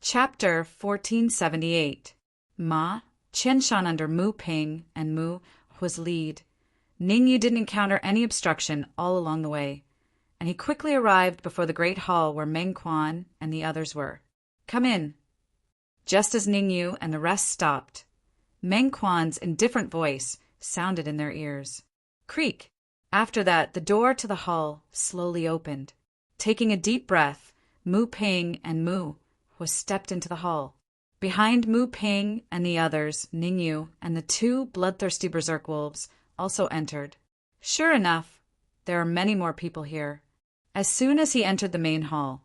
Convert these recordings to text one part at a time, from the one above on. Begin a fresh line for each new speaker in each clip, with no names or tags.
Chapter 1478. Ma, Qianshan under Mu Ping and Mu Hua's lead. Ningyu didn't encounter any obstruction all along the way, and he quickly arrived before the great hall where Meng Quan and the others were. "Come in." Just as Ningyu and the rest stopped, Meng Quan's indifferent voice sounded in their ears. Creak! After that, the door to the hall slowly opened. Taking a deep breath, Mu Ping and Mu Hua stepped into the hall. Behind Mu Ping and the others, Ningyu and the two bloodthirsty berserk wolves also entered. Sure enough, there are many more people here. As soon as he entered the main hall,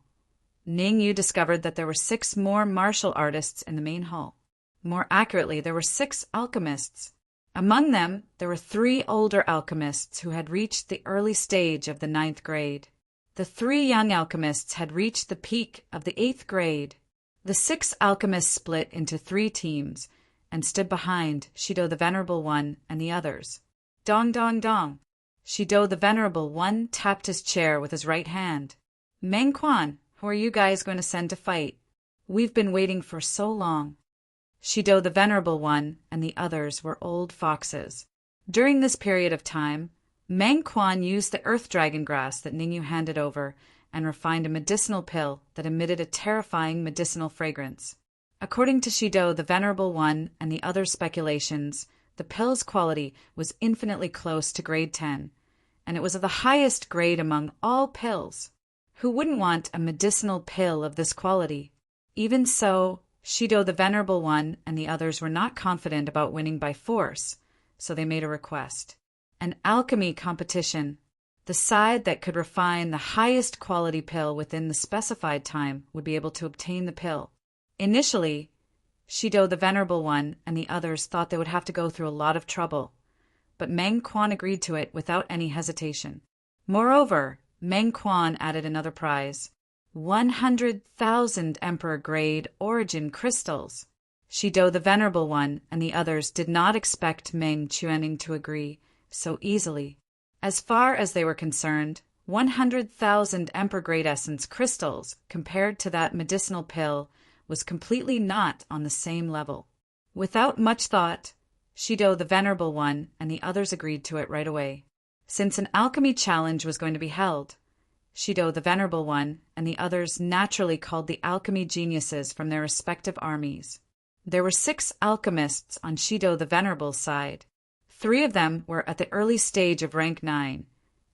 Ningyu discovered that there were 6 more martial artists in the main hall. More accurately, there were 6 alchemists. Among them, there were 3 older alchemists who had reached the early stage of the 9th grade. The 3 young alchemists had reached the peak of the 8th grade. The 6 alchemists split into 3 teams and stood behind Shido the Venerable One and the others. Dong dong dong. Shido the Venerable One tapped his chair with his right hand. "Meng Quan, who are you guys going to send to fight? We've been waiting for so long." Shido the Venerable One and the others were old foxes. During this period of time, Meng Quan used the earth dragon grass that Ningyu handed over and refined a medicinal pill that emitted a terrifying medicinal fragrance. According to Shido the Venerable One and the other speculations, the pill's quality was infinitely close to grade 10, and it was of the highest grade among all pills. Who wouldn't want a medicinal pill of this quality? Even so, Shido the Venerable One and the others were not confident about winning by force, so they made a request. An alchemy competition. The side that could refine the highest quality pill within the specified time would be able to obtain the pill. Initially, Shido the Venerable One and the others thought they would have to go through a lot of trouble, but Meng Quan agreed to it without any hesitation. Moreover, Meng Quan added another prize: 100,000 Emperor-grade origin crystals. Shido the Venerable One and the others did not expect Meng Quanning to agree so easily. As far as they were concerned, 100,000 Emperor-grade essence crystals compared to that medicinal pill was completely not on the same level. Without much thought, Shido the Venerable One and the others agreed to it right away. Since an alchemy challenge was going to be held, Shido the Venerable One and the others naturally called the alchemy geniuses from their respective armies. There were 6 alchemists on Shido the Venerable's side. 3 of them were at the early stage of rank 9,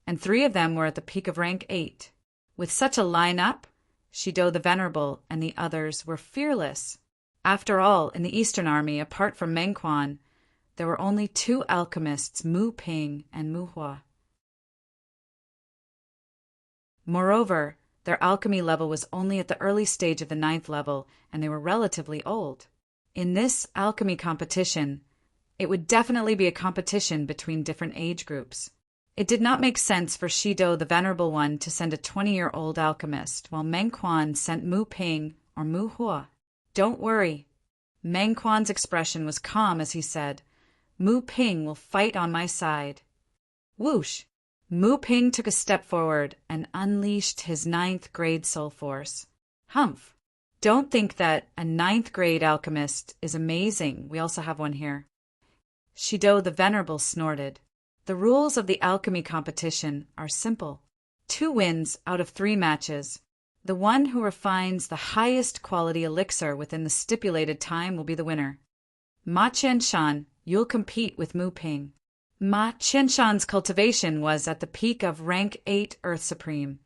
and 3 of them were at the peak of rank 8. With such a line-up, Shido the Venerable and the others were fearless. After all, in the Eastern Army, apart from Meng Quan, there were only 2 alchemists, Mu Ping and Mu Hua. Moreover, their alchemy level was only at the early stage of the 9th level, and they were relatively old. In this alchemy competition, it would definitely be a competition between different age groups. It did not make sense for Shido the Venerable One to send a 20-year-old alchemist, while Meng Quan sent Mu Ping or Mu Hua. "Don't worry." Meng Quan's expression was calm as he said, "Mu Ping will fight on my side." Whoosh! Mu Ping took a step forward and unleashed his 9th grade soul force. Humph! Don't think that a 9th grade alchemist is amazing. We also have one here. Shido the Venerable snorted. The rules of the alchemy competition are simple. 2 wins out of 3 matches. The one who refines the highest quality elixir within the stipulated time will be the winner. Ma Qianshan, you'll compete with Mu Ping. Ma Qianshan's cultivation was at the peak of rank 8 Earth Supreme,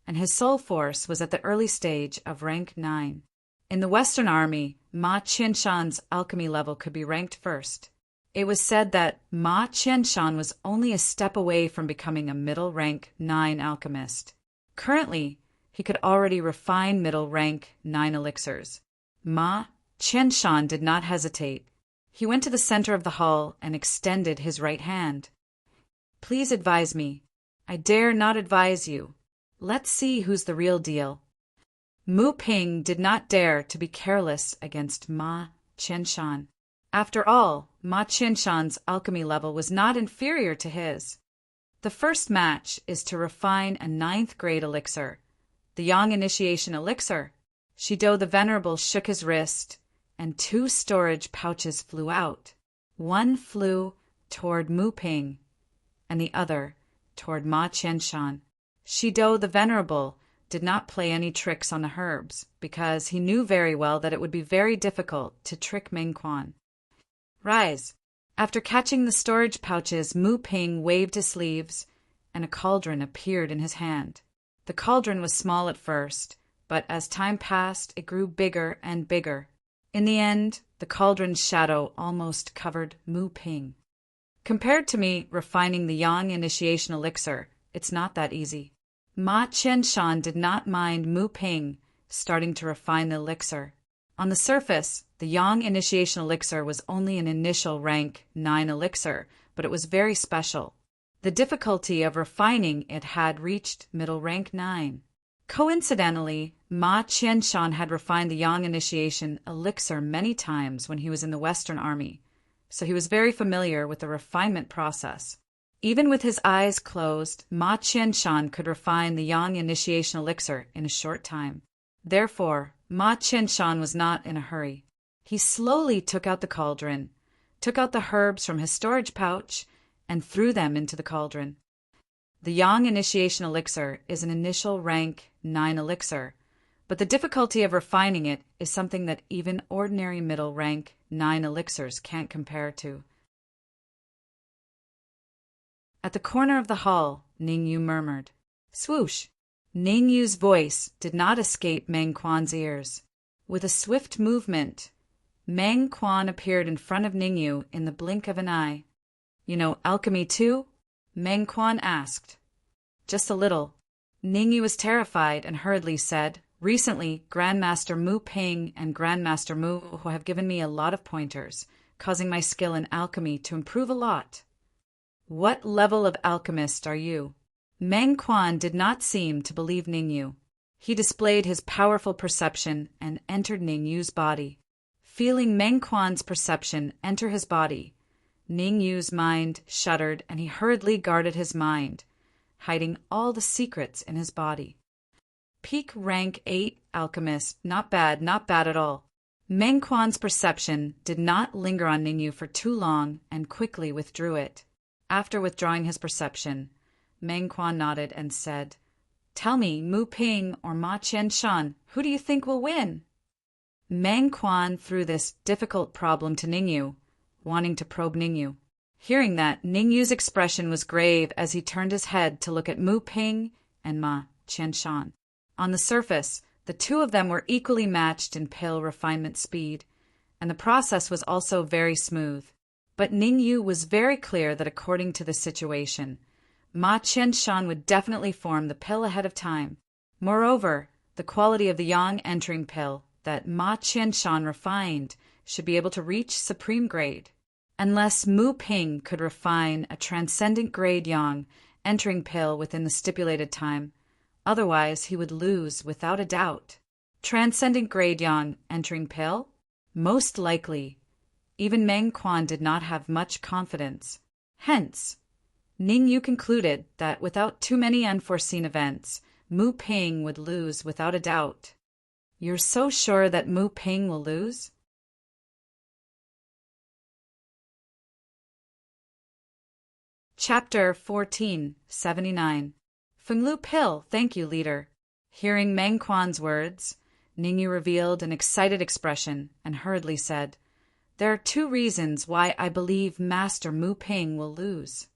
and his soul force was at the early stage of rank 9. In the Western Army, Ma Qianshan's alchemy level could be ranked first. It was said that Ma Qianshan was only a step away from becoming a middle rank 9 alchemist. Currently, he could already refine middle rank 9 elixirs. Ma Qianshan did not hesitate. He went to the center of the hall and extended his right hand. "Please advise me." "I dare not advise you. Let's see who's the real deal." Mu Ping did not dare to be careless against Ma Qianshan. After all, Ma Qianshan's alchemy level was not inferior to his. The first match is to refine a 9th grade elixir, the Yang Initiation Elixir. Shido the Venerable shook his wrist, and 2 storage pouches flew out. One flew toward Mu Ping, and the other toward Ma Qianshan. Shido the Venerable did not play any tricks on the herbs, because he knew very well that it would be very difficult to trick Meng Quan. Rise! After catching the storage pouches, Mu Ping waved his sleeves, and a cauldron appeared in his hand. The cauldron was small at first, but as time passed, it grew bigger and bigger. In the end, the cauldron's shadow almost covered Mu Ping. Compared to me refining the Yang initiation elixir, it's not that easy. Ma Qianshan did not mind Mu Ping starting to refine the elixir. On the surface, the Yang initiation elixir was only an initial rank 9 elixir, but it was very special. The difficulty of refining it had reached middle rank 9. Coincidentally, Ma Qianshan had refined the Yang initiation elixir many times when he was in the Western Army, so he was very familiar with the refinement process. Even with his eyes closed, Ma Qianshan could refine the Yang initiation elixir in a short time. Therefore, Ma Qianshan was not in a hurry. He slowly took out the cauldron, took out the herbs from his storage pouch, and threw them into the cauldron. The Yang initiation elixir is an initial rank 9 elixir, but the difficulty of refining it is something that even ordinary middle rank 9 elixirs can't compare to. At the corner of the hall, Ningyu murmured, "Swoosh!" Ningyu's voice did not escape Meng Quan's ears. With a swift movement, Meng Quan appeared in front of Ningyu in the blink of an eye. "You know alchemy too?" Meng Quan asked. "Just a little." Ningyu was terrified and hurriedly said, "Recently, Grandmaster Mu Ping and Grandmaster Mu who have given me a lot of pointers, causing my skill in alchemy to improve a lot." "What level of alchemist are you?" Meng Quan did not seem to believe Ningyu. He displayed his powerful perception and entered Ningyu's body. Feeling Meng Quan's perception enter his body, Ningyu's mind shuddered and he hurriedly guarded his mind, hiding all the secrets in his body. Peak rank 8 alchemist, not bad at all. Meng Quan's perception did not linger on Ningyu for too long and quickly withdrew it. After withdrawing his perception, Meng Quan nodded and said, "Tell me, Mu Ping or Ma Qianshan, who do you think will win?" Meng Quan threw this difficult problem to Ningyu, wanting to probe Ningyu. Hearing that, Ningyu's expression was grave as he turned his head to look at Mu Ping and Ma Qianshan. On the surface, the two of them were equally matched in pill refinement speed, and the process was also very smooth. But Ningyu was very clear that according to the situation, Ma Qianshan would definitely form the pill ahead of time. Moreover, the quality of the Yang entering pill that Ma Qianshan refined should be able to reach supreme grade. Unless Mu Ping could refine a transcendent grade Yang entering pill within the stipulated time, otherwise he would lose without a doubt. Transcendent grade Yang entering pill? Most likely. Even Meng Quan did not have much confidence. Hence, Ningyu concluded that without too many unforeseen events, Mu Ping would lose without a doubt. "You're so sure that Mu Ping will lose?" Chapter 1479. Fenglu Pill, thank you, leader. Hearing Meng Quan's words, Ningyu revealed an excited expression and hurriedly said, "There are 2 reasons why I believe Master Mu Ping will lose.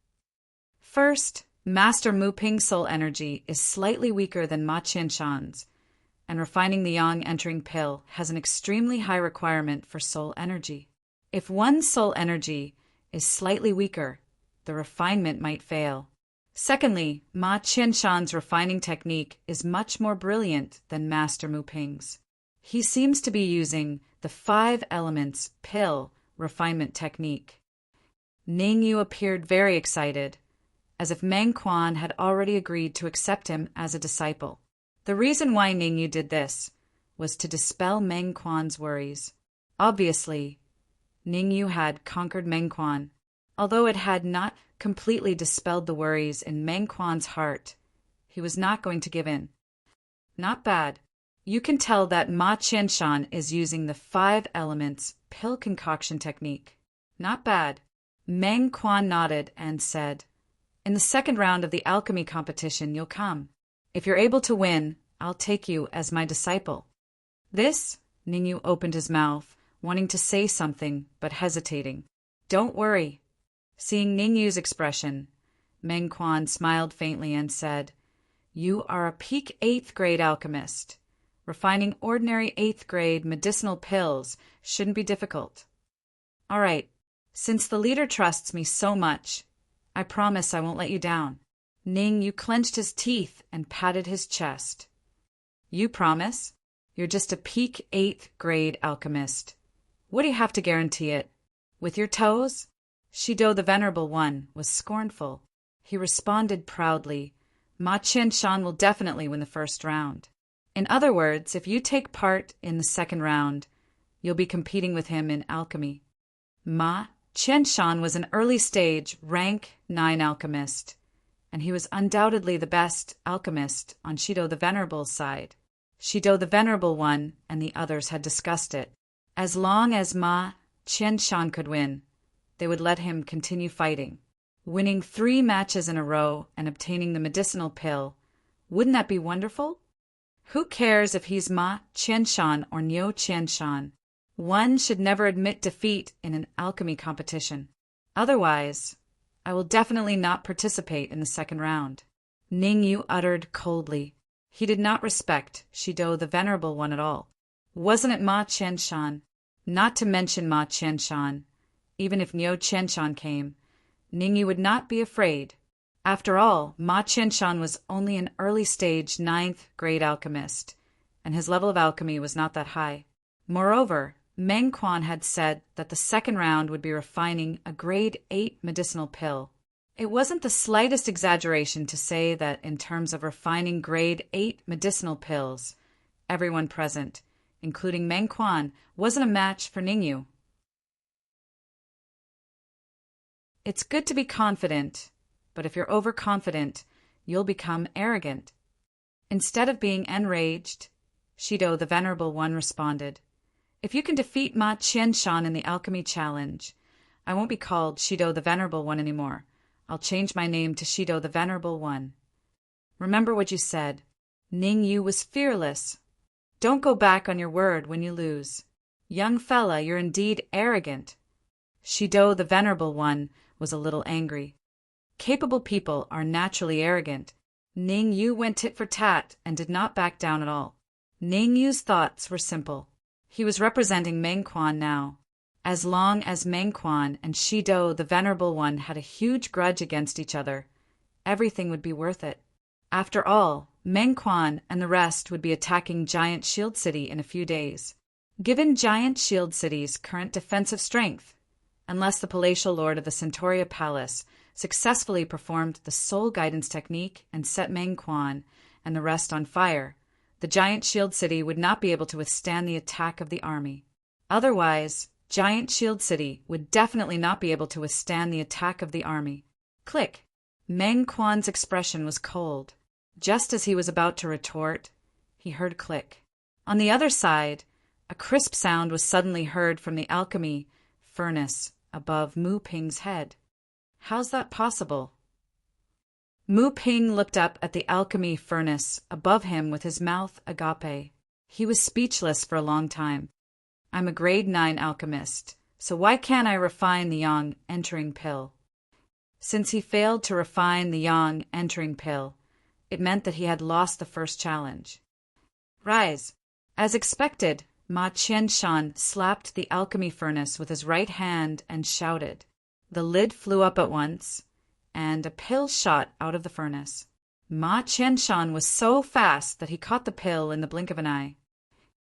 First, Master Mu Ping's soul energy is slightly weaker than Ma Qianshan's, and refining the Yang entering pill has an extremely high requirement for soul energy. If one's soul energy is slightly weaker, the refinement might fail. Secondly, Ma Qianshan's refining technique is much more brilliant than Master Mu Ping's. He seems to be using the 5 elements pill refinement technique." Ningyu appeared very excited, as if Meng Quan had already agreed to accept him as a disciple. The reason why Ningyu did this was to dispel Meng Quan's worries. Obviously, Ningyu had conquered Meng Quan, although it had not completely dispelled the worries in Meng Quan's heart. He was not going to give in. "Not bad. You can tell that Ma Qianshan is using the 5 elements pill concoction technique. Not bad. Meng Quan nodded and said, "In the second round of the alchemy competition, you'll come. If you're able to win, I'll take you as my disciple." This? Ningyu opened his mouth, wanting to say something, but hesitating. "Don't worry." Seeing Ningyu's expression, Meng Quan smiled faintly and said, "You are a peak 8th grade alchemist. Refining ordinary 8th grade medicinal pills shouldn't be difficult. All right, since the leader trusts me so much, I promise I won't let you down." Ningyu clenched his teeth and patted his chest. "You promise? You're just a peak 8th grade alchemist. What do you have to guarantee it? With your toes?" Shido the Venerable One was scornful. He responded proudly, "Ma Qianshan will definitely win the first round. In other words, if you take part in the second round, you'll be competing with him in alchemy." Ma Qianshan was an early stage rank 9 alchemist, and he was undoubtedly the best alchemist on Shido the Venerable's side. Shido the Venerable One and the others had discussed it. As long as Ma Qianshan could win, they would let him continue fighting. Winning 3 matches in a row and obtaining the medicinal pill, wouldn't that be wonderful? Who cares if he's Ma Qianshan or Niu Qianshan? One should never admit defeat in an alchemy competition. Otherwise, I will definitely not participate in the second round." Ningyu uttered coldly. He did not respect Shido the Venerable One at all. Wasn't it Ma Qianshan? Not to mention Ma Qianshan. Even if Niu Qianshan came, Ningyu would not be afraid. After all, Ma Qianshan was only an early-stage 9th grade alchemist, and his level of alchemy was not that high. Moreover, Meng Quan had said that the second round would be refining a grade 8 medicinal pill. It wasn't the slightest exaggeration to say that in terms of refining grade 8 medicinal pills, everyone present, including Meng Quan, wasn't a match for Ningyu. It's good to be confident, but if you're overconfident, you'll become arrogant. Instead of being enraged, Shido the Venerable One responded, "If you can defeat Ma Qianshan in the alchemy challenge, I won't be called Shido the Venerable One anymore. I'll change my name to Shido the Venerable One. Remember what you said. Ningyu was fearless. Don't go back on your word when you lose. Young fella, you're indeed arrogant." Shido the Venerable One was a little angry. Capable people are naturally arrogant. Ningyu went tit for tat and did not back down at all. Ningyu's thoughts were simple. He was representing Meng Quan now. As long as Meng Quan and Shido the Venerable One had a huge grudge against each other, everything would be worth it. After all, Meng Quan and the rest would be attacking Giant Shield City in a few days. Given Giant Shield City's current defensive strength, unless the palatial lord of the Centauria Palace successfully performed the soul guidance technique and set Meng Quan and the rest on fire, the Giant Shield City would not be able to withstand the attack of the army. Otherwise, Giant Shield City would definitely not be able to withstand the attack of the army. Click! Meng Quan's expression was cold. Just as he was about to retort, he heard click. On the other side, a crisp sound was suddenly heard from the alchemy furnace above Mu Ping's head. How's that possible? Mu Ping looked up at the alchemy furnace above him with his mouth agape. He was speechless for a long time. I'm a grade 9 alchemist, so why can't I refine the yang entering pill? Since he failed to refine the yang entering pill, it meant that he had lost the first challenge. Rise! As expected, Ma Qianshan slapped the alchemy furnace with his right hand and shouted. The lid flew up at once, and a pill shot out of the furnace. Ma Qianshan was so fast that he caught the pill in the blink of an eye.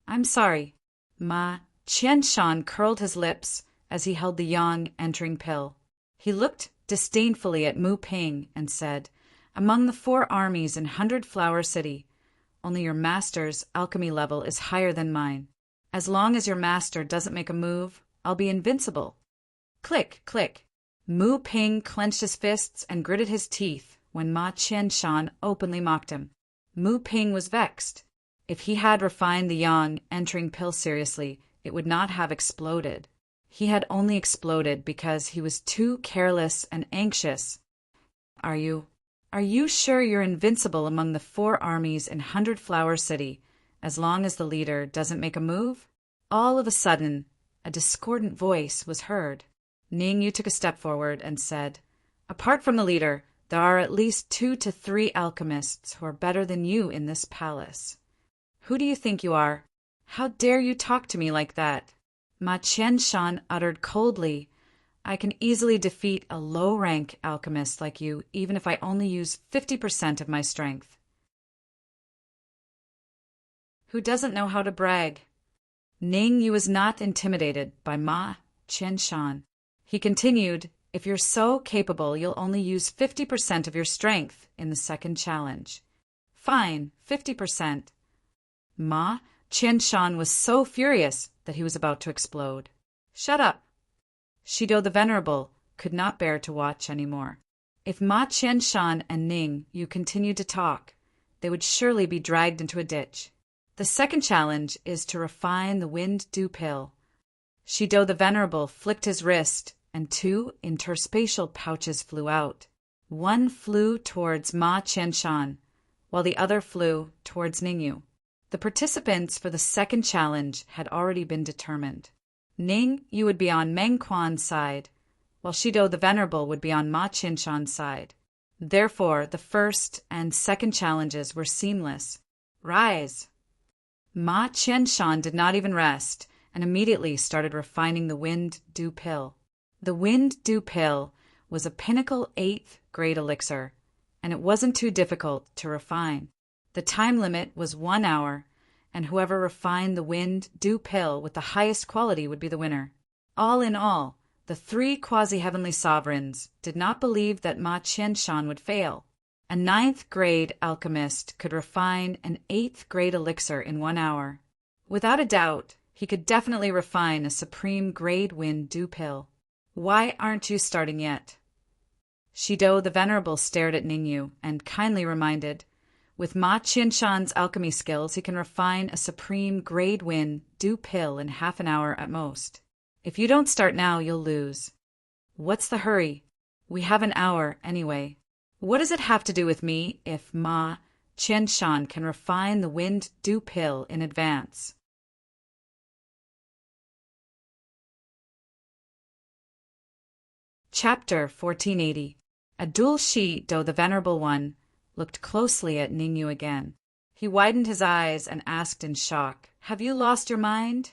I'm sorry. Ma Qianshan curled his lips as he held the yang entering pill. He looked disdainfully at Mu Ping and said, Among the 4 armies in 100 Flower City, only your master's alchemy level is higher than mine. As long as your master doesn't make a move, I'll be invincible. Click, click. Mu Ping clenched his fists and gritted his teeth when Ma Qianshan openly mocked him. Mu Ping was vexed. If he had refined the yang entering pill seriously, it would not have exploded. He had only exploded because he was too careless and anxious. Are you sure you're invincible among the 4 armies in 100 Flower City, as long as the leader doesn't make a move? All of a sudden, a discordant voice was heard. Ningyu took a step forward and said, "Apart from the leader, there are at least 2 to 3 alchemists who are better than you in this palace. Who do you think you are? How dare you talk to me like that?" Ma Qianshan uttered coldly, "I can easily defeat a low-rank alchemist like you, even if I only use 50% of my strength." Who doesn't know how to brag? Ningyu was not intimidated by Ma Qianshan. He continued, "If you're so capable, you'll only use 50% of your strength in the second challenge." "Fine, 50%. Ma Qianshan was so furious that he was about to explode. "Shut up!" Shido the Venerable could not bear to watch any more. If Ma Qianshan and Ningyu continued to talk, they would surely be dragged into a ditch. The second challenge is to refine the wind dew pill. Shido the Venerable flicked his wrist, and 2 interspatial pouches flew out. One flew towards Ma Qianshan, while the other flew towards Ningyu. The participants for the second challenge had already been determined. Ningyu would be on Meng Quan's side, while Shido the Venerable would be on Ma Qianshan's side. Therefore, the first and second challenges were seamless. "Rise!" Ma Qianshan did not even rest, and immediately started refining the wind dew pill. The wind dew pill was a pinnacle 8th grade elixir, and it wasn't too difficult to refine. The time limit was 1 hour, and whoever refined the wind dew pill with the highest quality would be the winner. All in all, the 3 quasi-heavenly sovereigns did not believe that Ma Qianshan would fail. A 9th grade alchemist could refine an 8th grade elixir in 1 hour. Without a doubt, he could definitely refine a supreme grade wind dew pill. "Why aren't you starting yet?" Shido the Venerable stared at Ningyu and kindly reminded, "With Ma Qianshan's alchemy skills, he can refine a supreme grade wind dew pill in half an hour at most. If you don't start now, you'll lose." "What's the hurry? We have an hour anyway." "What does it have to do with me if Ma Qianshan can refine the wind dew pill in advance?" Chapter 1480. Abdul Shido the Venerable One looked closely at Ningyu again. He widened his eyes and asked in shock, "Have you lost your mind?"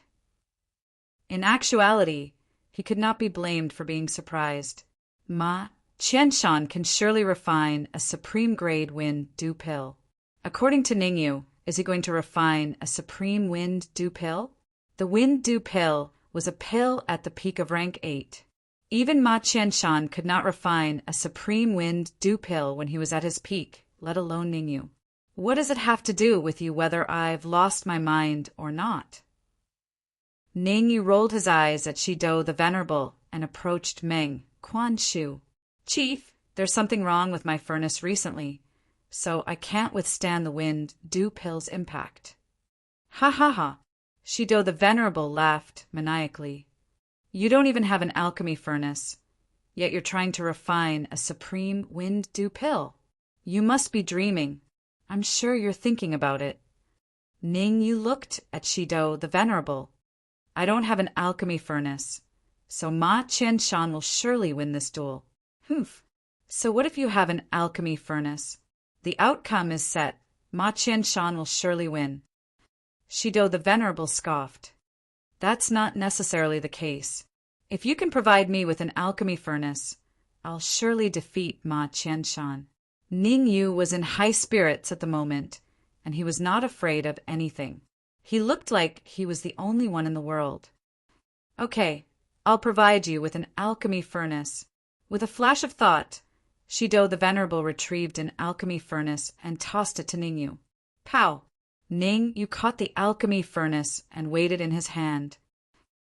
In actuality, he could not be blamed for being surprised. Ma Qianshan can surely refine a supreme grade wind dew pill. According to Ningyu, is he going to refine a supreme wind dew pill? The wind dew pill was a pill at the peak of rank 8. Even Ma Qianshan could not refine a supreme wind dew pill when he was at his peak, let alone Ningyu. What does it have to do with you whether I've lost my mind or not? Ningyu rolled his eyes at Shido the Venerable and approached Meng Quanshu. "Chief, there's something wrong with my furnace recently, so I can't withstand the wind dew pill's impact." "Ha ha ha!" Shido the Venerable laughed maniacally. "You don't even have an alchemy furnace, yet you're trying to refine a supreme wind dew pill. You must be dreaming. I'm sure you're thinking about it." Ningyu looked at Shido the Venerable. "I don't have an alchemy furnace, so Ma Qianshan will surely win this duel." "Humph. So what if you have an alchemy furnace? The outcome is set. Ma Qianshan will surely win." Shido the Venerable scoffed. "That's not necessarily the case. If you can provide me with an alchemy furnace, I'll surely defeat Ma Qianshan." Ningyu was in high spirits at the moment, and he was not afraid of anything. He looked like he was the only one in the world. "Okay, I'll provide you with an alchemy furnace." With a flash of thought, Shido the Venerable retrieved an alchemy furnace and tossed it to Ningyu. Pow! Ningyu caught the alchemy furnace and weighed it in his hand.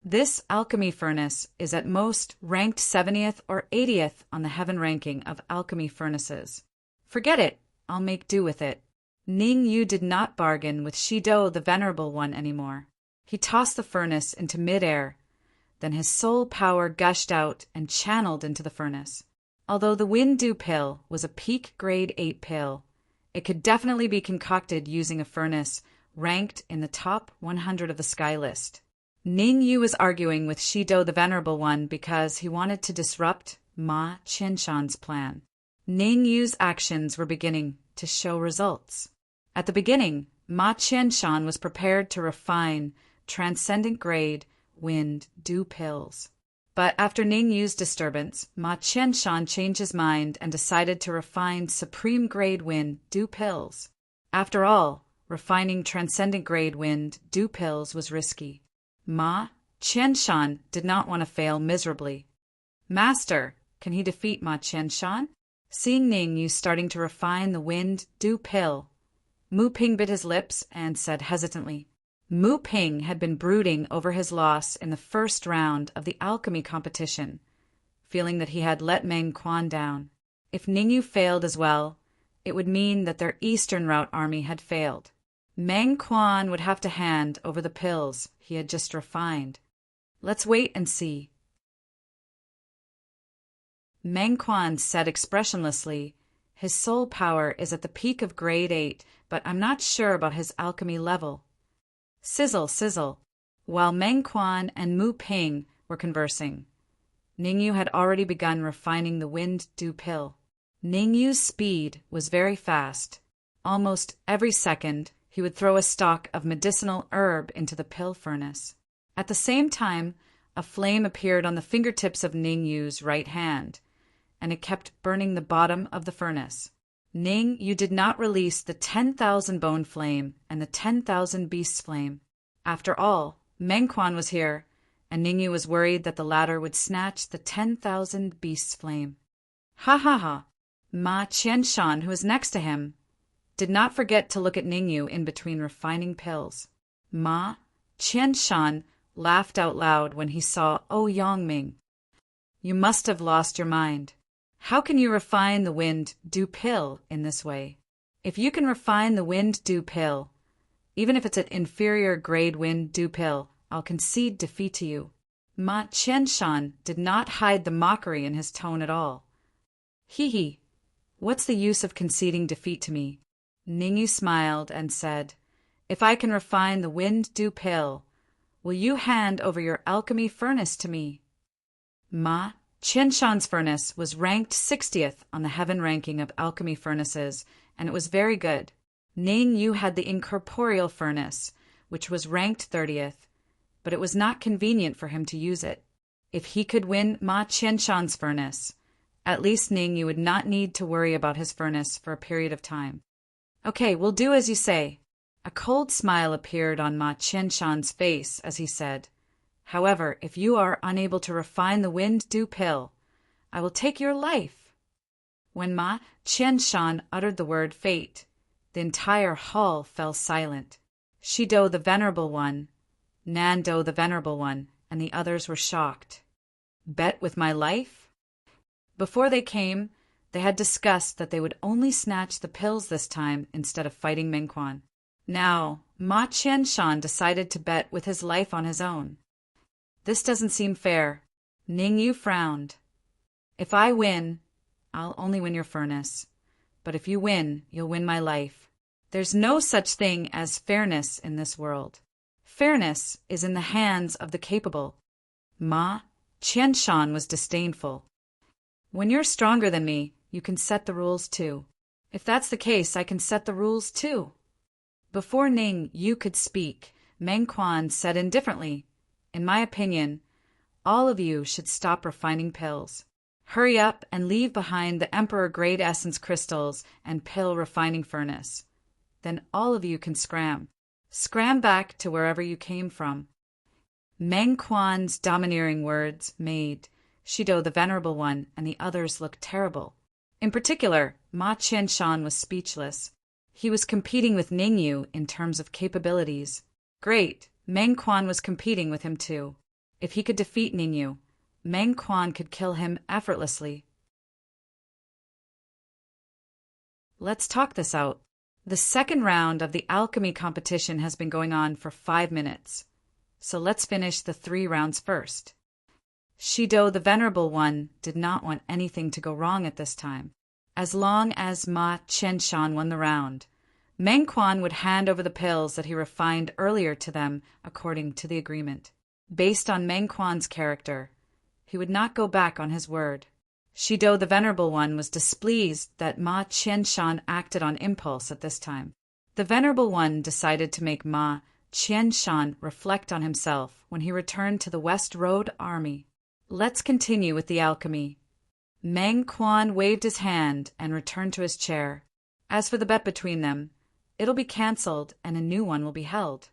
This alchemy furnace is at most ranked 70th or 80th on the heaven ranking of alchemy furnaces. "Forget it, I'll make do with it." Ning Yu did not bargain with Shido the Venerable One anymore. He tossed the furnace into midair. Then his soul power gushed out and channeled into the furnace. Although the Wind Dew Pill was a peak grade 8 pill, it could definitely be concocted using a furnace ranked in the top 100 of the Sky List. Ning Yu was arguing with Shido the Venerable One because he wanted to disrupt Ma Qianshan's plan. Ning Yu's actions were beginning to show results. At the beginning, Ma Qianshan was prepared to refine transcendent grade Wind Dew pills. But after Ning Yu's disturbance, Ma Qianshan changed his mind and decided to refine supreme grade Wind Dew pills. After all, refining transcendent grade Wind Dew pills was risky. Ma Qianshan did not want to fail miserably. Master, can he defeat Ma Qianshan? Seeing Ning Yu starting to refine the Wind Dew pill, Mu Ping bit his lips and said hesitantly. Mu Ping had been brooding over his loss in the first round of the alchemy competition, feeling that he had let Meng Quan down. If Ning Yu failed as well, it would mean that their Eastern Route army had failed. Meng Quan would have to hand over the pills he had just refined. Let's wait and see. Meng Quan said expressionlessly, his soul power is at the peak of grade 8, but I'm not sure about his alchemy level. Sizzle, sizzle. While Meng Quan and Mu Ping were conversing, Ning Yu had already begun refining the Wind Dew pill. Ning Yu's speed was very fast. Almost every second, he would throw a stalk of medicinal herb into the pill furnace. At the same time, a flame appeared on the fingertips of Ning Yu's right hand, and it kept burning the bottom of the furnace. Ning Yu did not release the 10,000 bone flame and the 10,000 beasts flame. After all, Meng Quan was here, and Ning Yu was worried that the latter would snatch the 10,000 beasts flame. Ha ha ha! Ma Qianshan, who was next to him, did not forget to look at Ning Yu in between refining pills. Ma Qianshan laughed out loud when he saw Yongming. You must have lost your mind. How can you refine the Wind Dew pill in this way? If you can refine the Wind Dew pill, even if it's an inferior grade Wind Dew pill, I'll concede defeat to you. Ma Qianshan did not hide the mockery in his tone at all. Hee hee, what's the use of conceding defeat to me? Ning Yu smiled and said, if I can refine the Wind Dew pill, will you hand over your alchemy furnace to me? Ma Qianshan's furnace was ranked 60th on the heaven ranking of alchemy furnaces, and it was very good. Ning Yu had the incorporeal furnace, which was ranked 30th, but it was not convenient for him to use it. If he could win Ma Qianshan's furnace, at least Ning Yu would not need to worry about his furnace for a period of time. Okay, we'll do as you say. A cold smile appeared on Ma Qianshan's face as he said, however, if you are unable to refine the Wind Dew pill, I will take your life. When Ma Qianshan uttered the word fate, the entire hall fell silent. Shido the Venerable One, Nando the Venerable One, and the others were shocked. Bet with my life? Before they came, they had discussed that they would only snatch the pills this time instead of fighting Meng Quan. Now, Ma Qianshan decided to bet with his life on his own. This doesn't seem fair. Ning Yu frowned. If I win, I'll only win your furnace. But if you win, you'll win my life. There's no such thing as fairness in this world. Fairness is in the hands of the capable. Ma Qianshan was disdainful. When you're stronger than me, you can set the rules too. If that's the case, I can set the rules too. Before Ning Yu could speak, Meng Quan said indifferently, in my opinion, all of you should stop refining pills. Hurry up and leave behind the Emperor Grade Essence crystals and pill refining furnace. Then all of you can scram. Scram back to wherever you came from. Meng Quan's domineering words made Shido the Venerable One and the others look terrible. In particular, Ma Qianshan was speechless. He was competing with Ning Yu in terms of capabilities. Great, Meng Quan was competing with him too. If he could defeat Ning Yu, Meng Quan could kill him effortlessly. Let's talk this out. The second round of the alchemy competition has been going on for 5 minutes, so let's finish the 3 rounds first. Shido, the Venerable One, did not want anything to go wrong at this time. As long as Ma Qianshan won the round, Meng Quan would hand over the pills that he refined earlier to them according to the agreement. Based on Meng Quan's character, he would not go back on his word. Shido, the Venerable One, was displeased that Ma Qianshan acted on impulse at this time. The Venerable One decided to make Ma Qianshan reflect on himself when he returned to the West Road Army. Let's continue with the alchemy. Meng Quan waved his hand and returned to his chair. As for the bet between them, it'll be cancelled and a new one will be held.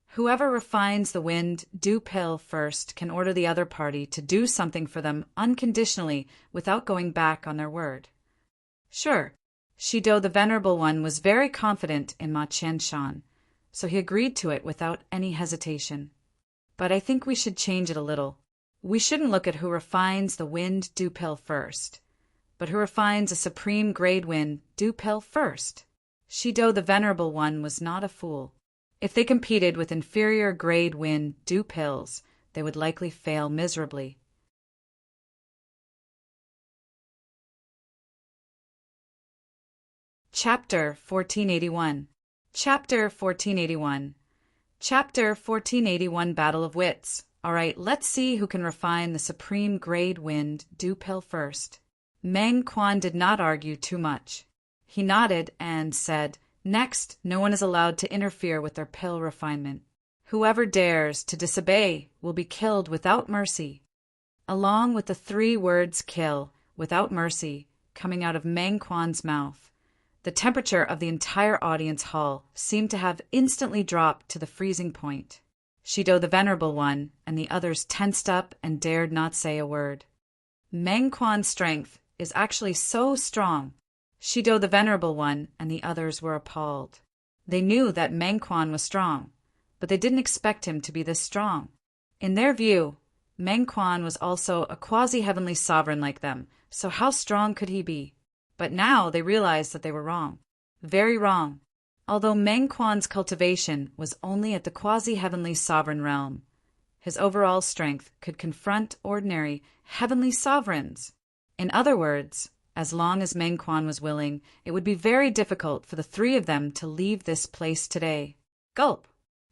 Whoever refines the wind dew pill first can order the other party to do something for them unconditionally without going back on their word. Sure, Shido, the Venerable One, was very confident in Ma Qianshan, so he agreed to it without any hesitation. But I think we should change it a little. We shouldn't look at who refines the wind dew pill first, but who refines a supreme grade wind dew pill first. Shido, the Venerable One, was not a fool. If they competed with inferior grade wind dew pills, they would likely fail miserably. Chapter 1481. Chapter 1481. Chapter 1481, Battle of Wits. All right, let's see who can refine the supreme grade wind dew pill first. Meng Quan did not argue too much. He nodded and said, "Next, no one is allowed to interfere with their pill refinement. Whoever dares to disobey will be killed without mercy." Along with the 3 words "kill" without mercy coming out of Meng Quan's mouth, the temperature of the entire audience hall seemed to have instantly dropped to the freezing point. Shido, the Venerable One, and the others tensed up and dared not say a word. Meng Quan's strength is actually so strong. Shido, the Venerable One, and the others were appalled. They knew that Meng Quan was strong, but they didn't expect him to be this strong. In their view, Meng Quan was also a quasi-heavenly sovereign like them, so how strong could he be? But now they realized that they were wrong. Very wrong. Although Meng Quan's cultivation was only at the quasi-heavenly sovereign realm, his overall strength could confront ordinary heavenly sovereigns. In other words, as long as Meng Quan was willing, it would be very difficult for the 3 of them to leave this place today. Gulp!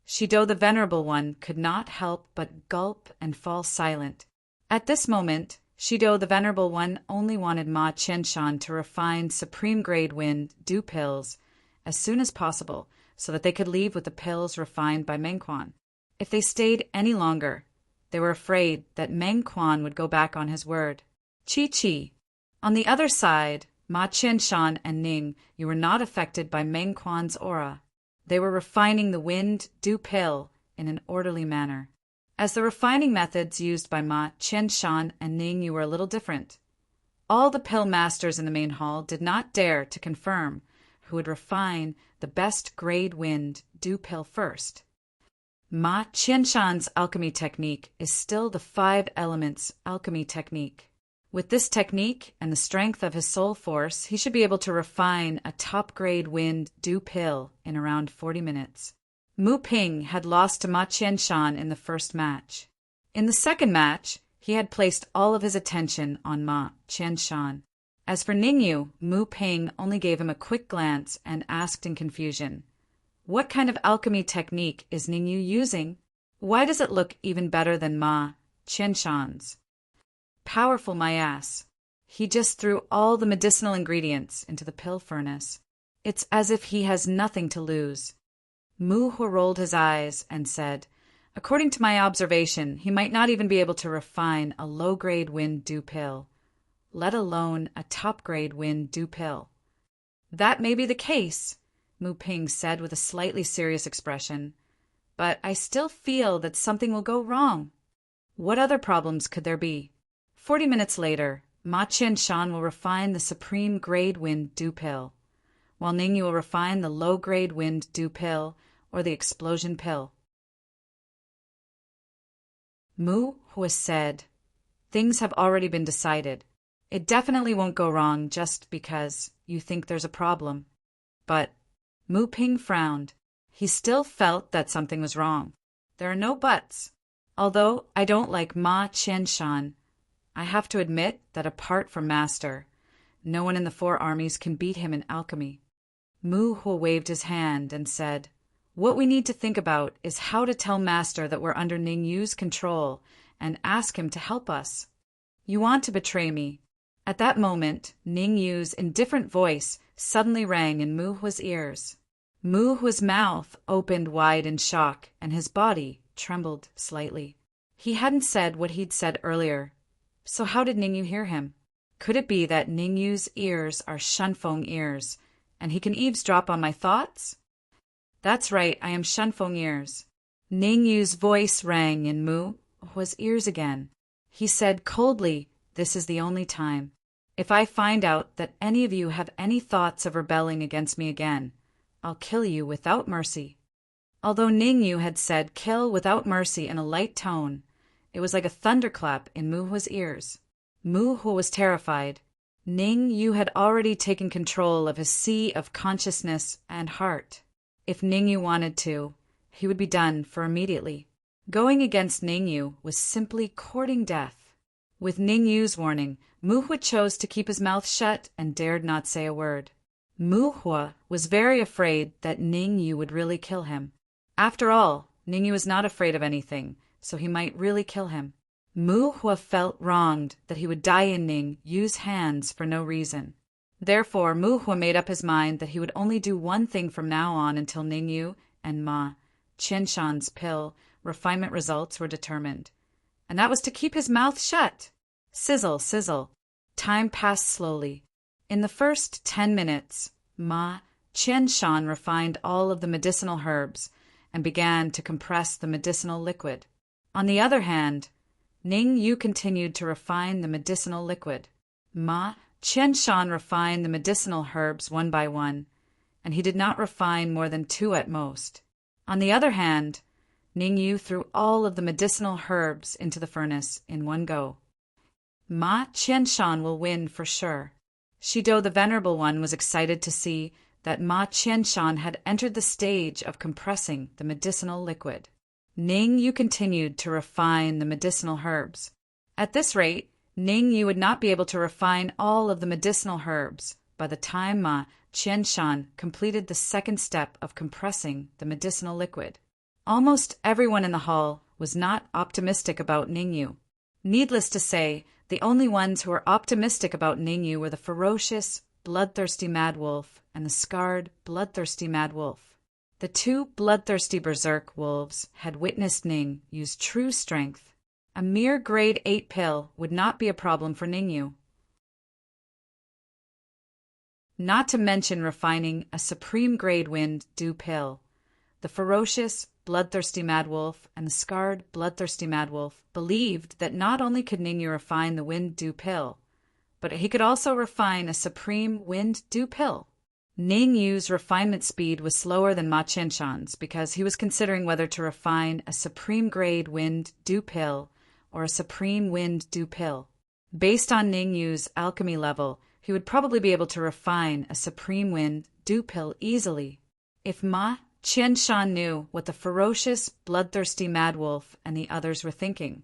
Shido, the Venerable One, could not help but gulp and fall silent. At this moment, Shido, the Venerable One, only wanted Ma Qianshan to refine supreme grade wind dew pills as soon as possible so that they could leave with the pills refined by Meng Quan. If they stayed any longer, they were afraid that Meng Quan would go back on his word. Chi. On the other side, Ma Qianshan and Ning, you were not affected by Meng Quan's aura. They were refining the wind dew pill in an orderly manner. As the refining methods used by Ma Qianshan and Ning, you were a little different. All the pill masters in the main hall did not dare to confirm who would refine the best grade wind dew pill first. Ma Qianshan's alchemy technique is still the 5 elements alchemy technique. With this technique and the strength of his soul force, he should be able to refine a top-grade wind dew pill in around 40 minutes. Mu Ping had lost to Ma Qianshan in the first match. In the second match, he had placed all of his attention on Ma Qianshan. As for Ningyu, Mu Ping only gave him a quick glance and asked in confusion, "What kind of alchemy technique is Ningyu using? Why does it look even better than Ma Qianshan's?" Powerful, my ass. He just threw all the medicinal ingredients into the pill furnace. It's as if he has nothing to lose. Mu He rolled his eyes and said, "According to my observation, he might not even be able to refine a low-grade wind dew pill, let alone a top-grade wind dew pill." "That may be the case," Mu Ping said with a slightly serious expression, "but I still feel that something will go wrong." What other problems could there be? 40 minutes later, Ma Qianshan will refine the supreme grade wind dew pill, while Ningyu will refine the low-grade wind dew pill or the explosion pill. Mu He said, "Things have already been decided. It definitely won't go wrong just because you think there's a problem. But Mu Ping frowned. He still felt that something was wrong. There are no buts. Although I don't like Ma Qianshan, I have to admit that apart from Master, no one in the 4 armies can beat him in alchemy. Mu Hua waved his hand and said, "What we need to think about is how to tell Master that we're under Ning Yu's control and ask him to help us. You want to betray me." At that moment, Ning Yu's indifferent voice suddenly rang in Mu Hua's ears. Mu Hua's mouth opened wide in shock and his body trembled slightly. He hadn't said what he'd said earlier. So how did Ning Yu hear him? Could it be that Ning Yu's ears are Shunfeng ears, and he can eavesdrop on my thoughts? That's right, I am Shunfeng ears. Ning Yu's voice rang in Mu Hua's ears again. He said coldly, "This is the only time. If I find out that any of you have any thoughts of rebelling against me again, I'll kill you without mercy." Although Ning Yu had said "kill without mercy" in a light tone, it was like a thunderclap in Mu Hua's ears. Mu Hua was terrified. Ning Yu had already taken control of his sea of consciousness and heart. If Ning Yu wanted to, he would be done for immediately. Going against Ning Yu was simply courting death. With Ning Yu's warning, Mu Hua chose to keep his mouth shut and dared not say a word. Mu Hua was very afraid that Ning Yu would really kill him. After all, Ning Yu was not afraid of anything, so he might really kill him. Mu Hua felt wronged that he would die in Ning Yu's hands for no reason. Therefore, Mu Hua made up his mind that he would only do one thing from now on until Ning Yu and Ma Qianshan's pill refinement results were determined, and that was to keep his mouth shut. Sizzle, sizzle. Time passed slowly. In the first 10 minutes, Ma Qianshan refined all of the medicinal herbs and began to compress the medicinal liquid. On the other hand, Ning Yu continued to refine the medicinal liquid. Ma Qianshan refined the medicinal herbs one by one, and he did not refine more than 2 at most. On the other hand, Ning Yu threw all of the medicinal herbs into the furnace in one go. Ma Qianshan will win for sure. Shido the Venerable One was excited to see that Ma Qianshan had entered the stage of compressing the medicinal liquid. Ning Yu continued to refine the medicinal herbs. At this rate, Ning Yu would not be able to refine all of the medicinal herbs by the time Ma Qianshan completed the second step of compressing the medicinal liquid. Almost everyone in the hall was not optimistic about Ning Yu. Needless to say, the only ones who were optimistic about Ning Yu were the ferocious, bloodthirsty Mad Wolf and the scarred, bloodthirsty Mad Wolf. The 2 bloodthirsty berserk wolves had witnessed Ning use true strength. A mere grade 8 pill would not be a problem for Ning Yu. Not to mention refining a supreme grade wind dew pill. The ferocious, bloodthirsty Mad Wolf and the scarred, bloodthirsty Mad Wolf believed that not only could Ning Yu refine the wind dew pill, but he could also refine a supreme wind dew pill. Ning Yu's refinement speed was slower than Ma Qianshan's because he was considering whether to refine a supreme grade wind dew pill or a supreme wind dew pill. Based on Ning Yu's alchemy level, he would probably be able to refine a supreme wind dew pill easily. If Ma Qianshan knew what the ferocious, bloodthirsty Mad Wolf and the others were thinking,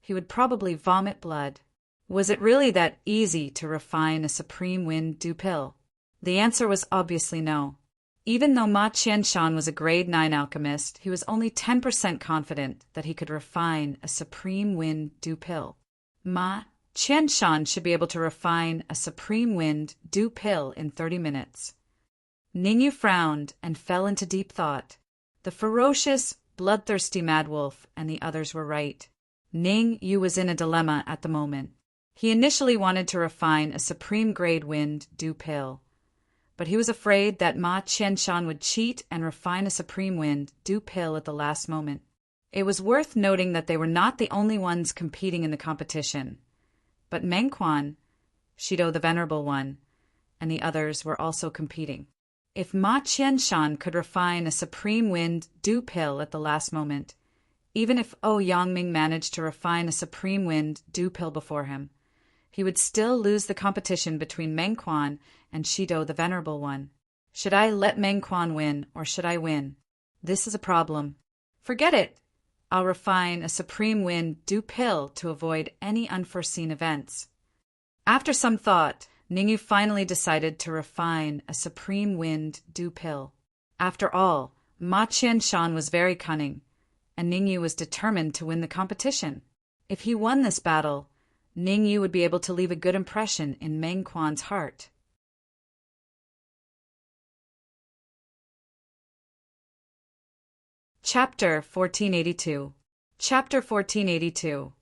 he would probably vomit blood. Was it really that easy to refine a supreme wind dew pill? The answer was obviously no. Even though Ma Qianshan was a grade 9 alchemist, he was only 10% confident that he could refine a supreme wind dew pill. Ma Qianshan should be able to refine a supreme wind dew pill in 30 minutes. Ning Yu frowned and fell into deep thought. The ferocious, bloodthirsty Mad Wolf and the others were right. Ning Yu was in a dilemma at the moment. He initially wanted to refine a supreme grade wind dew pill, but he was afraid that Ma Qianshan would cheat and refine a supreme wind dew pill at the last moment. It was worth noting that they were not the only ones competing in the competition, but Meng Quan, Shido the Venerable One, and the others were also competing. If Ma Qianshan could refine a supreme wind dew pill at the last moment, even if Yangming managed to refine a supreme wind dew pill before him, he would still lose the competition between Meng Quan and Shido the Venerable One. Should I let Meng Quan win, or should I win? This is a problem. Forget it. I'll refine a supreme wind du pill to avoid any unforeseen events. After some thought, Ningyu finally decided to refine a supreme wind du pill. After all, Ma Qianshan was very cunning, and Ningyu was determined to win the competition. If he won this battle, Ningyu would be able to leave a good impression in Meng Quan's heart. Chapter 1482. Chapter 1482.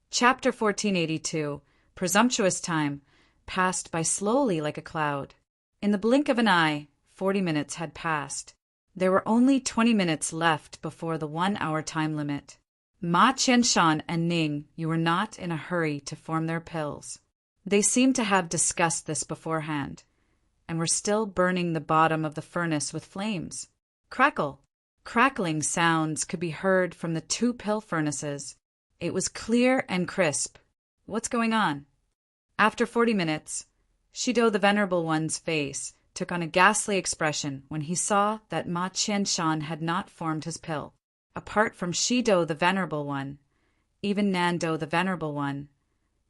Chapter 1482. Presumptuous time passed by slowly like a cloud. In the blink of an eye, 40 minutes had passed. There were only 20 minutes left before the 1-hour time limit. Ma Qianshan and Ning Yu were not in a hurry to form their pills. They seemed to have discussed this beforehand, and were still burning the bottom of the furnace with flames. Crackle! Crackling sounds could be heard from the 2 pill furnaces. It was clear and crisp. What's going on? After 40 minutes, Shido the Venerable One's face took on a ghastly expression when he saw that Ma Qianshan had not formed his pill. Apart from Shido the Venerable One, even Nando the Venerable One,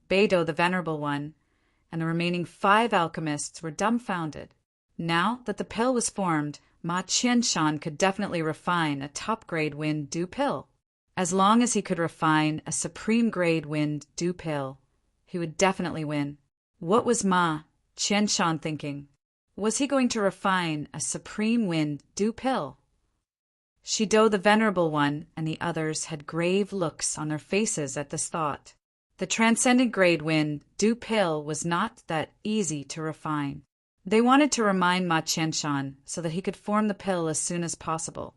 Beidou the Venerable One, and the remaining 5 alchemists were dumbfounded. Now that the pill was formed, Ma Qianshan could definitely refine a top-grade wind du pill. As long as he could refine a supreme-grade wind du pill, he would definitely win. What was Ma Qianshan thinking? Was he going to refine a supreme wind du pill? Shido the Venerable One and the others had grave looks on their faces at this thought. The transcendent grade wind du pill was not that easy to refine. They wanted to remind Ma Qianshan so that he could form the pill as soon as possible,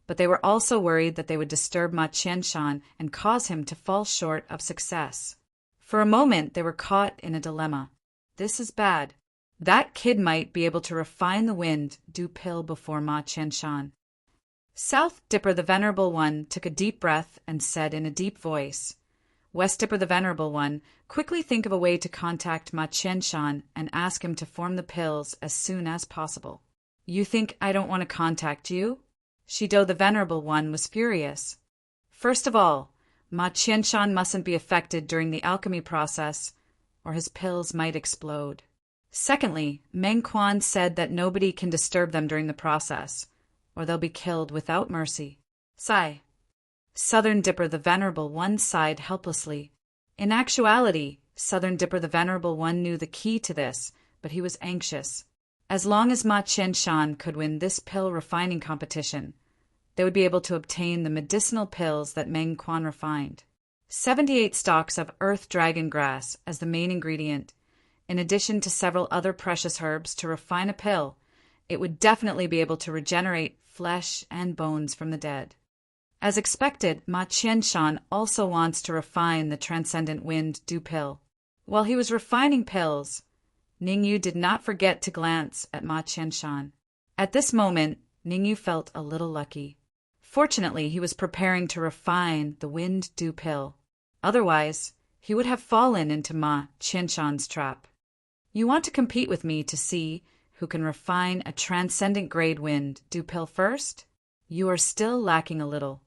but they were also worried that they would disturb Ma Qianshan and cause him to fall short of success. For a moment they were caught in a dilemma. This is bad. That kid might be able to refine the wind du pill before Ma Qianshan. South Dipper the Venerable One took a deep breath and said in a deep voice, West Dipper the Venerable One, quickly think of a way to contact Ma Qianshan and ask him to form the pills as soon as possible. You think I don't want to contact you? Shido the Venerable One was furious. First of all, Ma Qianshan mustn't be affected during the alchemy process, or his pills might explode. Secondly, Meng Quan said that nobody can disturb them during the process, or they'll be killed without mercy. Sigh. Southern Dipper the Venerable One sighed helplessly. In actuality, Southern Dipper the Venerable One knew the key to this, but he was anxious. As long as Ma Qianshan could win this pill refining competition, they would be able to obtain the medicinal pills that Meng Quan refined. 78 stalks of earth dragon grass as the main ingredient, in addition to several other precious herbs to refine a pill, it would definitely be able to regenerate flesh and bones from the dead. As expected, Ma Qianshan also wants to refine the transcendent wind du pill. While he was refining pills, Ningyu did not forget to glance at Ma Qianshan. At this moment, Ningyu felt a little lucky. Fortunately, he was preparing to refine the wind du pill. Otherwise, he would have fallen into Ma Qianshan's trap. You want to compete with me to see who can refine a transcendent grade wind du pill first? You are still lacking a little.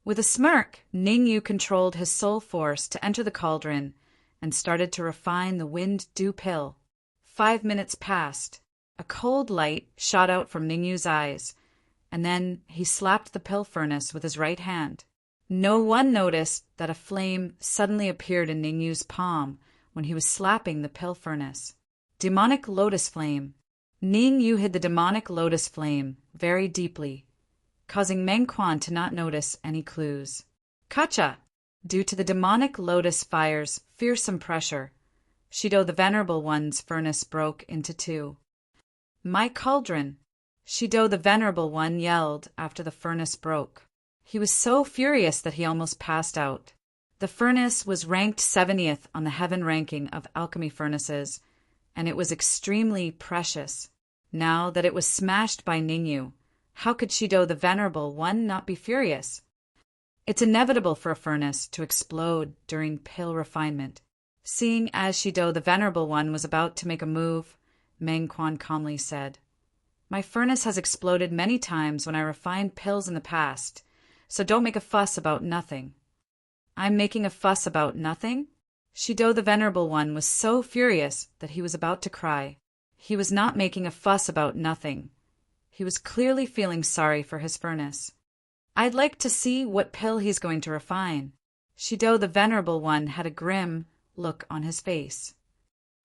With a smirk, Ningyu controlled his soul force to enter the cauldron and started to refine the wind du pill. 5 minutes passed. A cold light shot out from Ningyu's eyes, and then he slapped the pill furnace with his right hand. No one noticed that a flame suddenly appeared in Ningyu's palm when he was slapping the pill furnace. Demonic lotus flame. Ningyu hid the demonic lotus flame very deeply, causing Meng Quan to not notice any clues. Kacha! Due to the demonic lotus fire's fearsome pressure, Shido the Venerable One's furnace broke into 2. My cauldron! Shido the Venerable One yelled after the furnace broke. He was so furious that he almost passed out. The furnace was ranked 70th on the heaven ranking of alchemy furnaces, and it was extremely precious. Now that it was smashed by Ningyu, how could Shido the Venerable One not be furious? It's inevitable for a furnace to explode during pill refinement. Seeing as Shido the Venerable One was about to make a move, Meng Quan calmly said. My furnace has exploded many times when I refined pills in the past, so don't make a fuss about nothing. I'm making a fuss about nothing? Shido the Venerable One was so furious that he was about to cry. He was not making a fuss about nothing. He was clearly feeling sorry for his furnace. I'd like to see what pill he's going to refine. Shido the Venerable One had a grim look on his face.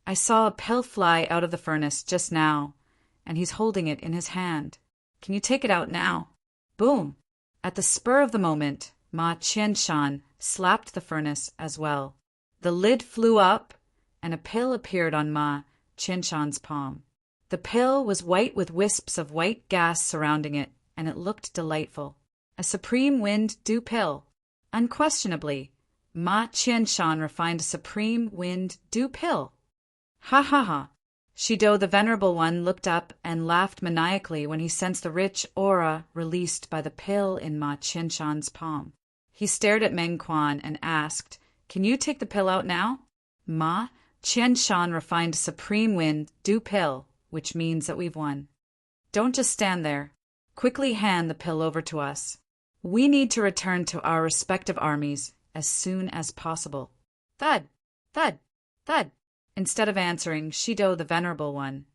I saw a pill fly out of the furnace just now, and he's holding it in his hand. Can you take it out now? Boom! At the spur of the moment, Ma Qianshan slapped the furnace as well. The lid flew up, and a pill appeared on Ma Qianshan's palm. The pill was white with wisps of white gas surrounding it, and it looked delightful. A supreme wind dew pill. Unquestionably, Ma Qianshan refined a supreme wind dew pill. Ha ha ha! Shido the Venerable One looked up and laughed maniacally when he sensed the rich aura released by the pill in Ma Qianshan's palm. He stared at Meng Quan and asked, Can you take the pill out now? Ma Qianshan refined a supreme wind dew pill, which means that we've won. Don't just stand there. Quickly hand the pill over to us. We need to return to our respective armies as soon as possible. Thud! Thud! Thud! Instead of answering Shido the Venerable One,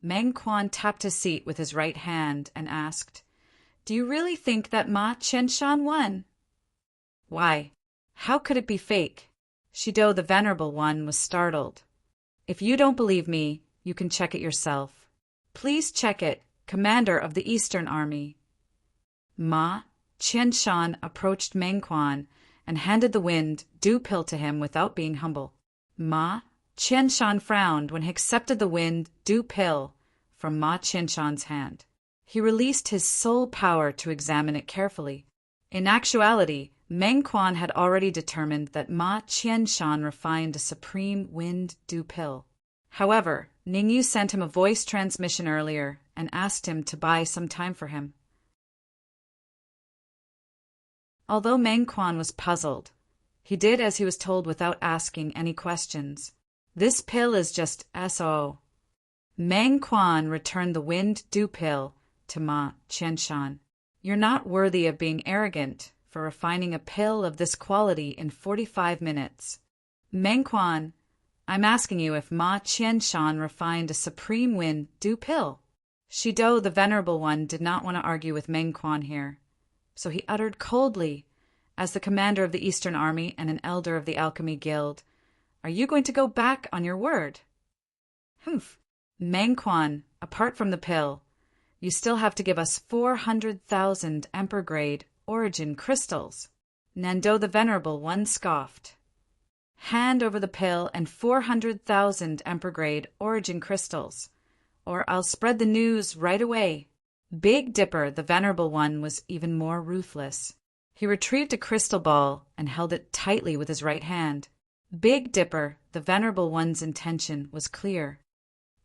Meng Quan tapped his seat with his right hand and asked, Do you really think that Ma Qianshan won? Why? How could it be fake? Shido the Venerable One was startled. If you don't believe me, you can check it yourself. Please check it, Commander of the Eastern Army. Ma Qianshan approached Meng Quan and handed the wind dew pill to him without being humble. Ma Qianshan frowned when he accepted the wind dew pill from Ma Qianshan's hand. He released his soul power to examine it carefully. In actuality, Meng Quan had already determined that Ma Qianshan refined a supreme wind dew pill. However, Ningyu sent him a voice transmission earlier and asked him to buy some time for him. Although Meng Quan was puzzled, he did as he was told without asking any questions. This pill is just S.O. Meng Quan returned the wind dew pill to Ma Qianshan. You're not worthy of being arrogant for refining a pill of this quality in 45 minutes. Meng Quan, I'm asking you if Ma Qianshan refined a supreme wind dew pill. Shido the Venerable One did not want to argue with Meng Quan here, so he uttered coldly, as the commander of the Eastern Army and an elder of the Alchemy Guild, Are you going to go back on your word? Humph. Meng Quan, apart from the pill, you still have to give us 400,000 Emperor-grade origin crystals. Nando the Venerable One scoffed. Hand over the pill and 400,000 Emperor-grade origin crystals, or I'll spread the news right away. Big Dipper, the Venerable One, was even more ruthless. He retrieved a crystal ball and held it tightly with his right hand. Big Dipper, the Venerable One's intention was clear.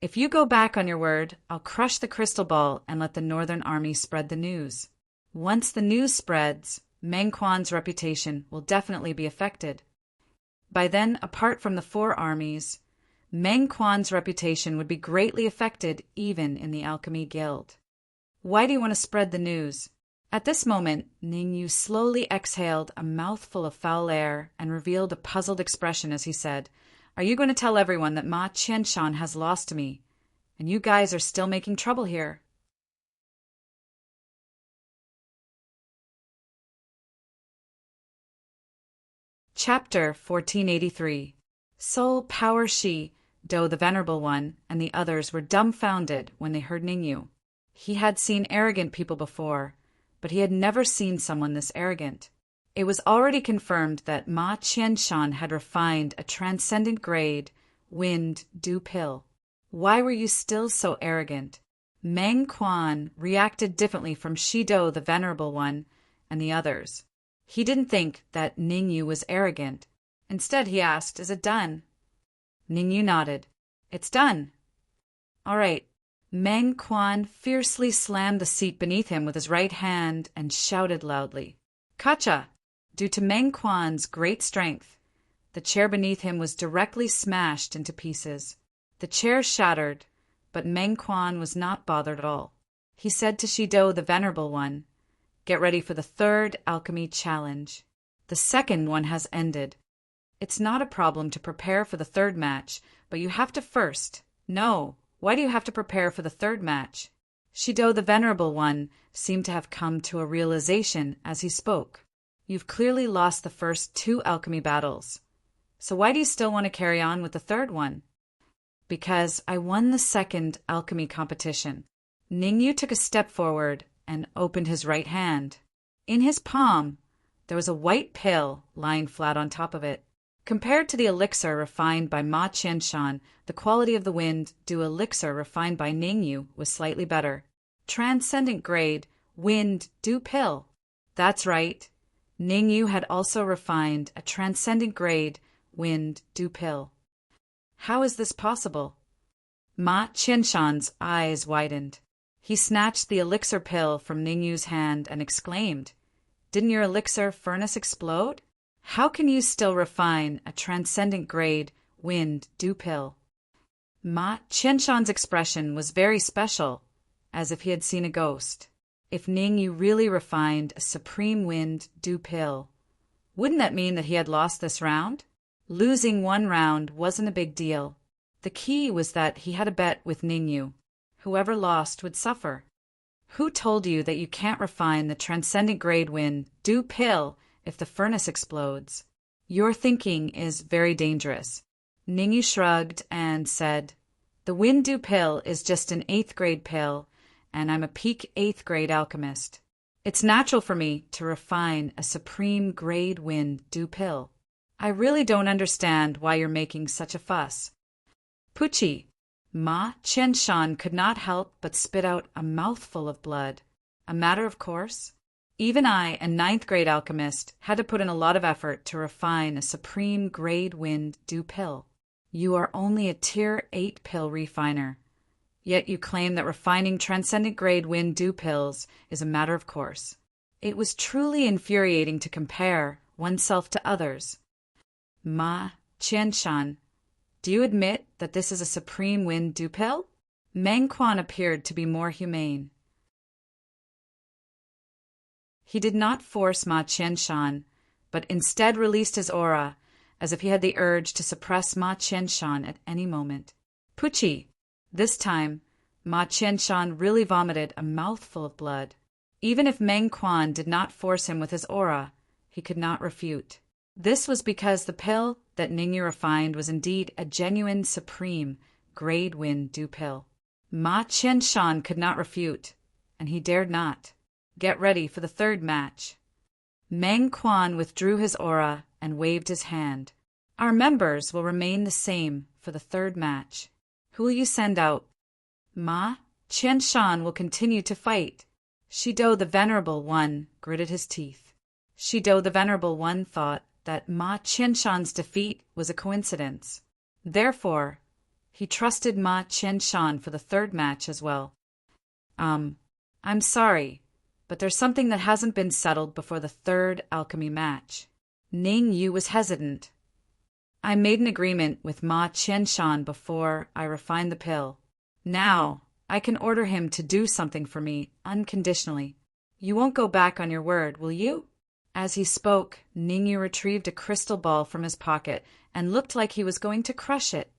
If you go back on your word, I'll crush the crystal ball and let the Northern Army spread the news. Once the news spreads, Meng Quan's reputation will definitely be affected. By then, apart from the 4 armies, Meng Quan's reputation would be greatly affected even in the Alchemy Guild. Why do you want to spread the news? At this moment, Ningyu slowly exhaled a mouthful of foul air and revealed a puzzled expression as he said, Are you going to tell everyone that Ma Qianshan has lost to me, and you guys are still making trouble here? Chapter 1483. Soul Power Shido the Venerable One and the others were dumbfounded when they heard Ningyu. He had seen arrogant people before, but he had never seen someone this arrogant. It was already confirmed that Ma Qianshan had refined a transcendent grade wind dew pill. Why were you still so arrogant? Meng Quan reacted differently from Shido the Venerable One and the others. He didn't think that Ningyu was arrogant. Instead, he asked, Is it done? Ningyu nodded. It's done. All right. Meng Quan fiercely slammed the seat beneath him with his right hand and shouted loudly. Kacha! Due to Meng Quan's great strength, the chair beneath him was directly smashed into pieces. The chair shattered, but Meng Quan was not bothered at all. He said to Shido the Venerable One, "Get ready for the third alchemy challenge. The second one has ended. It's not a problem to prepare for the third match, but you have to first." "No, why do you have to prepare for the third match?" Shido the Venerable One seemed to have come to a realization as he spoke. "You've clearly lost the first two alchemy battles. So why do you still want to carry on with the third one?" "Because I won the second alchemy competition." Ningyu took a step forward and opened his right hand. In his palm, there was a white pill lying flat on top of it. Compared to the elixir refined by Ma Qianshan, the quality of the wind dew elixir refined by Ningyu was slightly better. Transcendent grade wind dew pill. That's right. Ningyu had also refined a transcendent grade wind dew pill. How is this possible? Ma Qianshan's eyes widened. He snatched the elixir pill from Ningyu's hand and exclaimed, "Didn't your elixir furnace explode? How can you still refine a transcendent grade wind dew pill?" Ma Qianshan's expression was very special, as if he had seen a ghost. If Ningyu really refined a supreme wind dew pill, wouldn't that mean that he had lost this round? Losing one round wasn't a big deal. The key was that he had a bet with Ningyu. Whoever lost would suffer. Who told you that you can't refine the transcendent grade wind dew pill if the furnace explodes? Your thinking is very dangerous. Ningyu shrugged and said, "The wind dew pill is just an 8th grade pill, and I'm a peak 8th grade alchemist. It's natural for me to refine a supreme grade wind dew pill. I really don't understand why you're making such a fuss." "Pucci." Ma Qianshan could not help but spit out a mouthful of blood. "A matter of course. Even I, a 9th grade alchemist, had to put in a lot of effort to refine a supreme grade wind dew pill. You are only a tier 8 pill refiner, yet you claim that refining transcendent grade wind dew pills is a matter of course." It was truly infuriating to compare oneself to others. "Ma Qianshan, do you admit that this is a supreme wind dew pill?" Meng Quan appeared to be more humane. He did not force Ma Qianshan, but instead released his aura, as if he had the urge to suppress Ma Qianshan at any moment. "Pucci." This time, Ma Qianshan really vomited a mouthful of blood. Even if Meng Quan did not force him with his aura, he could not refute. This was because the pill that Ningyu refined was indeed a genuine supreme grade wind dew pill. Ma Qianshan could not refute, and he dared not. Get ready for the third match. Meng Quan withdrew his aura and waved his hand. "Our members will remain the same for the third match. Who will you send out?" "Ma Qianshan will continue to fight." Shido the Venerable One gritted his teeth. Shido the Venerable One thought that Ma Qianshan's defeat was a coincidence. Therefore, he trusted Ma Qianshan for the third match as well. I'm sorry, but there's something that hasn't been settled before the third alchemy match." Ningyu was hesitant. "I made an agreement with Ma Qianshan before I refined the pill. Now, I can order him to do something for me unconditionally. You won't go back on your word, will you?" As he spoke, Ningyu retrieved a crystal ball from his pocket and looked like he was going to crush it.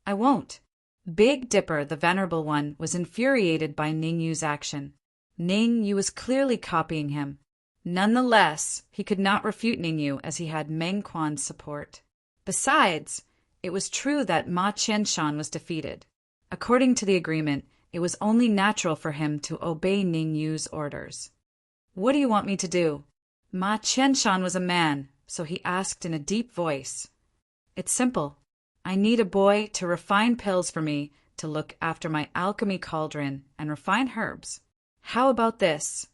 "I won't." Big Dipper, the Venerable One, was infuriated by Ningyu's action. Ningyu was clearly copying him. Nonetheless, he could not refute Ningyu as he had Meng Quan's support. Besides, it was true that Ma Qianshan was defeated. According to the agreement, it was only natural for him to obey Ningyu's orders. "What do you want me to do?" Ma Qianshan was a man, so he asked in a deep voice. "It's simple. I need a boy to refine pills for me to look after my alchemy cauldron and refine herbs. How about this?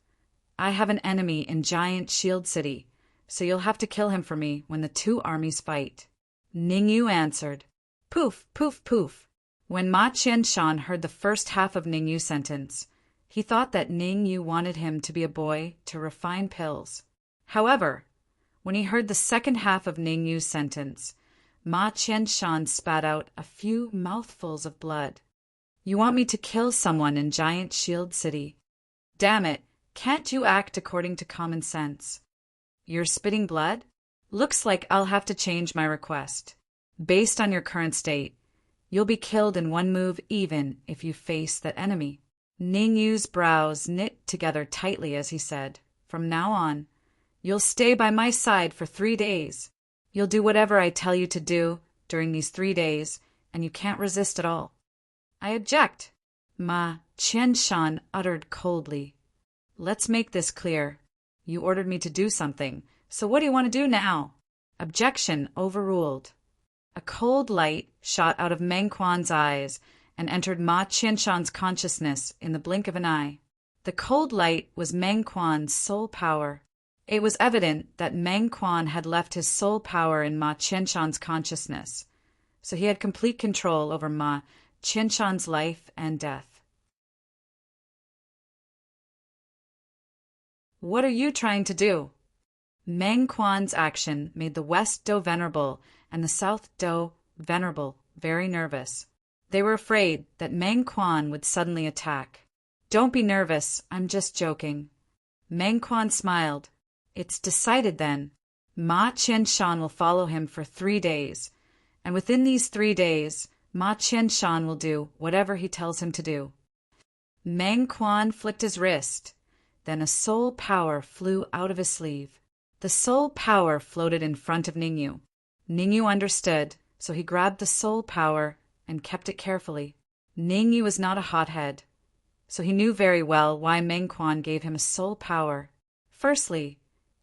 I have an enemy in Giant Shield City, so you'll have to kill him for me when the two armies fight." Ningyu answered. Poof, poof, poof. When Ma Qianshan heard the first half of Ningyu's sentence, he thought that Ningyu wanted him to be a boy to refine pills. However, when he heard the second half of Ningyu's sentence, Ma Qianshan spat out a few mouthfuls of blood. You want me to kill someone in Giant Shield City. Damn it, can't you act according to common sense? You're spitting blood? Looks like I'll have to change my request. Based on your current state, you'll be killed in one move even if you face that enemy. Ningyu's brows knit together tightly as he said, From now on, you'll stay by my side for 3 days. You'll do whatever I tell you to do during these 3 days, and you can't resist at all. I object, Ma Qianshan uttered coldly. Let's make this clear. You ordered me to do something, so what do you want to do now? Objection overruled. A cold light shot out of Meng Quan's eyes and entered Ma Qianshan's consciousness in the blink of an eye. The cold light was Meng Quan's soul power. It was evident that Meng Quan had left his soul power in Ma Qianshan's consciousness, so he had complete control over Ma Qianshan's life and death. What are you trying to do? Meng Quan's action made the West Do Venerable and the South Do Venerable very nervous. They were afraid that Meng Quan would suddenly attack. Don't be nervous, I'm just joking. Meng Quan smiled. It's decided then. Ma Qianshan will follow him for 3 days, and within these 3 days, Ma Qianshan will do whatever he tells him to do. Meng Quan flicked his wrist. Then a soul power flew out of his sleeve. The soul power floated in front of Ningyu. Ningyu understood, so he grabbed the soul power and kept it carefully. Ningyu was not a hothead, so he knew very well why Meng Quan gave him a soul power. Firstly,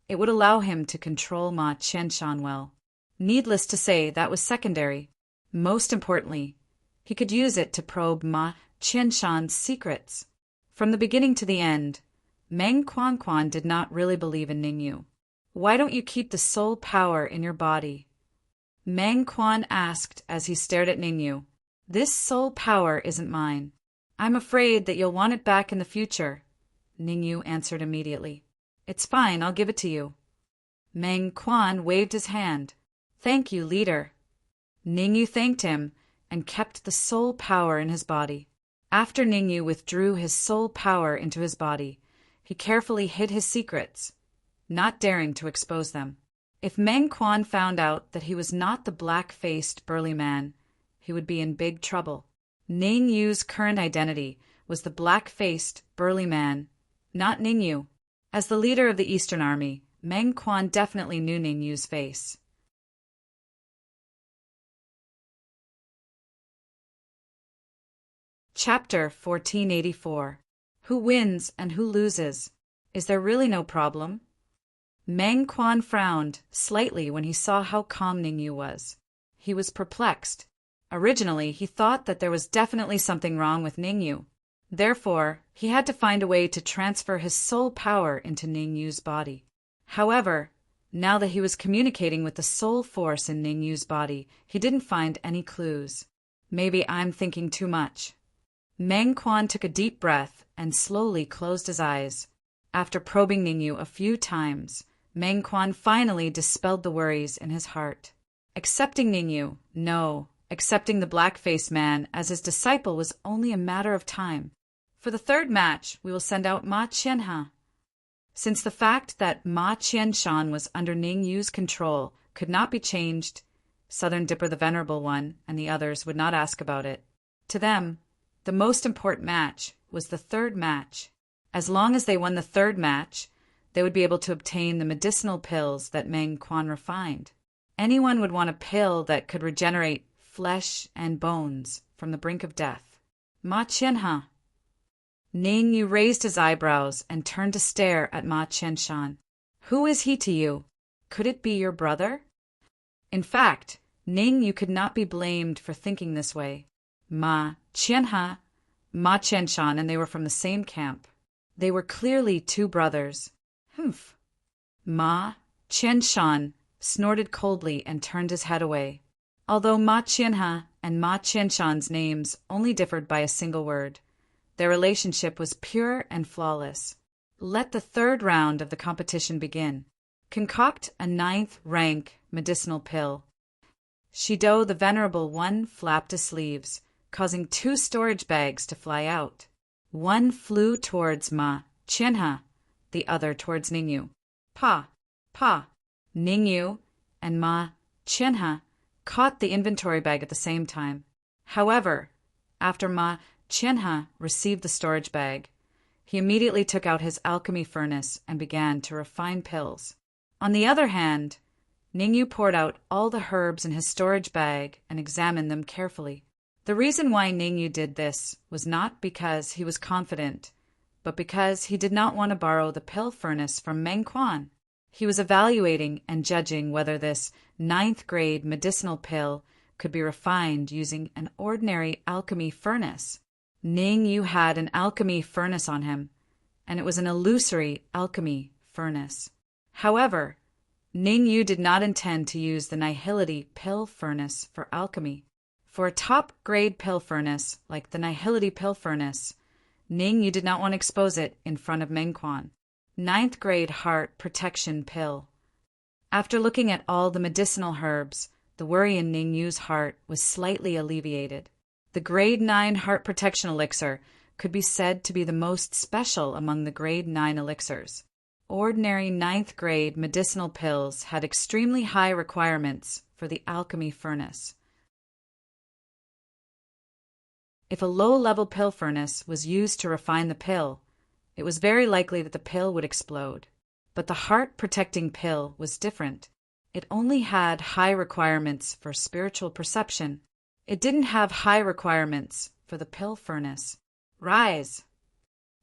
it would allow him to control Ma Qianshan well. Needless to say, that was secondary. Most importantly, he could use it to probe Ma Qianshan's secrets. From the beginning to the end, Meng Quan did not really believe in Ningyu. Why don't you keep the soul power in your body? Meng Quan asked as he stared at Ningyu. This soul power isn't mine. I'm afraid that you'll want it back in the future. Ningyu answered immediately. It's fine, I'll give it to you. Meng Quan waved his hand. Thank you, leader. Ningyu thanked him and kept the soul power in his body. After Ningyu withdrew his soul power into his body, he carefully hid his secrets, not daring to expose them. If Meng Quan found out that he was not the black-faced burly man, he would be in big trouble. Ningyu's current identity was the black-faced burly man, not Ningyu. As the leader of the Eastern Army, Meng Quan definitely knew Ningyu's face. Chapter 1484. Who wins and who loses? Is there really no problem? Meng Quan frowned slightly when he saw how calm Ningyu was. He was perplexed. Originally, he thought that there was definitely something wrong with Ningyu. Therefore, he had to find a way to transfer his soul power into Ningyu's body. However, now that he was communicating with the soul force in Ningyu's body, he didn't find any clues. Maybe I'm thinking too much. Meng Quan took a deep breath and slowly closed his eyes. After probing Ningyu a few times, Meng Quan finally dispelled the worries in his heart. Accepting Ningyu, no, accepting the black-faced man as his disciple was only a matter of time. For the third match, we will send out Ma Qianha. Since the fact that Ma Qianshan was under Ningyu's control could not be changed, Southern Dipper the Venerable One and the others would not ask about it. To them, the most important match was the third match. As long as they won the third match, they would be able to obtain the medicinal pills that Meng Quan refined. Anyone would want a pill that could regenerate flesh and bones from the brink of death. Ma Qianha. Ningyu raised his eyebrows and turned to stare at Ma Qianshan. Who is he to you? Could it be your brother? In fact, Ningyu could not be blamed for thinking this way. Ma Qianha, Ma Qianshan, and they were from the same camp. They were clearly two brothers. Humph. Ma Qianshan snorted coldly and turned his head away. Although Ma Qianha and Ma Qianshan's names only differed by a single word, their relationship was pure and flawless. Let the third round of the competition begin. Concoct a 9th rank medicinal pill. Shido the Venerable One flapped his sleeves, causing 2 storage bags to fly out. One flew towards Ma Qianhe, the other towards Ningyu. Pa! Pa! Ningyu and Ma Qianhe caught the inventory bag at the same time. However, after Ma Qianhe received the storage bag, he immediately took out his alchemy furnace and began to refine pills. On the other hand, Ningyu poured out all the herbs in his storage bag and examined them carefully. The reason why Ningyu did this was not because he was confident, but because he did not want to borrow the pill furnace from Meng Quan. He was evaluating and judging whether this 9th-grade medicinal pill could be refined using an ordinary alchemy furnace. Ningyu had an alchemy furnace on him, and it was an illusory alchemy furnace. However, Ningyu did not intend to use the Nihility pill furnace for alchemy. For a top-grade pill furnace like the Nihility pill furnace, Ningyu did not want to expose it in front of Meng Quan. 9th-grade heart protection pill. After looking at all the medicinal herbs, the worry in Ningyu's heart was slightly alleviated. The grade 9 heart protection elixir could be said to be the most special among the grade 9 elixirs. Ordinary 9th grade medicinal pills had extremely high requirements for the alchemy furnace. If a low-level pill furnace was used to refine the pill, it was very likely that the pill would explode. But the heart-protecting pill was different. It only had high requirements for spiritual perception. It didn't have high requirements for the pill furnace. Rise!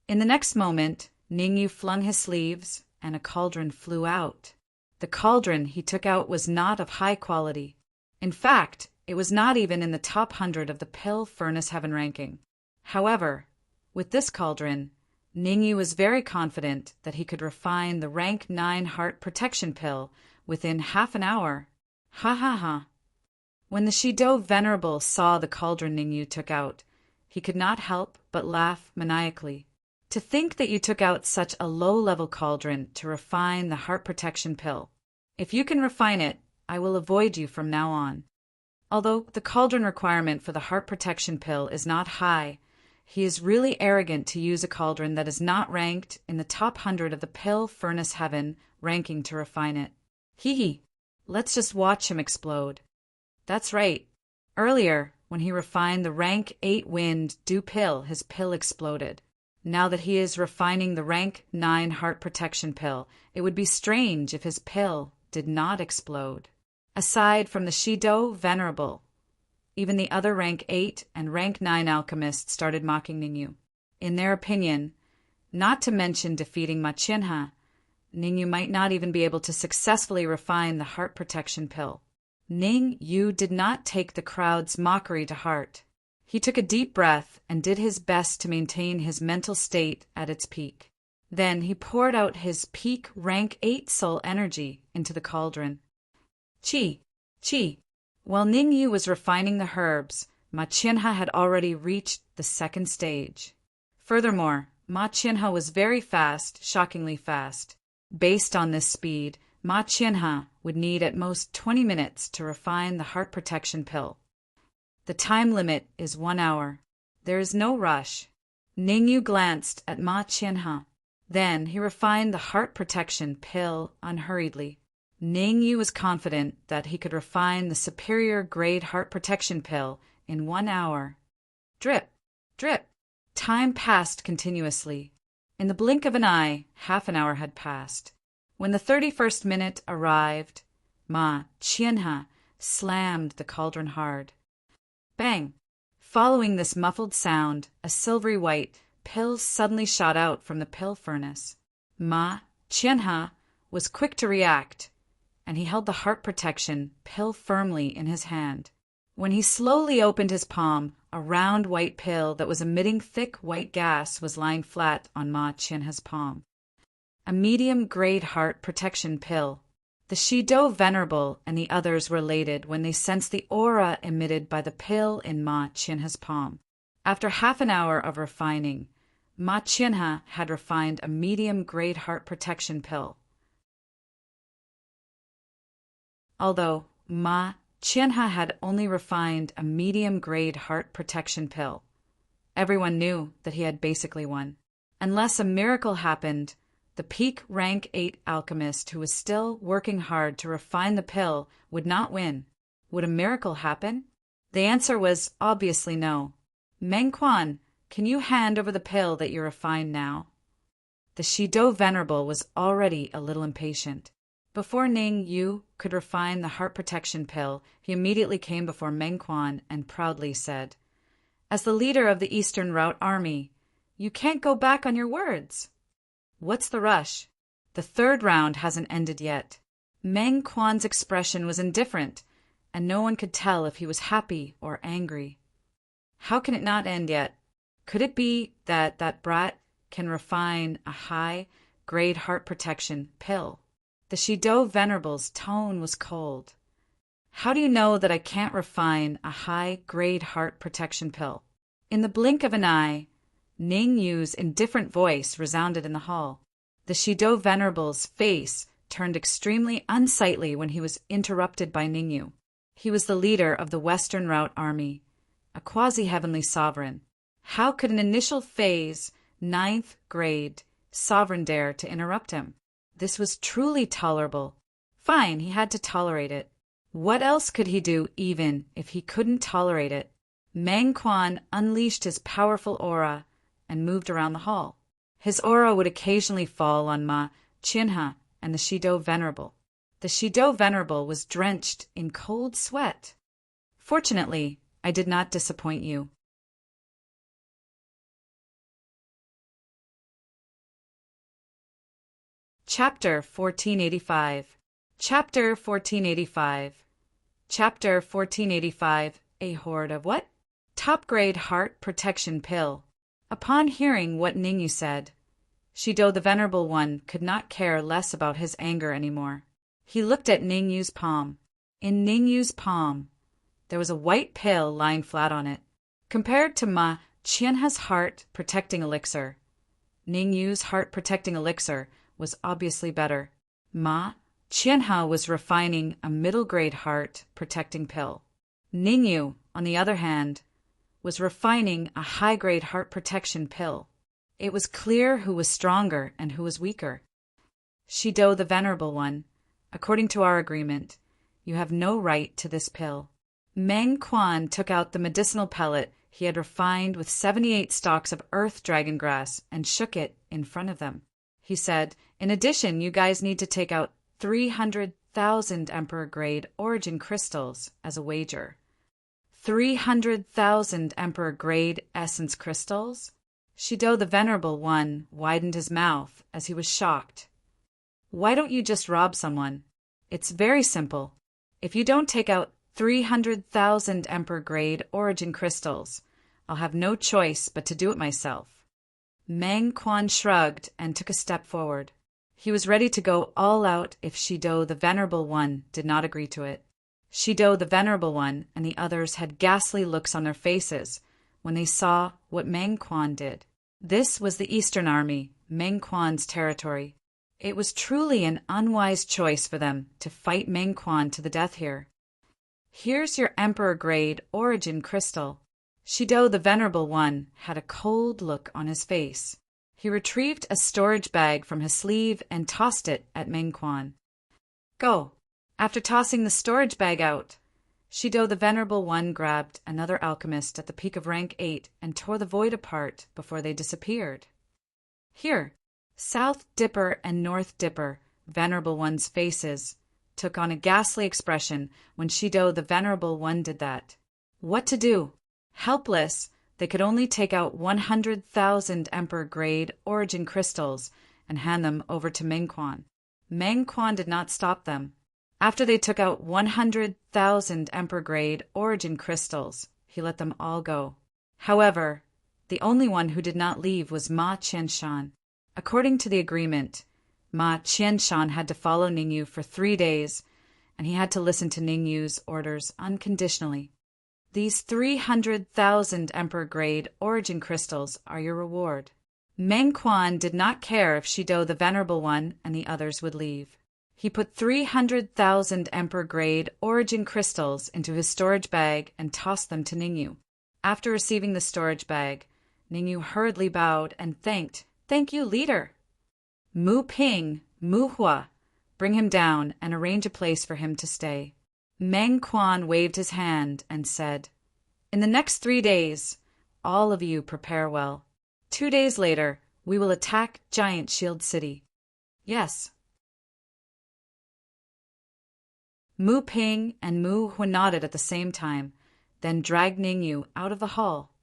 In the next moment, Ningyu flung his sleeves, and a cauldron flew out. The cauldron he took out was not of high quality. In fact, it was not even in the top 100 of the pill furnace heaven ranking. However, with this cauldron, Ningyu was very confident that he could refine the rank 9 heart protection pill within half an hour. Ha ha ha. When the Shido Venerable saw the cauldron Ningyu took out, he could not help but laugh maniacally. To think that you took out such a low-level cauldron to refine the heart protection pill. If you can refine it, I will avoid you from now on. Although the cauldron requirement for the heart protection pill is not high, he is really arrogant to use a cauldron that is not ranked in the top 100 of the pill furnace heaven ranking to refine it. Hee hee, let's just watch him explode. That's right. Earlier, when he refined the rank 8 wind dew pill, his pill exploded. Now that he is refining the rank 9 heart protection pill, it would be strange if his pill did not explode. Aside from the Shido Venerable, even the other rank 8 and rank 9 alchemists started mocking Ningyu. In their opinion, not to mention defeating Ma Qianhe, Ningyu might not even be able to successfully refine the heart protection pill. Ningyu did not take the crowd's mockery to heart. He took a deep breath and did his best to maintain his mental state at its peak. Then he poured out his peak rank 8 soul energy into the cauldron. Chi! Chi! While Ningyu was refining the herbs, Ma Qianhe had already reached the 2nd stage. Furthermore, Ma Qianhe was very fast, shockingly fast. Based on this speed, Ma Qianhe would need at most 20 minutes to refine the heart protection pill. The time limit is 1 hour. There is no rush. Ningyu glanced at Ma Qianhe. Then he refined the heart protection pill unhurriedly. Ningyu was confident that he could refine the superior grade heart protection pill in 1 hour. Drip, drip. Time passed continuously. In the blink of an eye, half an hour had passed. When the 31st minute arrived, Ma Qianhe slammed the cauldron hard. Bang! Following this muffled sound, a silvery white pill suddenly shot out from the pill furnace. Ma Qianhe was quick to react, and he held the heart protection pill firmly in his hand. When he slowly opened his palm, a round white pill that was emitting thick white gas was lying flat on Ma Qianhe's palm. A medium-grade heart protection pill. The Shido Venerable and the others were elated when they sensed the aura emitted by the pill in Ma Qianhe's palm. After half an hour of refining, Ma Qianhe had refined a medium-grade heart protection pill. Although Ma Qianhe had only refined a medium-grade heart protection pill. Everyone knew that he had basically won. Unless a miracle happened, the peak rank 8 alchemist who was still working hard to refine the pill would not win. Would a miracle happen? The answer was obviously no. Meng Quan, can you hand over the pill that you refined now? The Shido Venerable was already a little impatient. Before Ning Yu could refine the heart protection pill, he immediately came before Meng Quan and proudly said, "As the leader of the Eastern Route Army, you can't go back on your words." "What's the rush? The third round hasn't ended yet." Meng Quan's expression was indifferent, and no one could tell if he was happy or angry. How can it not end yet? Could it be that that brat can refine a high-grade heart protection pill? The Shido Venerable's tone was cold. "How do you know that I can't refine a high-grade heart protection pill?" In the blink of an eye, Ning Yu's indifferent voice resounded in the hall. The Shido Venerable's face turned extremely unsightly when he was interrupted by Ning Yu. He was the leader of the Western Route Army, a quasi-heavenly sovereign. How could an initial phase, 9th grade, sovereign dare to interrupt him? This was truly tolerable. Fine, he had to tolerate it. What else could he do even if he couldn't tolerate it? Meng Quan unleashed his powerful aura and moved around the hall. His aura would occasionally fall on Ma Qianhe and the Shido Venerable. The Shido Venerable was drenched in cold sweat. Fortunately, I did not disappoint you. Chapter 1485. Chapter 1485. Chapter 1485. A horde of what? Top-grade heart protection pill. Upon hearing what Ningyu said, Shido the Venerable One could not care less about his anger anymore. He looked at Ningyu's palm. In Ningyu's palm, there was a white pill lying flat on it. Compared to Ma Qianhe's heart-protecting elixir, Ningyu's heart-protecting elixir was obviously better. Ma Qianhe was refining a middle-grade heart-protecting pill. Ningyu, on the other hand, was refining a high-grade heart protection pill. It was clear who was stronger and who was weaker. Shido the Venerable One, according to our agreement, you have no right to this pill. Meng Quan took out the medicinal pellet he had refined with 78 stalks of earth dragon grass and shook it in front of them. He said, "In addition, you guys need to take out 300,000 Emperor-grade origin crystals as a wager." 300,000 Emperor-grade essence crystals? Shido the Venerable One widened his mouth as he was shocked. "Why don't you just rob someone? It's very simple. If you don't take out 300,000 Emperor-grade origin crystals, I'll have no choice but to do it myself." Meng Quan shrugged and took a step forward. He was ready to go all out if Shido the Venerable One did not agree to it. Shido the Venerable One and the others had ghastly looks on their faces when they saw what Meng Quan did. This was the Eastern Army, Meng Quan's territory. It was truly an unwise choice for them to fight Meng Quan to the death here. "Here's your Emperor-grade origin crystal." Shido the Venerable One had a cold look on his face. He retrieved a storage bag from his sleeve and tossed it at Meng Quan. "Go." After tossing the storage bag out, Shido the Venerable One grabbed another alchemist at the peak of rank 8 and tore the void apart before they disappeared. Here, South Dipper and North Dipper, Venerable One's faces, took on a ghastly expression when Shido the Venerable One did that. What to do? Helpless, they could only take out 100,000 Emperor-grade origin crystals and hand them over to Meng Quan. Meng Quan did not stop them. After they took out 100,000 Emperor-grade origin crystals, he let them all go. However, the only one who did not leave was Ma Qianshan. According to the agreement, Ma Qianshan had to follow Ningyu for 3 days, and he had to listen to Ningyu's orders unconditionally. These 300,000 Emperor-grade origin crystals are your reward. Meng Quan did not care if Shido the Venerable One and the others would leave. He put 300,000 Emperor-grade origin crystals into his storage bag and tossed them to Ningyu. After receiving the storage bag, Ningyu hurriedly bowed and thanked. "Thank you, leader." "Mu Ping, Mu Hua, bring him down and arrange a place for him to stay." Meng Quan waved his hand and said, "In the next 3 days, all of you prepare well. 2 days later, we will attack Giant Shield City." "Yes." Mu Ping and Mu Hua nodded at the same time, then dragged Ningyu out of the hall.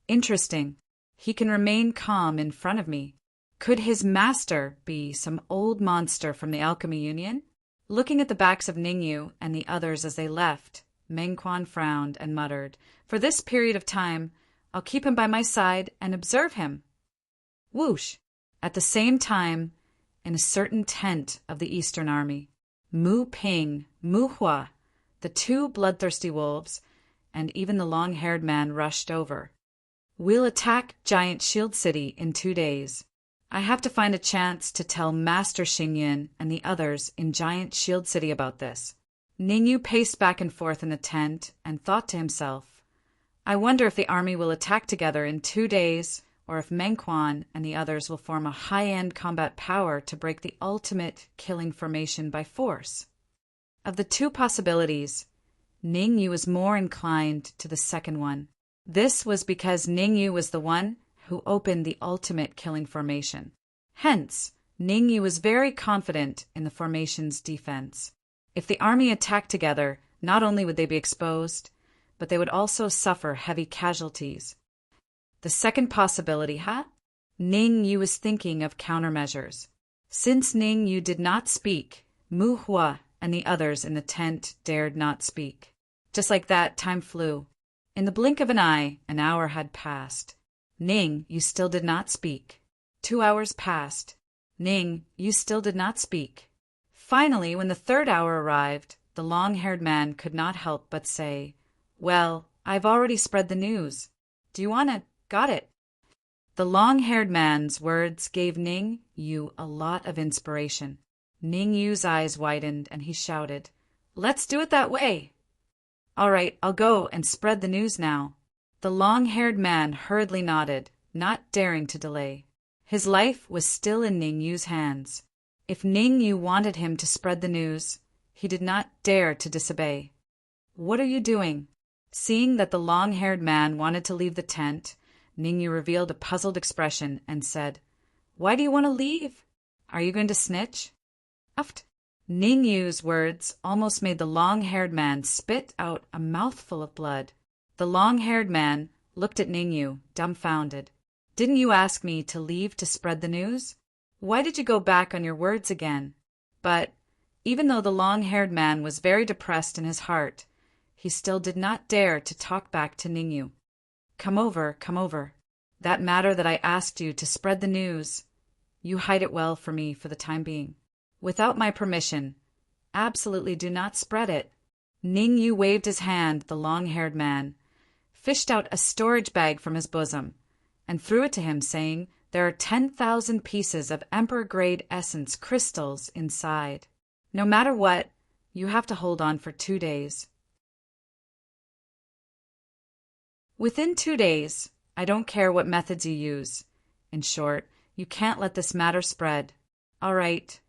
"Interesting. He can remain calm in front of me. Could his master be some old monster from the Alchemy Union?" Looking at the backs of Ningyu and the others as they left, Meng Quan frowned and muttered, "For this period of time, I'll keep him by my side and observe him." Whoosh! At the same time, in a certain tent of the Eastern Army, Mu Ping, Mu Hua, the 2 bloodthirsty wolves, and even the long-haired man rushed over. "We'll attack Giant Shield City in 2 days. I have to find a chance to tell Master Xingyan and the others in Giant Shield City about this." Ningyu paced back and forth in the tent and thought to himself, "I wonder if the army will attack together in 2 days, or if Meng Quan and the others will form a high-end combat power to break the ultimate killing formation by force." Of the 2 possibilities, Ningyu was more inclined to the second one. This was because Ningyu was the one who opened the ultimate killing formation. Hence, Ningyu was very confident in the formation's defense. If the army attacked together, not only would they be exposed, but they would also suffer heavy casualties. The second possibility, Ningyu was thinking of countermeasures. Since Ningyu did not speak, Mu Hua and the others in the tent dared not speak. Just like that, time flew. In the blink of an eye, an hour had passed. "Ning, you still did not speak." 2 hours passed. "Ning, you still did not speak." Finally, when the 3rd hour arrived, the long-haired man could not help but say, "Well, I've already spread the news. Do you want it? Got it?" The long-haired man's words gave Ningyu a lot of inspiration. Ningyu's eyes widened and he shouted, "Let's do it that way!" "All right, I'll go and spread the news now." The long-haired man hurriedly nodded, not daring to delay. His life was still in Ningyu's hands. If Ningyu wanted him to spread the news, he did not dare to disobey. "What are you doing?" Seeing that the long-haired man wanted to leave the tent, Ningyu revealed a puzzled expression and said, "Why do you want to leave? Are you going to snitch?" Uft. Ningyu's words almost made the long-haired man spit out a mouthful of blood. The long-haired man looked at Ningyu, dumbfounded. "Didn't you ask me to leave to spread the news? Why did you go back on your words again?" But even though the long-haired man was very depressed in his heart, he still did not dare to talk back to Ningyu. Come over. That matter that I asked you to spread the news, you hide it well for me for the time being. Without my permission, absolutely do not spread it." Ningyu waved his hand at the long-haired man, fished out a storage bag from his bosom, and threw it to him, saying, "There are 10,000 pieces of Emperor-grade essence crystals inside. No matter what, you have to hold on for 2 days. Within 2 days, I don't care what methods you use. In short, you can't let this matter spread. All right.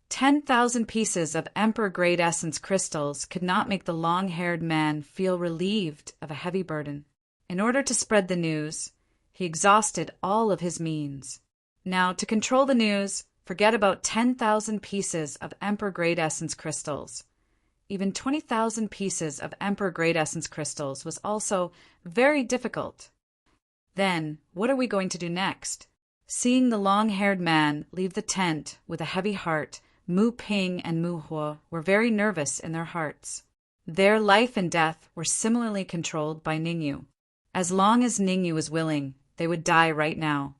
10,000 pieces of Emperor-grade essence crystals could not make the long-haired man feel relieved of a heavy burden. In order to spread the news, he exhausted all of his means. Now, to control the news, forget about 10,000 pieces of Emperor-grade essence crystals. Even 20,000 pieces of Emperor-grade essence crystals was also very difficult. Then, what are we going to do next? Seeing the long-haired man leave the tent with a heavy heart, Mu Ping and Mu Hua were very nervous in their hearts. Their life and death were similarly controlled by Ningyu. As long as Ningyu was willing, they would die right now.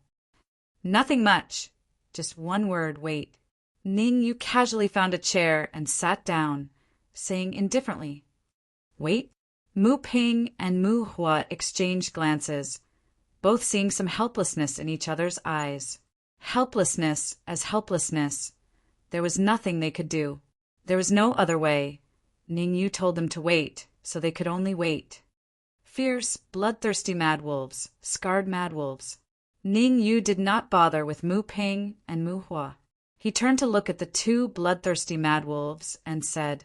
Nothing much, just one word, wait. Ningyu casually found a chair and sat down, saying indifferently, "Wait." Mu Ping and Mu Hua exchanged glances, both seeing some helplessness in each other's eyes. Helplessness as helplessness, There was nothing they could do. There was no other way. Ning Yu told them to wait, so they could only wait. Fierce, bloodthirsty mad wolves, scarred mad wolves. Ning Yu did not bother with Mu Ping and Mu Hua. He turned to look at the two bloodthirsty mad wolves and said,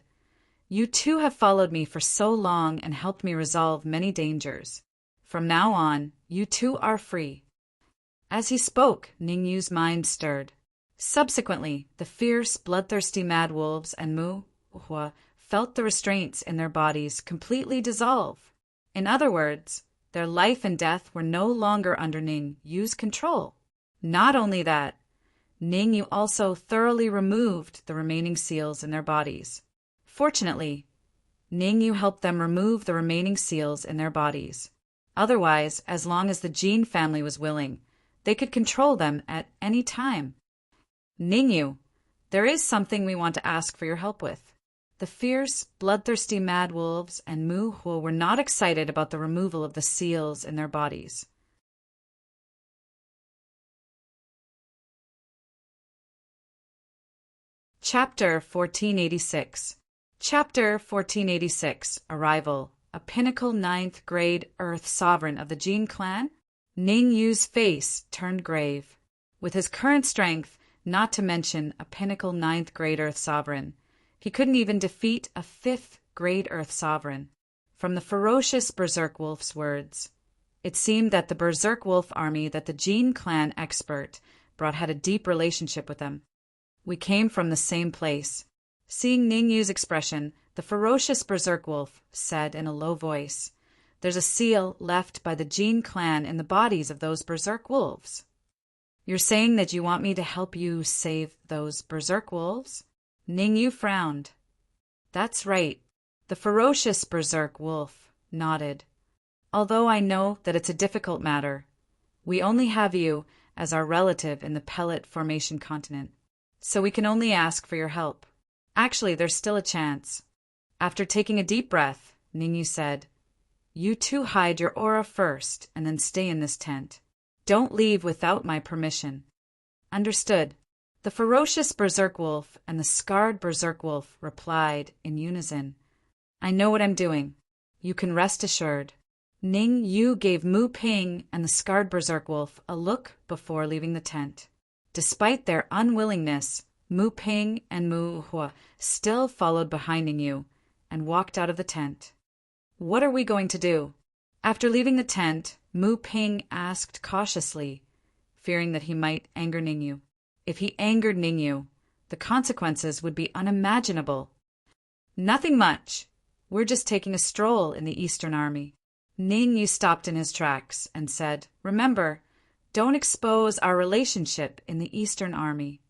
"You two have followed me for so long and helped me resolve many dangers. From now on, you two are free." As he spoke, Ning Yu's mind stirred. Subsequently, the fierce, bloodthirsty mad wolves and Mu Hua felt the restraints in their bodies completely dissolve. In other words, their life and death were no longer under Ning Yu's control. Not only that, Ning Yu also thoroughly removed the remaining seals in their bodies. Fortunately, Ning Yu helped them remove the remaining seals in their bodies. Otherwise, as long as the Jin family was willing, they could control them at any time. "Ning Yu, there is something we want to ask for your help with." The fierce, bloodthirsty mad wolves and Mu Hua were not excited about the removal of the seals in their bodies. Chapter 1486. Chapter 1486. Arrival. A pinnacle 9th grade Earth sovereign of the Jin clan? Ning Yu's face turned grave. With his current strength, not to mention a pinnacle 9th grade Earth sovereign, he couldn't even defeat a 5th grade Earth sovereign. From the ferocious Berserk Wolf's words, it seemed that the Berserk Wolf army that the Jin clan expert brought had a deep relationship with them. "We came from the same place." Seeing Ning Yu's expression, the ferocious Berserk Wolf said in a low voice, "There's a seal left by the Jin clan in the bodies of those Berserk Wolves." "You're saying that you want me to help you save those Berserk Wolves?" Ning Yu frowned. "That's right." The ferocious Berserk Wolf nodded. "Although I know that it's a difficult matter, we only have you as our relative in the Pellet Formation continent, so we can only ask for your help. Actually, there's still a chance." After taking a deep breath, Ning Yu said, "You two hide your aura first and then stay in this tent. Don't leave without my permission." "Understood." The ferocious Berserk Wolf and the scarred Berserk Wolf replied in unison, "I know what I'm doing. You can rest assured." Ning Yu gave Mu Ping and the scarred Berserk Wolf a look before leaving the tent. Despite their unwillingness, Mu Ping and Mu Hua still followed behind Ning Yu and walked out of the tent. "What are we going to do?" After leaving the tent, Mu Ping asked cautiously, fearing that he might anger Ning Yu. If he angered Ning Yu, the consequences would be unimaginable. "Nothing much. We're just taking a stroll in the Eastern Army." Ning Yu stopped in his tracks and said, "Remember, don't expose our relationship in the Eastern Army.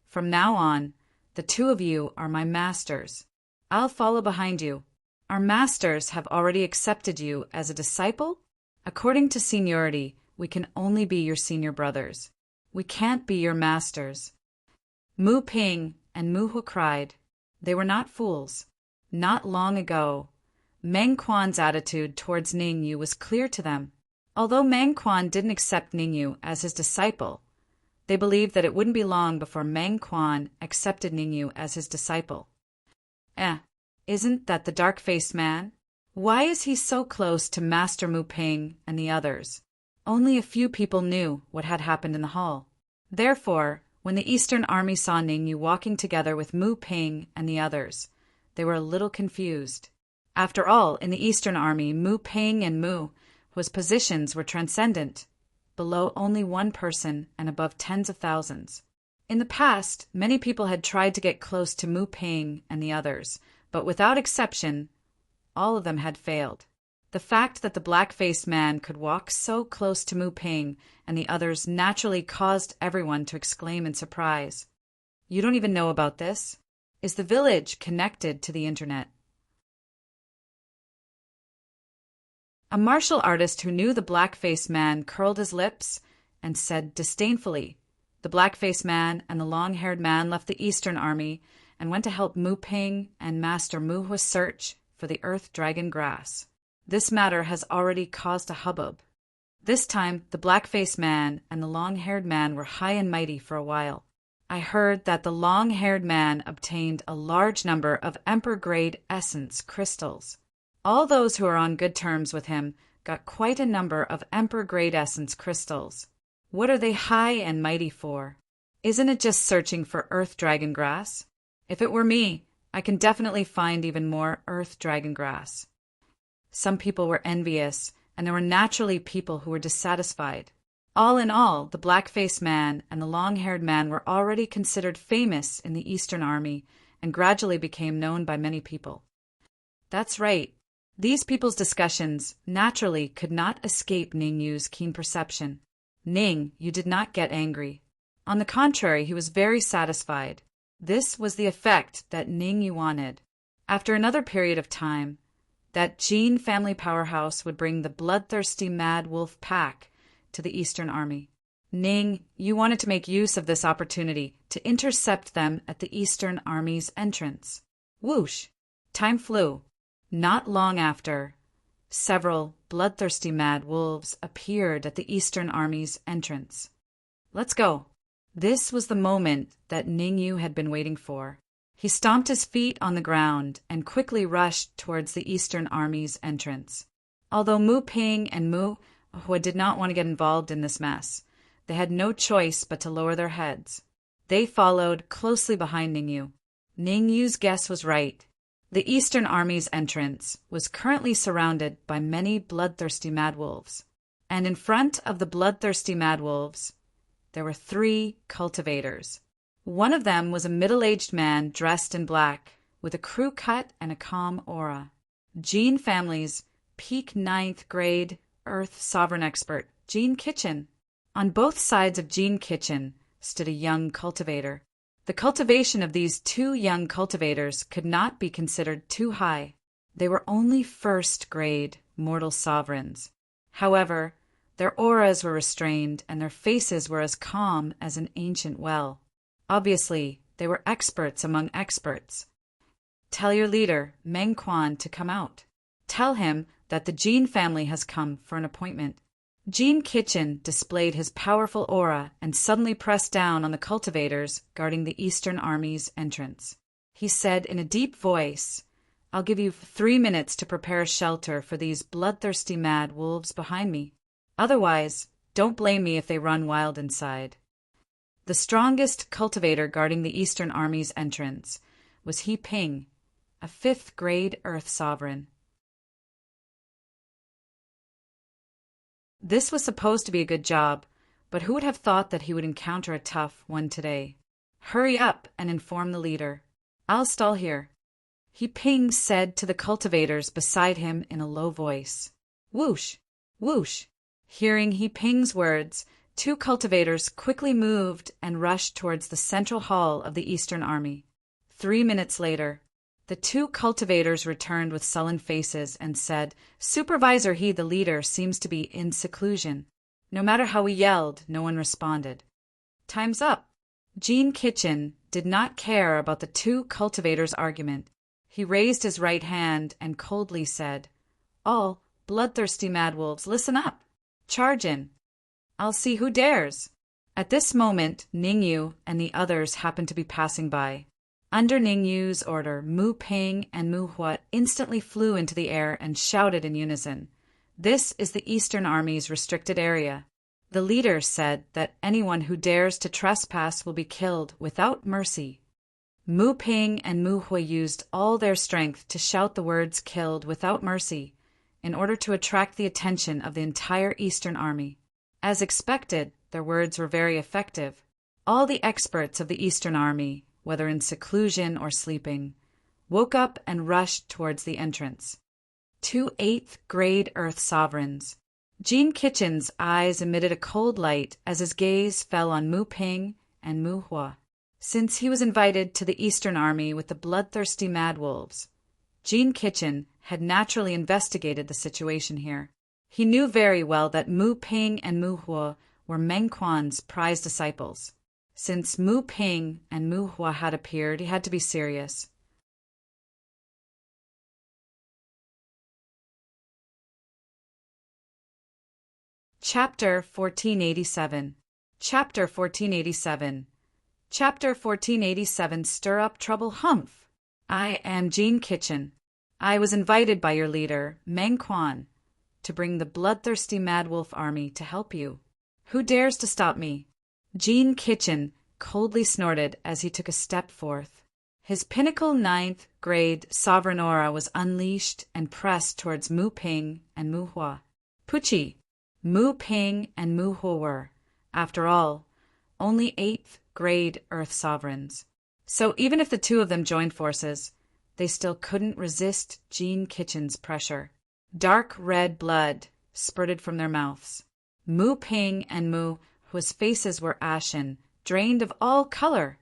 From now on, the two of you are my masters. I'll follow behind you. Our masters have already accepted you as a disciple? According to seniority, we can only be your senior brothers. We can't be your masters." Mu Ping and Mu Hua cried. They were not fools. Not long ago, Meng Quan's attitude towards Ning Yu was clear to them. Although Meng Quan didn't accept Ning Yu as his disciple, they believed that it wouldn't be long before Meng Quan accepted Ning Yu as his disciple. Isn't that the dark-faced man? Why is he so close to Master Mu Ping and the others? Only a few people knew what had happened in the hall. Therefore, when the Eastern Army saw Ning Yu walking together with Mu Ping and the others, they were a little confused. After all, in the Eastern Army, Mu Ping and Mu Hua's positions were transcendent, below only one person and above tens of thousands. In the past, many people had tried to get close to Mu Ping and the others, but without exception, all of them had failed. The fact that the black-faced man could walk so close to Mu Ping and the others naturally caused everyone to exclaim in surprise. "You don't even know about this? Is the village connected to the internet?" A martial artist who knew the black-faced man curled his lips and said disdainfully. The black-faced man and the long-haired man left the Eastern Army and went to help Mu Ping and Master Mu Hua search for the Earth Dragon Grass. This matter has already caused a hubbub. This time, the black-faced man and the long-haired man were high and mighty for a while. I heard that the long-haired man obtained a large number of Emperor-grade essence crystals. All those who are on good terms with him got quite a number of Emperor-grade essence crystals. What are they high and mighty for? Isn't it just searching for earth dragon grass? If it were me, I can definitely find even more earth dragon grass. Some people were envious, and there were naturally people who were dissatisfied. All in all, the black-faced man and the long-haired man were already considered famous in the Eastern Army and gradually became known by many people. That's right. These people's discussions naturally could not escape Ning Yu's keen perception. Ning Yu did not get angry. On the contrary, he was very satisfied. This was the effect that Ning Yu wanted. After another period of time, that Jin family powerhouse would bring the bloodthirsty mad wolf pack to the Eastern Army. Ning Yu wanted to make use of this opportunity to intercept them at the Eastern Army's entrance. Whoosh! Time flew. Not long after, several bloodthirsty mad wolves appeared at the Eastern Army's entrance. Let's go. This was the moment that Ning Yu had been waiting for. He stomped his feet on the ground and quickly rushed towards the Eastern Army's entrance. Although Mu Ping and Mu Hua did not want to get involved in this mess, they had no choice but to lower their heads. They followed closely behind Ning Yu. Ning Yu's guess was right. The Eastern Army's entrance was currently surrounded by many bloodthirsty mad wolves, and in front of the bloodthirsty mad wolves, there were 3 cultivators. One of them was a middle-aged man dressed in black, with a crew cut and a calm aura. Jin family's peak 9th grade Earth Sovereign expert, Jin Kitchen. On both sides of Jin Kitchen stood a young cultivator. The cultivation of these 2 young cultivators could not be considered too high. They were only 1st grade mortal sovereigns. However, their auras were restrained and their faces were as calm as an ancient well. Obviously, they were experts among experts. Tell your leader, Meng Quan, to come out. Tell him that the Jin family has come for an appointment. Jin Kitchen displayed his powerful aura and suddenly pressed down on the cultivators guarding the Eastern Army's entrance. He said in a deep voice, "I'll give you 3 minutes to prepare a shelter for these bloodthirsty mad wolves behind me. Otherwise, don't blame me if they run wild inside." The strongest cultivator guarding the Eastern Army's entrance was He Ping, a 5th grade Earth Sovereign. This was supposed to be a good job, but who would have thought that he would encounter a tough one today? Hurry up and inform the leader. I'll stall here. He Ping said to the cultivators beside him in a low voice. Whoosh! Whoosh! Hearing He Ping's words, 2 cultivators quickly moved and rushed towards the central hall of the Eastern Army. 3 minutes later, the 2 cultivators returned with sullen faces and said, "Supervisor He, the leader, seems to be in seclusion." No matter how we yelled, no one responded. Time's up. Jin Kitchen did not care about the 2 cultivators' argument. He raised his right hand and coldly said, "All bloodthirsty mad wolves, listen up. Charge in. I'll see who dares." At this moment, Ning Yu and the others happened to be passing by. Under Ning Yu's order, Mu Ping and Mu Hua instantly flew into the air and shouted in unison, "This is the Eastern Army's restricted area. The leader said that anyone who dares to trespass will be killed without mercy." Mu Ping and Mu Hua used all their strength to shout the words "killed without mercy" in order to attract the attention of the entire Eastern Army. As expected, their words were very effective. All the experts of the Eastern Army, whether in seclusion or sleeping, woke up and rushed towards the entrance. 2 8th grade Earth Sovereigns. Jin Kitchen's eyes emitted a cold light as his gaze fell on Mu Ping and Mu Hua. Since he was invited to the Eastern Army with the bloodthirsty mad wolves, Jin Kitchen had naturally investigated the situation here. He knew very well that Mu Ping and Mu Hua were Meng Quan's prized disciples. Since Mu Ping and Mu Hua had appeared, he had to be serious. Chapter 1487. Chapter 1487. Chapter 1487 Stir Up Trouble Humph. I am Jean Kitchen. I was invited by your leader, Meng Quan, to bring the bloodthirsty Mad Wolf army to help you. Who dares to stop me? Jean Kitchen coldly snorted as he took a step forth. His pinnacle 9th grade sovereign aura was unleashed and pressed towards Mu Ping and Mu Hua. Pucci, Mu Ping and Mu Hua were, after all, only 8th grade Earth sovereigns. So even if the two of them joined forces, they still couldn't resist Jean Kitchen's pressure. Dark red blood spurted from their mouths. Mu Ping and Mu Hua's faces were ashen, drained of all color.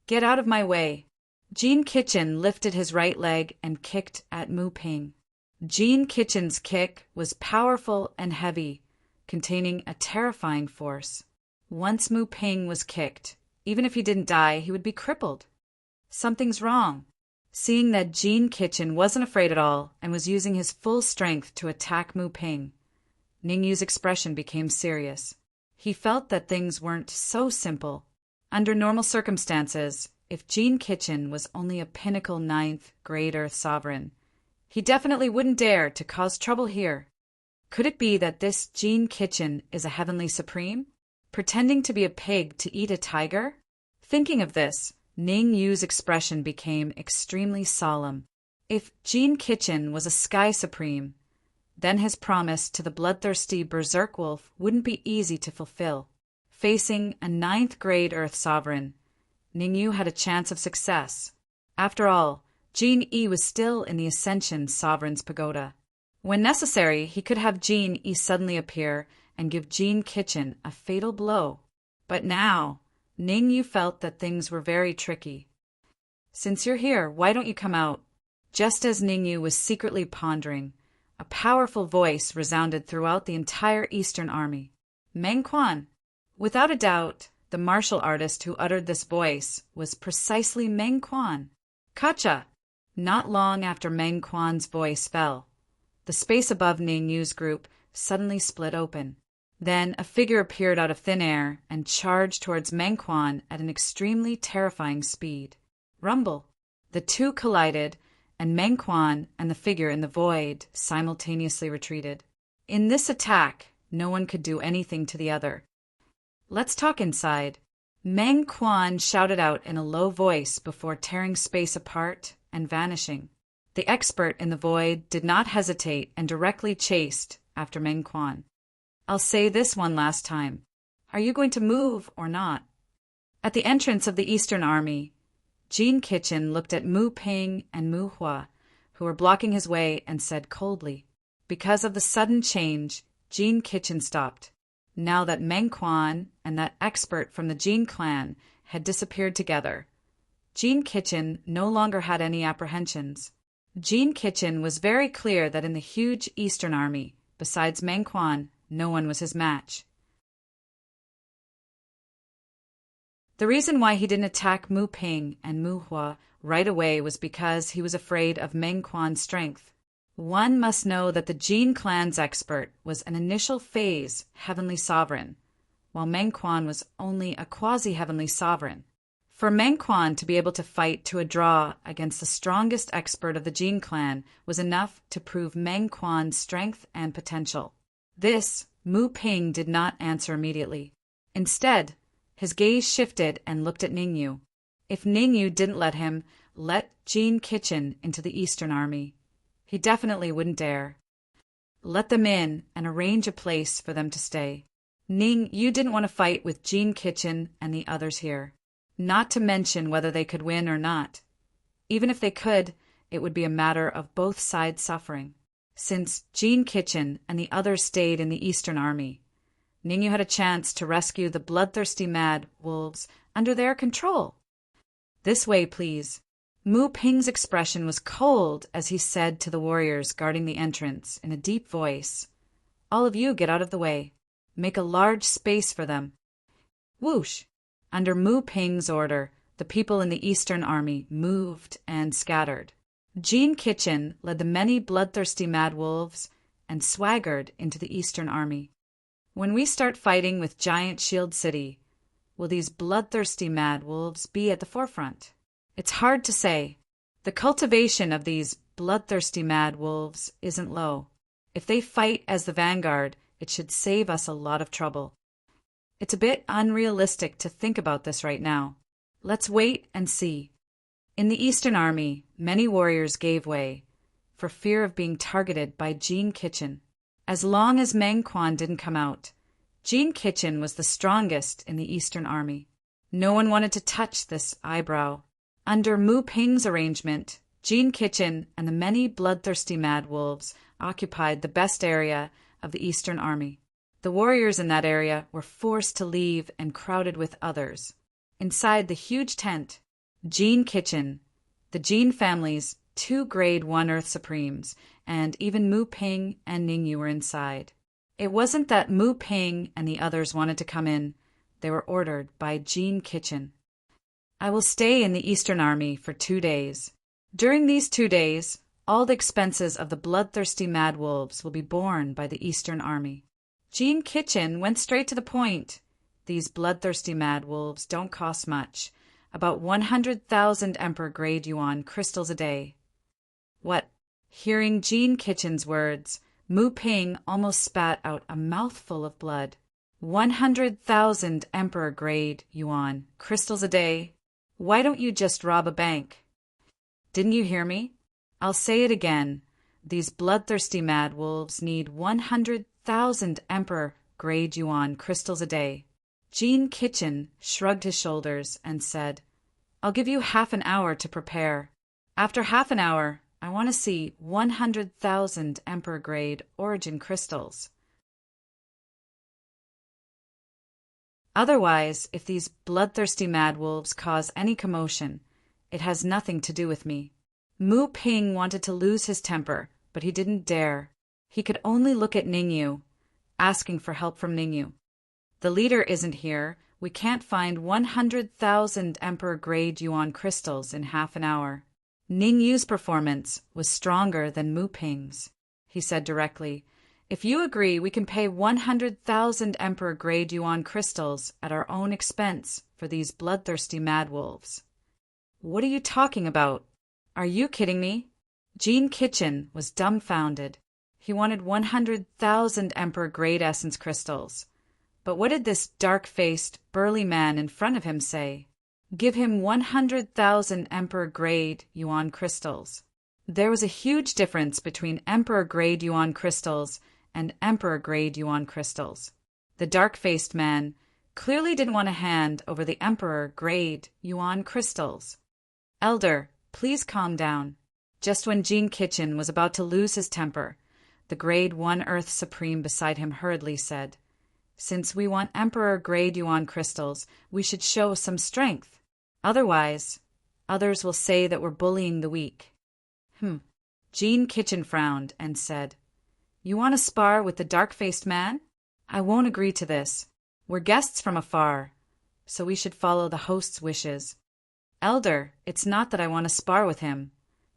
Get out of my way. Jean Kitchen lifted his right leg and kicked at Mu Ping. Jean Kitchen's kick was powerful and heavy, containing a terrifying force. Once Mu Ping was kicked, even if he didn't die, he would be crippled. Something's wrong. Seeing that Jean Kitchen wasn't afraid at all and was using his full strength to attack Mu Ping, Ningyu's expression became serious. He felt that things weren't so simple. Under normal circumstances, if Jean Kitchen was only a pinnacle 9th grade Earth sovereign, he definitely wouldn't dare to cause trouble here. Could it be that this Jean Kitchen is a heavenly supreme, pretending to be a pig to eat a tiger? Thinking of this, Ningyu's expression became extremely solemn. If Jean Kitchen was a sky supreme, then his promise to the bloodthirsty berserk wolf wouldn't be easy to fulfill. Facing a 9th grade Earth sovereign, Ningyu had a chance of success. After all, Jean E was still in the Ascension Sovereign's pagoda. When necessary, he could have Jean E suddenly appear and give Jean Kitchen a fatal blow. But now, Ningyu felt that things were very tricky. Since you're here, why don't you come out? Just as Ningyu was secretly pondering, a powerful voice resounded throughout the entire Eastern Army. Meng Quan. Without a doubt, the martial artist who uttered this voice was precisely Meng Quan. Kacha! Not long after Meng Quan's voice fell, the space above Ningyu's group suddenly split open. Then a figure appeared out of thin air and charged towards Meng Quan at an extremely terrifying speed. Rumble! The two collided, and Meng Quan and the figure in the void simultaneously retreated. In this attack, no one could do anything to the other. Let's talk inside. Meng Quan shouted out in a low voice before tearing space apart and vanishing. The expert in the void did not hesitate and directly chased after Meng Quan. I'll say this one last time. Are you going to move or not? At the entrance of the Eastern Army, Jean Kitchen looked at Mu Ping and Mu Hua, who were blocking his way, and said coldly. Because of the sudden change, Jean Kitchen stopped. Now that Meng Quan and that expert from the Jean clan had disappeared together, Jean Kitchen no longer had any apprehensions. Jean Kitchen was very clear that in the huge Eastern Army, besides Meng Quan, no one was his match. The reason why he didn't attack Mu Ping and Mu Hua right away was because he was afraid of Meng Quan's strength. One must know that the Jean clan's expert was an initial phase heavenly sovereign, while Meng Quan was only a quasi-heavenly sovereign. For Meng Quan to be able to fight to a draw against the strongest expert of the Jean clan was enough to prove Meng Quan's strength and potential. This, Mu Ping did not answer immediately. Instead, his gaze shifted and looked at Ningyu. If Ningyu didn't let Jean Kitchen into the Eastern Army, he definitely wouldn't dare. Let them in and arrange a place for them to stay. Ningyu didn't want to fight with Jean Kitchen and the others here. Not to mention whether they could win or not. Even if they could, it would be a matter of both sides suffering. Since Jean Kitchen and the others stayed in the Eastern Army, Ningyu had a chance to rescue the bloodthirsty mad wolves under their control. This way, please. Mu Ping's expression was cold as he said to the warriors guarding the entrance in a deep voice, All of you get out of the way. Make a large space for them. Whoosh! Under Mu Ping's order, the people in the Eastern Army moved and scattered. Jean Kitchen led the many bloodthirsty mad wolves and swaggered into the Eastern Army. When we start fighting with Giant Shield City, will these bloodthirsty mad wolves be at the forefront? It's hard to say. The cultivation of these bloodthirsty mad wolves isn't low. If they fight as the vanguard, it should save us a lot of trouble. It's a bit unrealistic to think about this right now. Let's wait and see. In the Eastern Army, many warriors gave way for fear of being targeted by Jean Kitchen. As long as Meng Quan didn't come out, Jean Kitchen was the strongest in the Eastern Army. No one wanted to touch this eyebrow. Under Mu Ping's arrangement, Jean Kitchen and the many bloodthirsty mad wolves occupied the best area of the Eastern Army. The warriors in that area were forced to leave and crowded with others. Inside the huge tent, Jean Kitchen, the Jean family's 2 Grade 1 Earth Supremes, and even Mu Ping and Ningyu were inside. It wasn't that Mu Ping and the others wanted to come in. They were ordered by Jean Kitchen. I will stay in the Eastern Army for 2 days. During these 2 days, all the expenses of the bloodthirsty mad wolves will be borne by the Eastern Army. Jean Kitchen went straight to the point. These bloodthirsty mad wolves don't cost much, about 100,000 Emperor Grade Yuan crystals a day. What? Hearing Jean Kitchen's words, Mu Ping almost spat out a mouthful of blood. 100,000 Emperor Grade Yuan crystals a day? Why don't you just rob a bank? Didn't you hear me? I'll say it again. These bloodthirsty mad wolves need 100,000 Emperor Grade Yuan crystals a day. Jean Kitchen shrugged his shoulders and said, I'll give you half an hour to prepare. After half an hour, I want to see 100,000 Emperor Grade Origin crystals. Otherwise, if these bloodthirsty mad wolves cause any commotion, it has nothing to do with me. Mu Ping wanted to lose his temper, but he didn't dare. He could only look at Ningyu, asking for help from Ningyu. The leader isn't here. We can't find 100,000 Emperor Grade Yuan crystals in half an hour. Ningyu's performance was stronger than Mu Ping's. He said directly, If you agree, we can pay 100,000 Emperor Grade Yuan crystals at our own expense for these bloodthirsty mad wolves. What are you talking about? Are you kidding me? Jean Kitchen was dumbfounded. He wanted 100,000 Emperor Grade Essence crystals. But what did this dark-faced, burly man in front of him say? Give him 100,000 Emperor Grade Yuan crystals. There was a huge difference between Emperor Grade Yuan crystals and Emperor Grade Yuan crystals. The dark-faced man clearly didn't want to hand over the Emperor Grade Yuan crystals. Elder, please calm down. Just when Jean Kitchen was about to lose his temper, the Grade 1 Earth Supreme beside him hurriedly said, Since we want Emperor Grade Yuan crystals, we should show some strength. Otherwise, others will say that we're bullying the weak. Jean Kitchen frowned and said, You want to spar with the dark-faced man? I won't agree to this. We're guests from afar, so we should follow the host's wishes. Elder, it's not that I want to spar with him,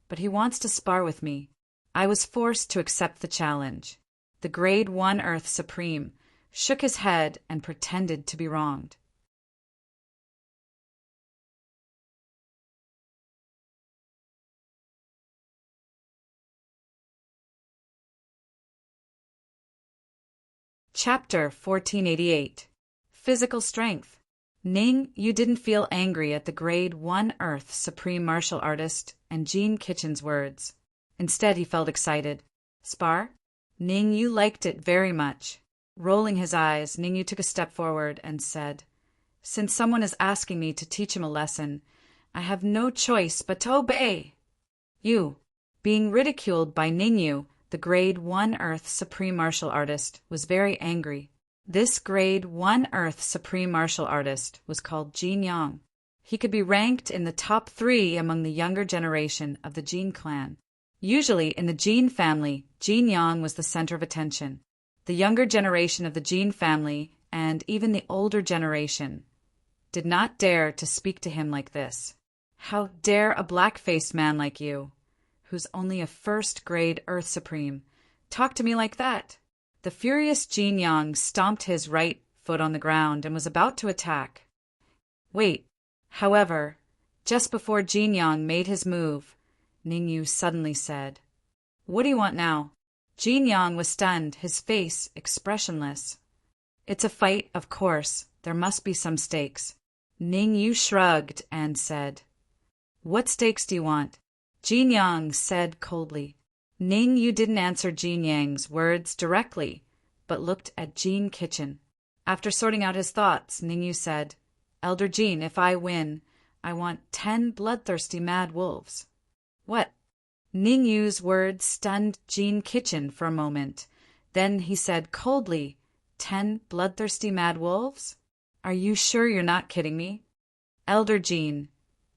but he wants to spar with me. I was forced to accept the challenge. The Grade 1 Earth Supreme shook his head and pretended to be wronged. Chapter 1488. Physical Strength. Ning, you didn't feel angry at the Grade 1 Earth Supreme Martial Artist and Jean Kitchen's words. Instead, he felt excited. Spar? Ning, you liked it very much. Rolling his eyes, Ningyu took a step forward and said, Since someone is asking me to teach him a lesson, I have no choice but to obey. You, being ridiculed by Ningyu, the Grade 1 Earth Supreme Martial Artist, was very angry. This Grade 1 Earth Supreme Martial Artist was called Jin Yang. He could be ranked in the top 3 among the younger generation of the Jin clan. Usually, in the Jin family, Jin Yang was the center of attention. The younger generation of the Jin family, and even the older generation, did not dare to speak to him like this. How dare a black-faced man like you, who's only a first-grade Earth Supreme, talk to me like that? The furious Jin Yang stomped his right foot on the ground and was about to attack. Wait. However, just before Jin Yang made his move, Ningyu suddenly said, "What do you want now?" Jin Yang was stunned, his face expressionless. "It's a fight, of course. There must be some stakes." Ningyu shrugged and said, "What stakes do you want?" Jin Yang said coldly. Ningyu didn't answer Jin Yang's words directly, but looked at Jin Kitchen. After sorting out his thoughts, Ningyu said, "Elder Jin, if I win, I want 10 bloodthirsty mad wolves." "What?" Ningyu's words stunned Jin Kitchen for a moment. Then he said coldly, 10 bloodthirsty mad wolves? Are you sure you're not kidding me? Elder Jin,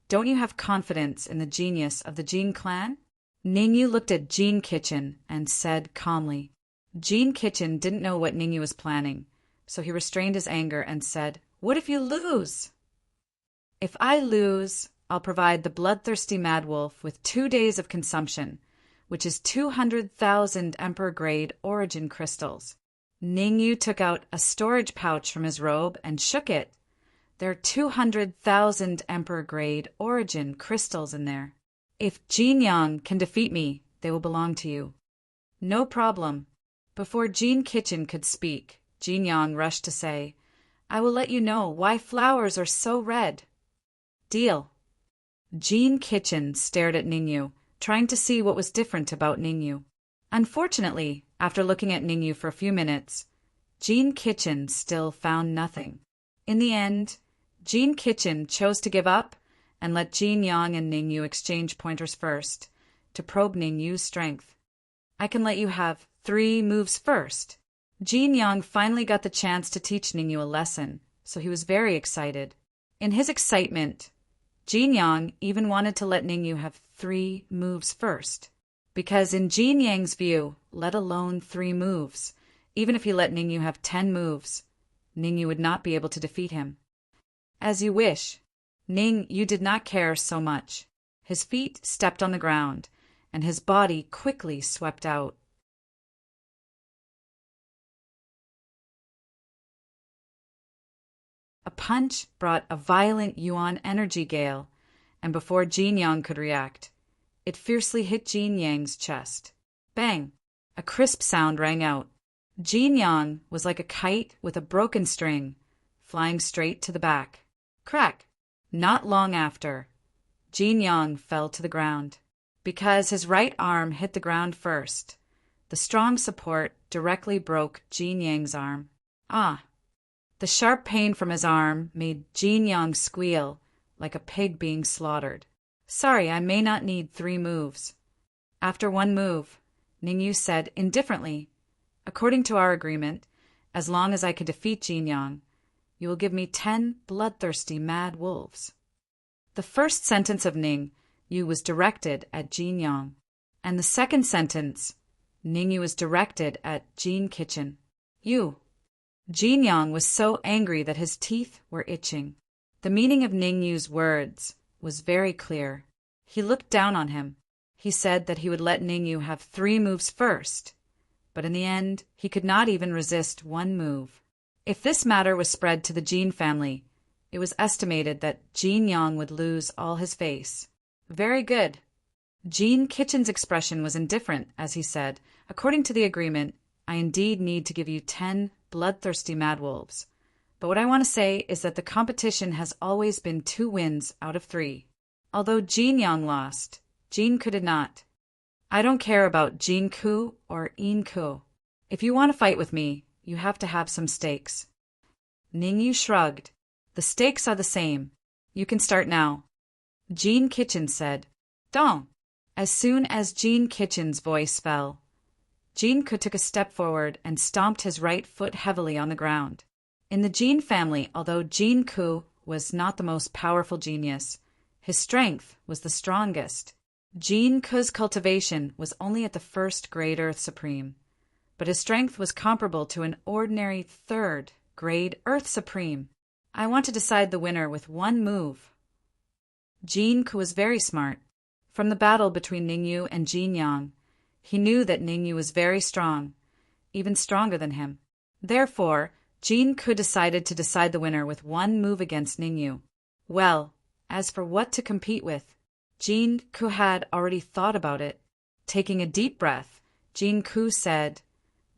don't you have confidence in the genius of the Jin clan? Ningyu looked at Jin Kitchen and said calmly. Jin Kitchen didn't know what Ningyu was planning, so he restrained his anger and said, "What if you lose?" "If I lose, I'll provide the bloodthirsty mad wolf with 2 days of consumption, which is 200,000 Emperor-grade origin crystals." Ningyu took out a storage pouch from his robe and shook it. There are 200,000 Emperor-grade origin crystals in there. "If Jin Yang can defeat me, they will belong to you." "No problem." Before Jin Kitchen could speak, Jin Yang rushed to say, "I will let you know why flowers are so red." "Deal." Jin Kitchen stared at Ningyu, trying to see what was different about Ningyu. Unfortunately, after looking at Ningyu for a few minutes, Jin Kitchen still found nothing. In the end, Jin Kitchen chose to give up and let Jin Yang and Ningyu exchange pointers first, to probe Ningyu's strength. "I can let you have 3 moves first." Jin Yang finally got the chance to teach Ningyu a lesson, so he was very excited. In his excitement, Jin Yang even wanted to let Ningyu have 3 moves first, because in Jin Yang's view, let alone 3 moves, even if he let Ningyu have 10 moves, Ningyu would not be able to defeat him. "As you wish." Ningyu did not care so much. His feet stepped on the ground, and his body quickly swept out. A punch brought a violent Yuan energy gale, and before Jin Yang could react, it fiercely hit Jin Yang's chest. Bang! A crisp sound rang out. Jin Yang was like a kite with a broken string, flying straight to the back. Crack! Not long after, Jin Yang fell to the ground. Because his right arm hit the ground first, the strong support directly broke Jin Yang's arm. Ah! The sharp pain from his arm made Jin Yang squeal like a pig being slaughtered. "Sorry, I may not need 3 moves." After 1 move, Ningyu said indifferently, "According to our agreement, as long as I can defeat Jin Yang, you will give me 10 bloodthirsty mad wolves." The first sentence of Ningyu was directed at Jin Yang, and the second sentence, Ningyu was directed at Jin Kitchen. "You." Jin Yang was so angry that his teeth were itching. The meaning of Ningyu's words was very clear. He looked down on him. He said that he would let Ningyu have 3 moves first, but in the end, he could not even resist 1 move. If this matter was spread to the Jin family, it was estimated that Jin Yang would lose all his face. "Very good." Jin Kitchen's expression was indifferent as he said, "According to the agreement, I indeed need to give you 10 bloodthirsty mad wolves. But what I want to say is that the competition has always been 2 wins out of 3. Although Jin Yang lost, Jin Ku did not. I don't care about Jin Ku or In Ku. If you want to fight with me, you have to have some stakes." Ningyu shrugged. "The stakes are the same. You can start now." Jin Kitchen said, "Don't." As soon as Jin Kitchen's voice fell, Jin Ku took a step forward and stomped his right foot heavily on the ground. In the Jin family, although Jin Ku was not the most powerful genius, his strength was the strongest. Jin Ku's cultivation was only at the 1st grade Earth Supreme, but his strength was comparable to an ordinary 3rd grade Earth Supreme. I want to decide the winner with 1 move. Jin Ku was very smart. From the battle between Ningyu and Jin Yang, he knew that Ningyu was very strong, even stronger than him. Therefore, Jin Ku decided to decide the winner with 1 move against Ningyu. Well, as for what to compete with, Jin Ku had already thought about it. Taking a deep breath, Jin Ku said,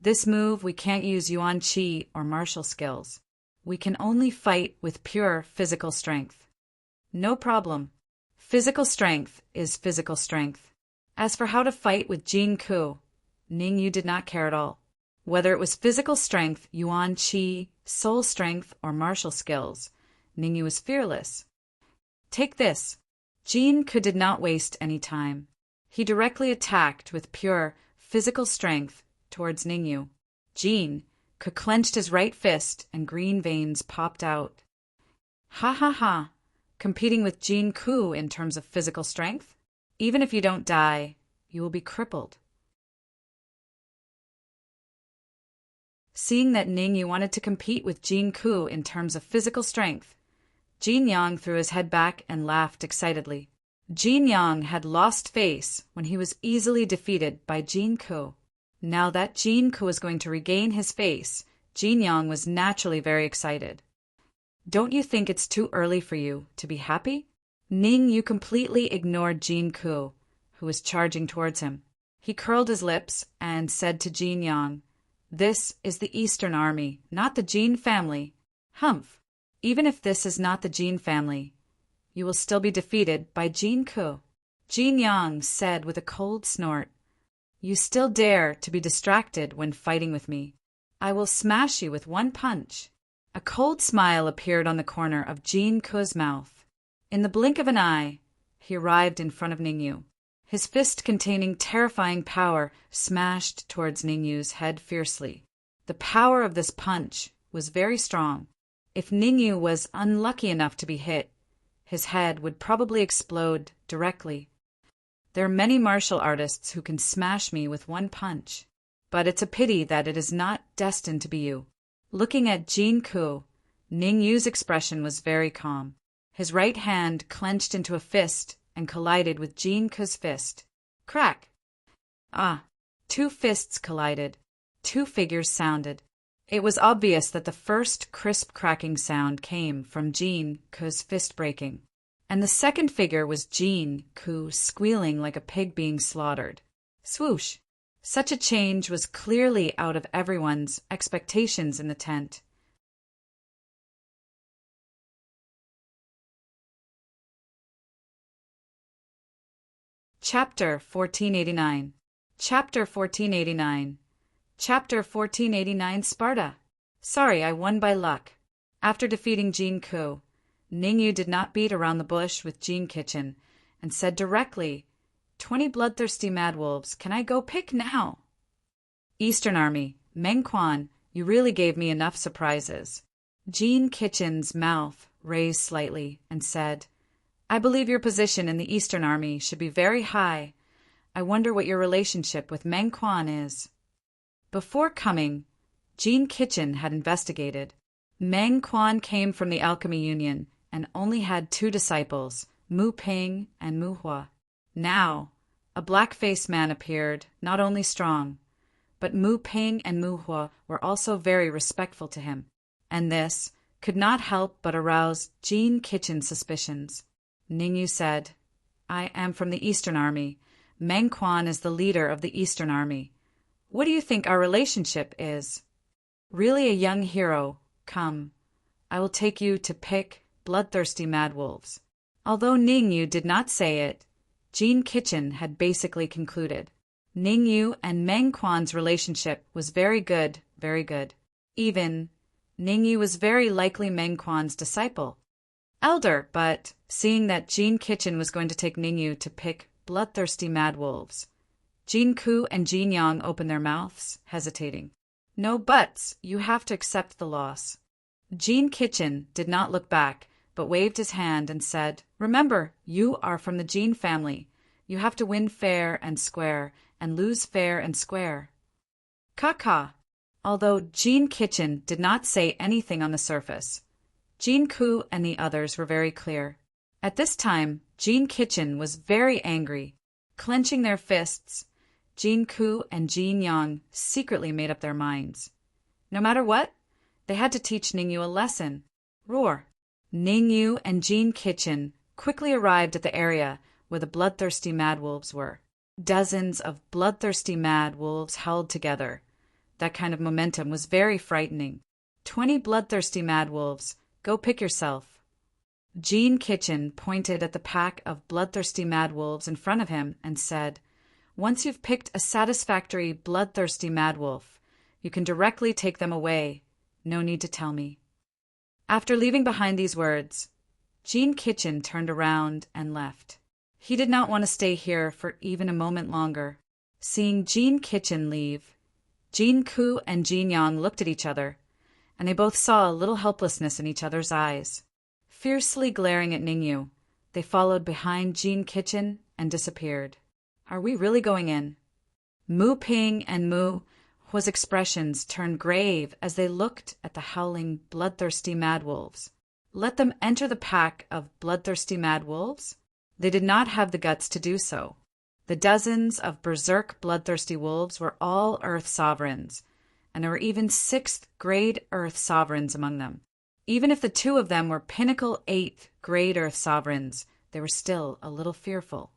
"This move we can't use Yuan Qi or martial skills. We can only fight with pure physical strength." "No problem. Physical strength is physical strength." As for how to fight with Jin Ku, Ningyu did not care at all. Whether it was physical strength, Yuan Qi, soul strength, or martial skills, Ningyu was fearless. "Take this." Jin Ku did not waste any time. He directly attacked with pure physical strength towards Ningyu. Jin Ku clenched his right fist and green veins popped out. "Ha ha ha! Competing with Jin Ku in terms of physical strength? Even if you don't die, you will be crippled." Seeing that Ningyu wanted to compete with Jin Ku in terms of physical strength, Jin Yang threw his head back and laughed excitedly. Jin Yang had lost face when he was easily defeated by Jin Ku. Now that Jin Ku was going to regain his face, Jin Yang was naturally very excited. "Don't you think it's too early for you to be happy?" Ningyu completely ignored Jin Ku, who was charging towards him. He curled his lips and said to Jin Yang, "This is the Eastern Army, not the Jin family. Humph! Even if this is not the Jin family, you will still be defeated by Jin Ku." Jin Yang said with a cold snort, "You still dare to be distracted when fighting with me. I will smash you with one punch." A cold smile appeared on the corner of Jin Ku's mouth. In the blink of an eye, he arrived in front of Ningyu. His fist containing terrifying power smashed towards Ningyu's head fiercely. The power of this punch was very strong. If Ningyu was unlucky enough to be hit, his head would probably explode directly. There are many martial artists who can smash me with one punch, but it's a pity that it is not destined to be you. Looking at Jin Ku, Ningyu's expression was very calm. His right hand clenched into a fist and collided with Jin Ku's fist. Crack! Ah! Two fists collided. Two figures sounded. It was obvious that the first crisp cracking sound came from Jin Ku's fist breaking, and the second figure was Jin Ku squealing like a pig being slaughtered. Swoosh! Such a change was clearly out of everyone's expectations in the tent. Chapter 1489. Chapter 1489. Chapter 1489 Sparta. Sorry, I won by luck. After defeating Jin Ku, Ningyu did not beat around the bush with Jin Kitchen and said directly, 20 bloodthirsty mad wolves, can I go pick now? Eastern Army, Meng Quan, you really gave me enough surprises. Jin Kitchen's mouth raised slightly and said, I believe your position in the Eastern Army should be very high. I wonder what your relationship with Meng Quan is. Before coming, Jin Kitchen had investigated. Meng Quan came from the Alchemy Union and only had 2 disciples, Mu Ping and Mu Hua. Now, a black-faced man appeared, not only strong, but Mu Ping and Mu Hua were also very respectful to him, and this could not help but arouse Jin Kitchen's suspicions. Ningyu said, I am from the Eastern Army. Meng Quan is the leader of the Eastern Army. What do you think our relationship is? Really a young hero. Come, I will take you to pick bloodthirsty mad wolves. Although Ningyu did not say it, Jin Kitchen had basically concluded. Ningyu and Meng Quan's relationship was very good, very good. Even, Ningyu was very likely Meng Quan's disciple. Elder, but seeing that Jin Kitchen was going to take Ningyu to pick bloodthirsty mad wolves, Jin Ku and Jin Yang opened their mouths, hesitating. No buts, you have to accept the loss. Jin Kitchen did not look back, but waved his hand and said, Remember, you are from the Jin family. You have to win fair and square, and lose fair and square. Ka-ka. Although Jin Kitchen did not say anything on the surface, Jin Ku and the others were very clear. At this time, Jin Kitchen was very angry. Clenching their fists, Jin Ku and Jin Yang secretly made up their minds. No matter what, they had to teach Ningyu a lesson. Roar. Ning Yu and Jean Kitchen quickly arrived at the area where the bloodthirsty mad wolves were. Dozens of bloodthirsty mad wolves held together. That kind of momentum was very frightening. 20 bloodthirsty mad wolves. Go pick yourself. Jean Kitchen pointed at the pack of bloodthirsty mad wolves in front of him and said, "Once you've picked a satisfactory bloodthirsty mad wolf, you can directly take them away. No need to tell me." After leaving behind these words, Jean Kitchen turned around and left. He did not want to stay here for even a moment longer. Seeing Jean Kitchen leave, Jean Ku and Jean Yang looked at each other, and they both saw a little helplessness in each other's eyes. Fiercely glaring at Ningyu, they followed behind Jean Kitchen and disappeared. Are we really going in? Mu Ping and Mu Hua's expressions turned grave as they looked at the howling, bloodthirsty mad wolves. Let them enter the pack of bloodthirsty mad wolves? They did not have the guts to do so. The dozens of berserk bloodthirsty wolves were all Earth sovereigns, and there were even 6th grade Earth sovereigns among them. Even if the 2 of them were pinnacle 8th grade Earth sovereigns, they were still a little fearful.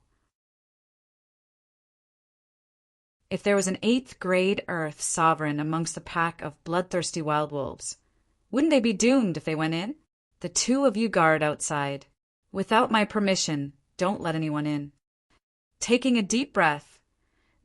If there was an 8th grade Earth sovereign amongst the pack of bloodthirsty wild wolves, wouldn't they be doomed if they went in? The 2 of you guard outside. Without my permission, don't let anyone in. Taking a deep breath,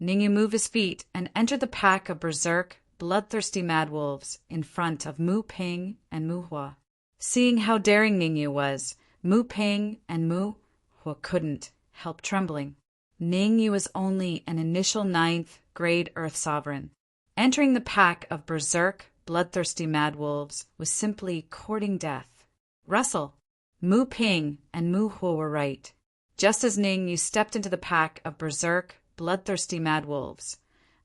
Ningyu moved his feet and entered the pack of berserk, bloodthirsty mad wolves in front of Mu Ping and Mu Hua. Seeing how daring Ningyu was, Mu Ping and Mu Hua couldn't help trembling. Ningyu was only an initial 9th grade Earth sovereign. Entering the pack of berserk, bloodthirsty mad wolves was simply courting death. Russell, Mu Ping and Mu Hua were right. Just as Ningyu stepped into the pack of berserk, bloodthirsty mad wolves,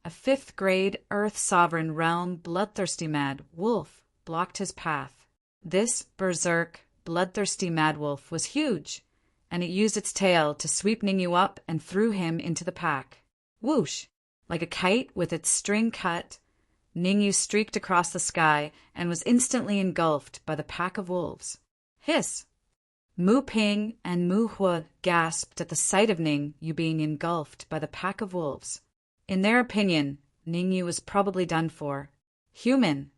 a 5th grade Earth sovereign realm bloodthirsty mad wolf blocked his path. This berserk, bloodthirsty mad wolf was huge, and it used its tail to sweep Ningyu up and threw him into the pack. Whoosh! Like a kite with its string cut, Ningyu streaked across the sky and was instantly engulfed by the pack of wolves. Hiss! Mu Ping and Mu Hua gasped at the sight of Ningyu being engulfed by the pack of wolves. In their opinion, Ningyu was probably done for. Human!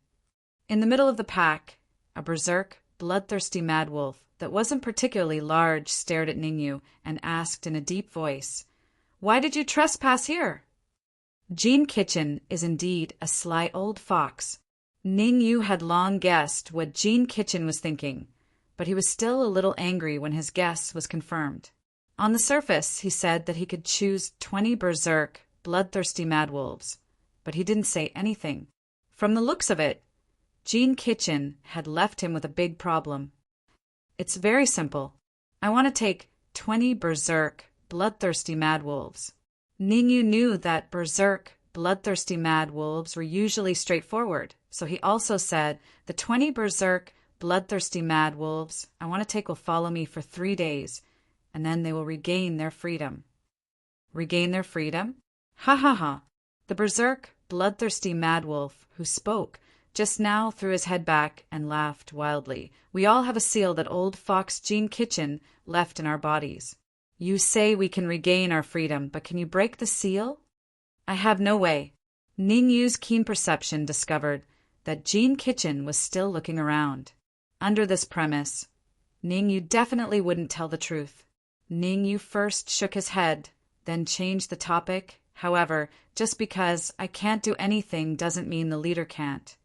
In the middle of the pack, a berserk, bloodthirsty mad wolf that wasn't particularly large stared at Ningyu and asked in a deep voice, "Why did you trespass here?" Jean Kitchen is indeed a sly old fox. Ningyu had long guessed what Jean Kitchen was thinking, but he was still a little angry when his guess was confirmed. On the surface, he said that he could choose 20 berserk, bloodthirsty mad wolves, but he didn't say anything. From the looks of it, Jean Kitchen had left him with a big problem. It's very simple. I want to take 20 berserk, bloodthirsty mad wolves. Ningyu knew that berserk, bloodthirsty mad wolves were usually straightforward, so he also said, "The 20 berserk, bloodthirsty mad wolves I want to take will follow me for 3 days, and then they will regain their freedom." Regain their freedom? Ha ha ha! The berserk, bloodthirsty mad wolf who spoke just now threw his head back and laughed wildly. "We all have a seal that old fox Jean Kitchen left in our bodies. You say we can regain our freedom, but can you break the seal?" "I have no way." Ningyu's keen perception discovered that Jean Kitchen was still looking around. Under this premise, Ningyu definitely wouldn't tell the truth. Ningyu first shook his head, then changed the topic. "However, just because I can't do anything doesn't mean the leader can't.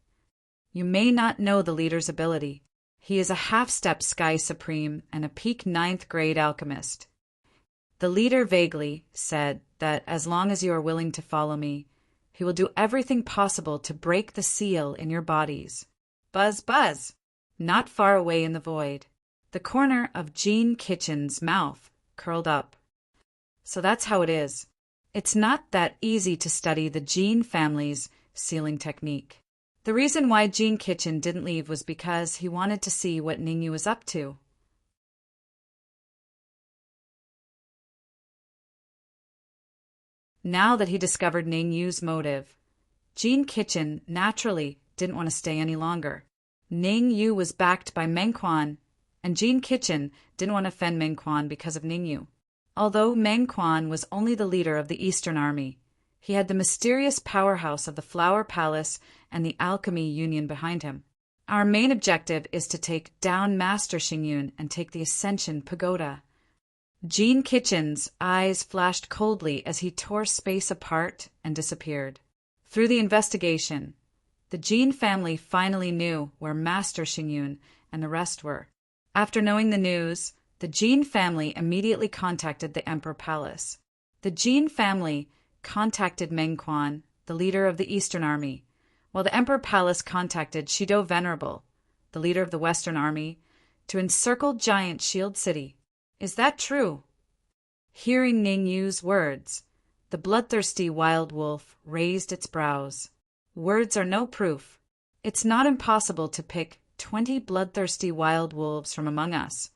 You may not know the leader's ability. He is a half-step Sky Supreme and a peak 9th grade alchemist. The leader vaguely said that as long as you are willing to follow me, he will do everything possible to break the seal in your bodies." Buzz, buzz! Not far away in the void, the corner of Jean Kitchen's mouth curled up. So that's how it is. It's not that easy to study the Jean family's sealing technique. The reason why Jean Kitchen didn't leave was because he wanted to see what Ningyu was up to. Now that he discovered Ningyu's motive, Jean Kitchen naturally didn't want to stay any longer. Ningyu was backed by Mengquan and Jean Kitchen didn't want to offend Meng Quan because of Ningyu. Although Meng Quan was only the leader of the Eastern Army, he had the mysterious powerhouse of the Flower Palace and the Alchemy Union behind him. Our main objective is to take down Master Xingyun and take the Ascension Pagoda. Jean Kitchen's eyes flashed coldly as he tore space apart and disappeared. Through the investigation, the Jean family finally knew where Master Xingyun and the rest were. After knowing the news, the Jean family immediately contacted the Emperor Palace. The Jean family contacted Meng Quan, the leader of the Eastern Army, while the Emperor Palace contacted Shido Venerable, the leader of the Western Army, to encircle Giant Shield City. Is that true? Hearing Ningyu's words, the bloodthirsty wild wolf raised its brows. Words are no proof. It's not impossible to pick 20 bloodthirsty wild wolves from among us,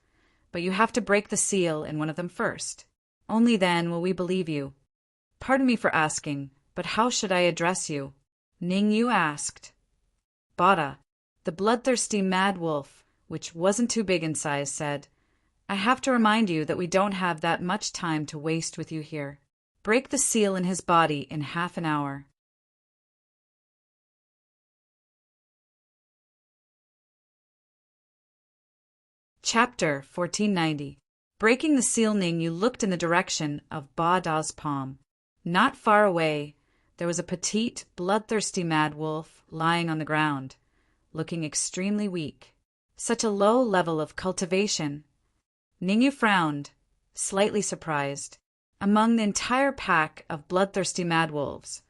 but you have to break the seal in one of them first. Only then will we believe you. Pardon me for asking, but how should I address you? Ningyu asked. Bada, the bloodthirsty mad wolf, which wasn't too big in size, said, I have to remind you that we don't have that much time to waste with you here. Break the seal in his body in half an hour. Chapter 1490. Breaking the seal, Ningyu looked in the direction of Ba Da's palm. Not far away, there was a petite, bloodthirsty mad wolf lying on the ground, looking extremely weak. Such a low level of cultivation. Ningyu frowned, slightly surprised. Among the entire pack of bloodthirsty mad wolves,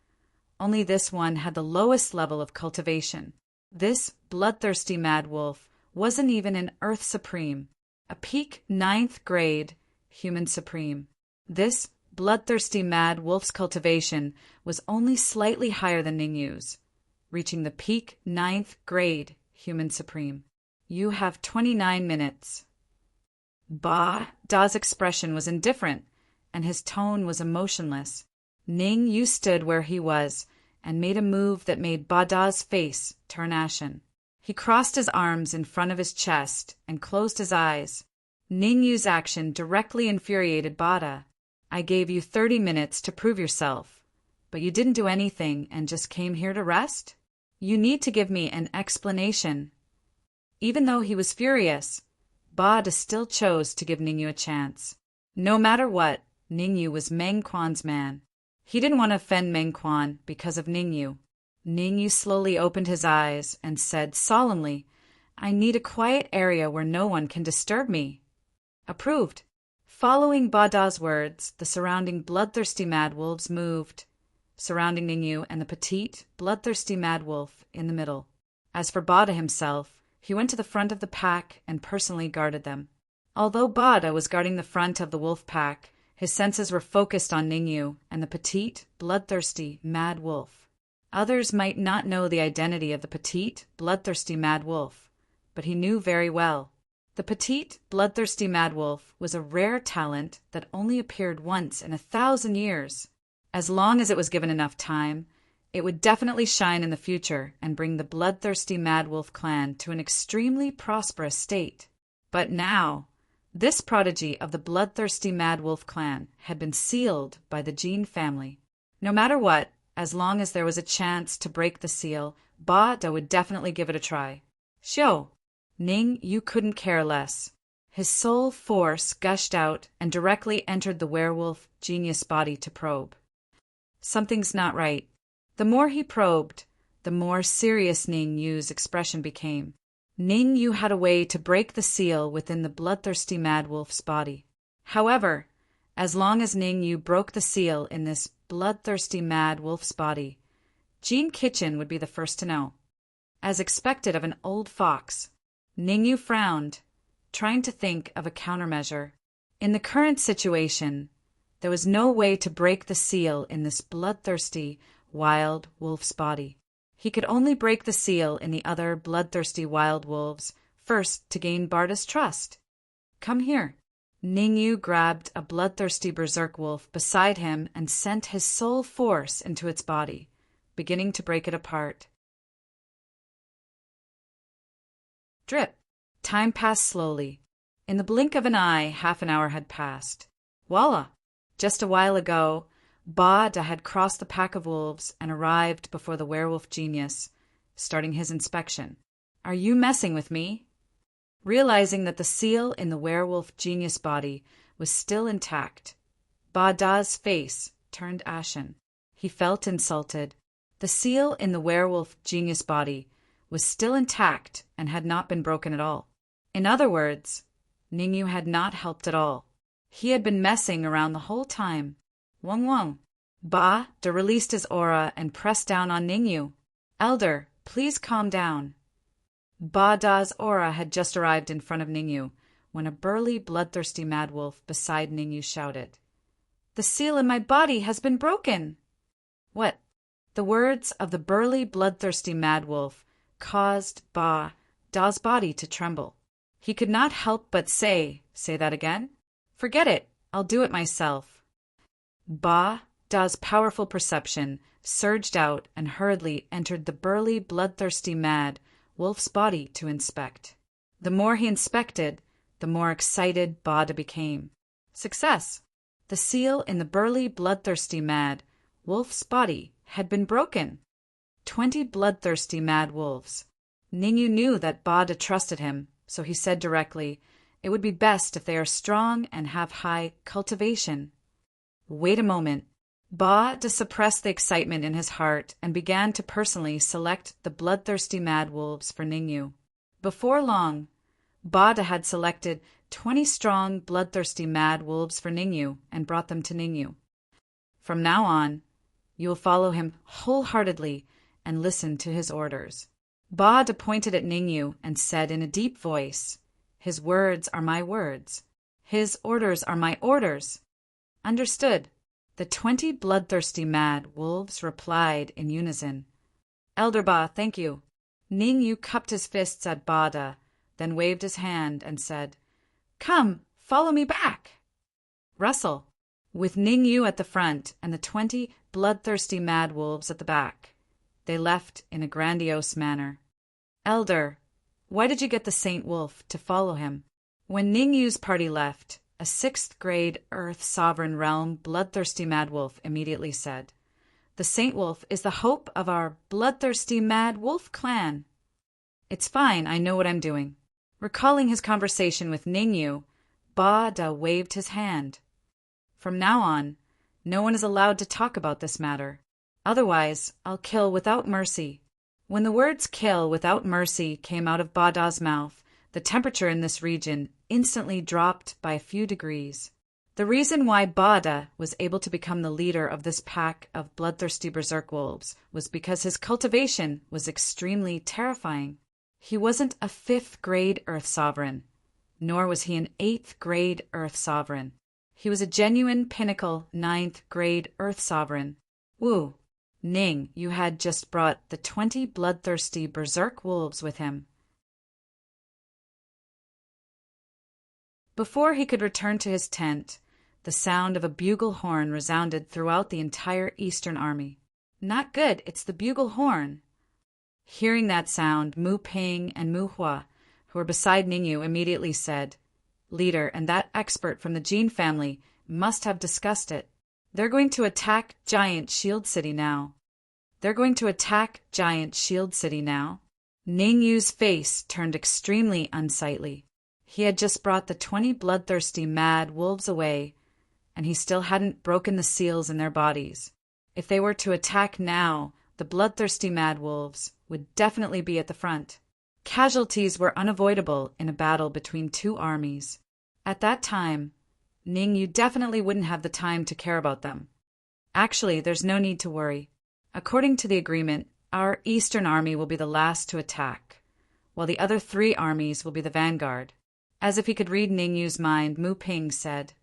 only this one had the lowest level of cultivation. This bloodthirsty mad wolf wasn't even an Earth Supreme, a peak 9th grade human supreme. This bloodthirsty mad wolf's cultivation was only slightly higher than Ningyu's, reaching the peak 9th grade human supreme. You have 29 minutes. Ba Da's expression was indifferent, and his tone was emotionless. Ningyu stood where he was and made a move that made Ba Da's face turn ashen. He crossed his arms in front of his chest and closed his eyes. Ningyu's action directly infuriated Ba Da. I gave you 30 minutes to prove yourself, but you didn't do anything and just came here to rest? You need to give me an explanation. Even though he was furious, Ba Da still chose to give Ningyu a chance. No matter what, Ningyu was Meng Quan's man. He didn't want to offend Meng Quan because of Ningyu. Ningyu slowly opened his eyes and said solemnly, I need a quiet area where no one can disturb me. Approved. Following Ba Da's words, the surrounding bloodthirsty mad wolves moved, surrounding Ningyu and the petite, bloodthirsty mad wolf in the middle. As for Ba Da himself, he went to the front of the pack and personally guarded them. Although Ba Da was guarding the front of the wolf pack, his senses were focused on Ningyu and the petite, bloodthirsty mad wolf. Others might not know the identity of the petite, bloodthirsty mad wolf, but he knew very well. The petite, bloodthirsty mad wolf was a rare talent that only appeared once in 1,000 years. As long as it was given enough time, it would definitely shine in the future and bring the bloodthirsty mad wolf clan to an extremely prosperous state. But now, this prodigy of the bloodthirsty mad wolf clan had been sealed by the Jean family. No matter what, as long as there was a chance to break the seal, Ba Da would definitely give it a try. Xiu, Ning, you couldn't care less. His soul force gushed out and directly entered the werewolf genius body to probe. Something's not right. The more he probed, the more serious Ning Yu's expression became. Ning Yu had a way to break the seal within the bloodthirsty mad wolf's body. However, as long as Ning Yu broke the seal in this bloodthirsty mad wolf's body, Jean Kitchen would be the first to know. As expected of an old fox, Ning Yu frowned, trying to think of a countermeasure. In the current situation, there was no way to break the seal in this bloodthirsty, wild wolf's body. He could only break the seal in the other bloodthirsty wild wolves, first to gain Ba Da's trust. Come here. Ningyu grabbed a bloodthirsty berserk wolf beside him and sent his soul force into its body, beginning to break it apart. Drip. Time passed slowly. In the blink of an eye, half an hour had passed. Voila! Just a while ago, Ba-Da had crossed the pack of wolves and arrived before the werewolf genius, starting his inspection. Are you messing with me? Realizing that the seal in the werewolf genius body was still intact, Ba-Da's face turned ashen. He felt insulted. The seal in the werewolf genius body was still intact and had not been broken at all. In other words, Ningyu had not helped at all. He had been messing around the whole time. Wong Wong. Ba-Da released his aura and pressed down on Ningyu. Elder, please calm down. Ba-Da's aura had just arrived in front of Ningyu when a burly, bloodthirsty mad wolf beside Ningyu shouted, "The seal in my body has been broken!" What? The words of the burly, bloodthirsty mad wolf caused Ba-Da's body to tremble. He could not help but say that again? Forget it, I'll do it myself. Ba-Da's powerful perception surged out and hurriedly entered the burly, bloodthirsty mad wolf's body to inspect. The more he inspected, the more excited Ba-Da became. Success! The seal in the burly, bloodthirsty mad wolf's body had been broken. 20 bloodthirsty mad wolves. Ningyu knew that Ba-Da trusted him, so he said directly, "It would be best if they are strong and have high cultivation." Wait a moment. Ba-Da suppressed the excitement in his heart and began to personally select the bloodthirsty mad wolves for Ningyu. Before long, Ba-Da had selected 20 strong, bloodthirsty mad wolves for Ningyu and brought them to Ningyu. From now on, you will follow him wholeheartedly and listen to his orders. Ba-Da pointed at Ningyu and said in a deep voice, "His words are my words. His orders are my orders." Understood. The 20 bloodthirsty mad wolves replied in unison. "Elder Ba, thank you." Ningyu cupped his fists at Ba-Da, then waved his hand and said, "Come, follow me back." Wrestle. With Ningyu at the front and the 20 bloodthirsty mad wolves at the back, they left in a grandiose manner. "Elder, why did you get the Saint Wolf to follow him?" When Ningyu's party left, a 6th grade Earth Sovereign Realm bloodthirsty mad wolf immediately said, "The Saint Wolf is the hope of our bloodthirsty mad wolf clan." "It's fine, I know what I'm doing." Recalling his conversation with Ningyu, Ba-Da waved his hand. "From now on, no one is allowed to talk about this matter. Otherwise, I'll kill without mercy." When the words "kill without mercy" came out of Ba-Da's mouth, the temperature in this region instantly dropped by a few degrees. The reason why Ba-Da was able to become the leader of this pack of bloodthirsty berserk wolves was because his cultivation was extremely terrifying. He wasn't a 5th grade Earth Sovereign, nor was he an 8th grade Earth Sovereign. He was a genuine pinnacle 9th grade Earth Sovereign. Woo! Ning, you had just brought the 20 bloodthirsty berserk wolves with him. Before he could return to his tent, the sound of a bugle horn resounded throughout the entire Eastern Army. "Not good, it's the bugle horn." Hearing that sound, Mu Ping and Mu Hua, who were beside Ningyu, immediately said, "Leader and that expert from the Jin family must have discussed it. They're going to attack Giant Shield City now." Ningyu's face turned extremely unsightly. He had just brought the 20 bloodthirsty mad wolves away, and he still hadn't broken the seals in their bodies. If they were to attack now, the bloodthirsty mad wolves would definitely be at the front. Casualties were unavoidable in a battle between two armies. At that time, Ningyu definitely wouldn't have the time to care about them. Actually, there's no need to worry. According to the agreement, our Eastern Army will be the last to attack, while the other 3 armies will be the vanguard. As if he could read Ningyu's mind, Mu Ping said,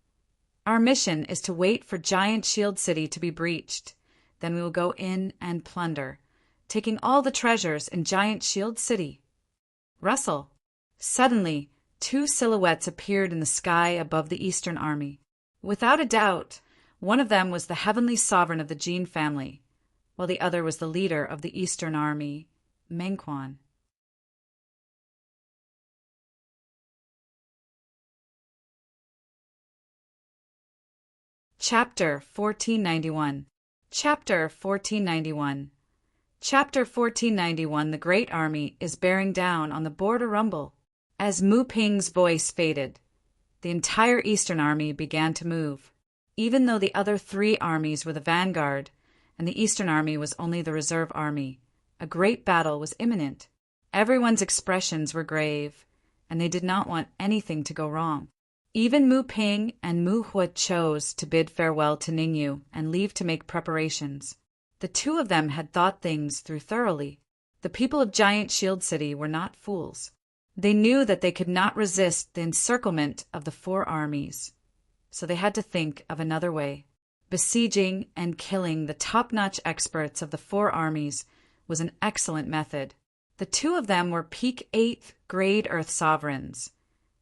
"Our mission is to wait for Giant Shield City to be breached. Then we will go in and plunder, taking all the treasures in Giant Shield City." Rustle. Suddenly, 2 silhouettes appeared in the sky above the Eastern Army. Without a doubt, one of them was the heavenly sovereign of the Jin family, while the other was the leader of the Eastern Army, Mengquan. Chapter 1491. Chapter 1491. Chapter 1491. The great army is bearing down on the border rumble. As Mu Ping's voice faded, the entire Eastern army began to move. Even though the other three armies were the vanguard, and the Eastern army was only the reserve army, a great battle was imminent. Everyone's expressions were grave, and they did not want anything to go wrong. Even Mu Ping and Mu Hua chose to bid farewell to Ningyu and leave to make preparations. The two of them had thought things through thoroughly. The people of Giant Shield City were not fools. They knew that they could not resist the encirclement of the four armies, so they had to think of another way. Besieging and killing the top-notch experts of the four armies was an excellent method. The two of them were peak 8th grade Earth sovereigns,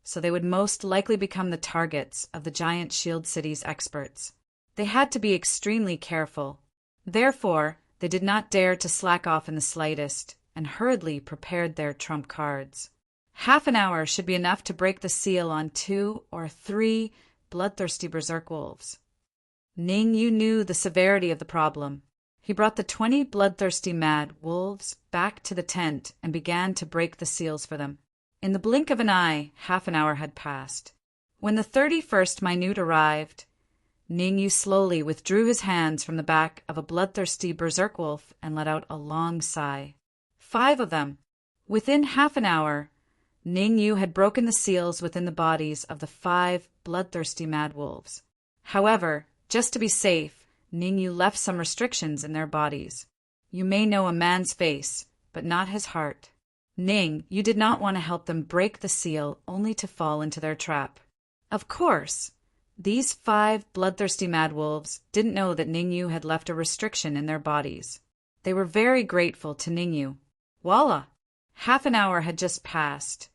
so they would most likely become the targets of the Giant Shield City's experts. They had to be extremely careful. Therefore, they did not dare to slack off in the slightest, and hurriedly prepared their trump cards. Half an hour should be enough to break the seal on 2 or 3 bloodthirsty berserk wolves. Ningyu knew the severity of the problem. He brought the 20 bloodthirsty mad wolves back to the tent and began to break the seals for them. In the blink of an eye, half an hour had passed. When the 31st minute arrived, Ningyu slowly withdrew his hands from the back of a bloodthirsty berserk wolf and let out a long sigh. 5 of them. Within half an hour, Ningyu had broken the seals within the bodies of the 5 bloodthirsty mad wolves. However, just to be safe, Ningyu left some restrictions in their bodies. You may know a man's face, but not his heart. Ning, you did not want to help them break the seal only to fall into their trap. Of course, these 5 bloodthirsty mad wolves didn't know that Ningyu had left a restriction in their bodies. They were very grateful to Ningyu. Voila! Half an hour had just passed,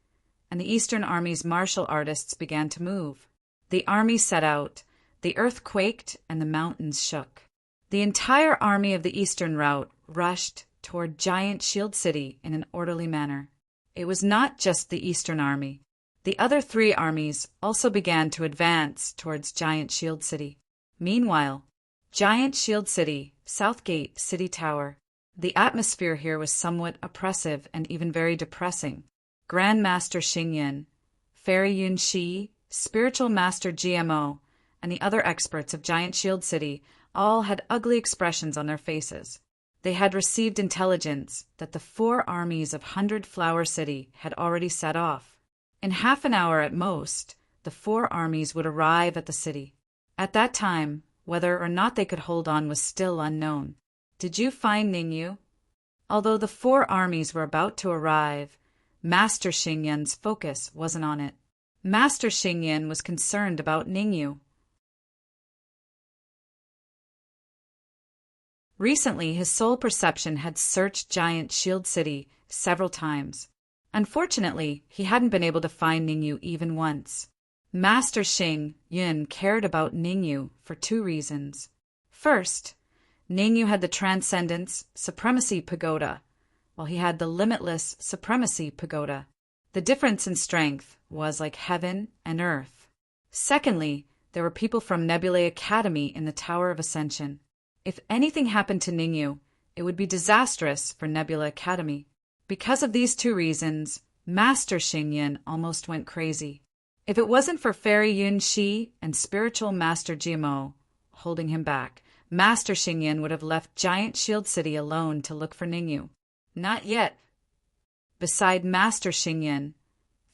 and the Eastern Army's martial artists began to move. The army set out, the earth quaked, and the mountains shook. The entire army of the Eastern route rushed toward Giant Shield City in an orderly manner. It was not just the Eastern Army. The other 3 armies also began to advance towards Giant Shield City. Meanwhile, Giant Shield City, Southgate City Tower. The atmosphere here was somewhat oppressive and even very depressing. Grand Master Xingyan, Fairy Yun Shi, Spiritual Master GMO, and the other experts of Giant Shield City all had ugly expressions on their faces. They had received intelligence that the 4 armies of 100 Flower City had already set off. In half an hour at most, the 4 armies would arrive at the city. At that time, whether or not they could hold on was still unknown. Did you find Ningyu? Although the 4 armies were about to arrive, Master Xingyan's focus wasn't on it. Master Xingyan was concerned about Ningyu. Recently, his soul perception had searched Giant Shield City several times. Unfortunately, he hadn't been able to find Ningyu even once. Master Xing Yun cared about Ningyu for 2 reasons. First, Ningyu had the Transcendence Supremacy Pagoda, while he had the Limitless Supremacy Pagoda. The difference in strength was like heaven and earth. Secondly, there were people from Nebulae Academy in the Tower of Ascension. If anything happened to Ningyu, it would be disastrous for Nebula Academy. Because of these 2 reasons, Master Xingyan almost went crazy. If it wasn't for Fairy Yun Shi and Spiritual Master GMO holding him back, Master Xingyan would have left Giant Shield City alone to look for Ningyu. Not yet. Beside Master Xingyan,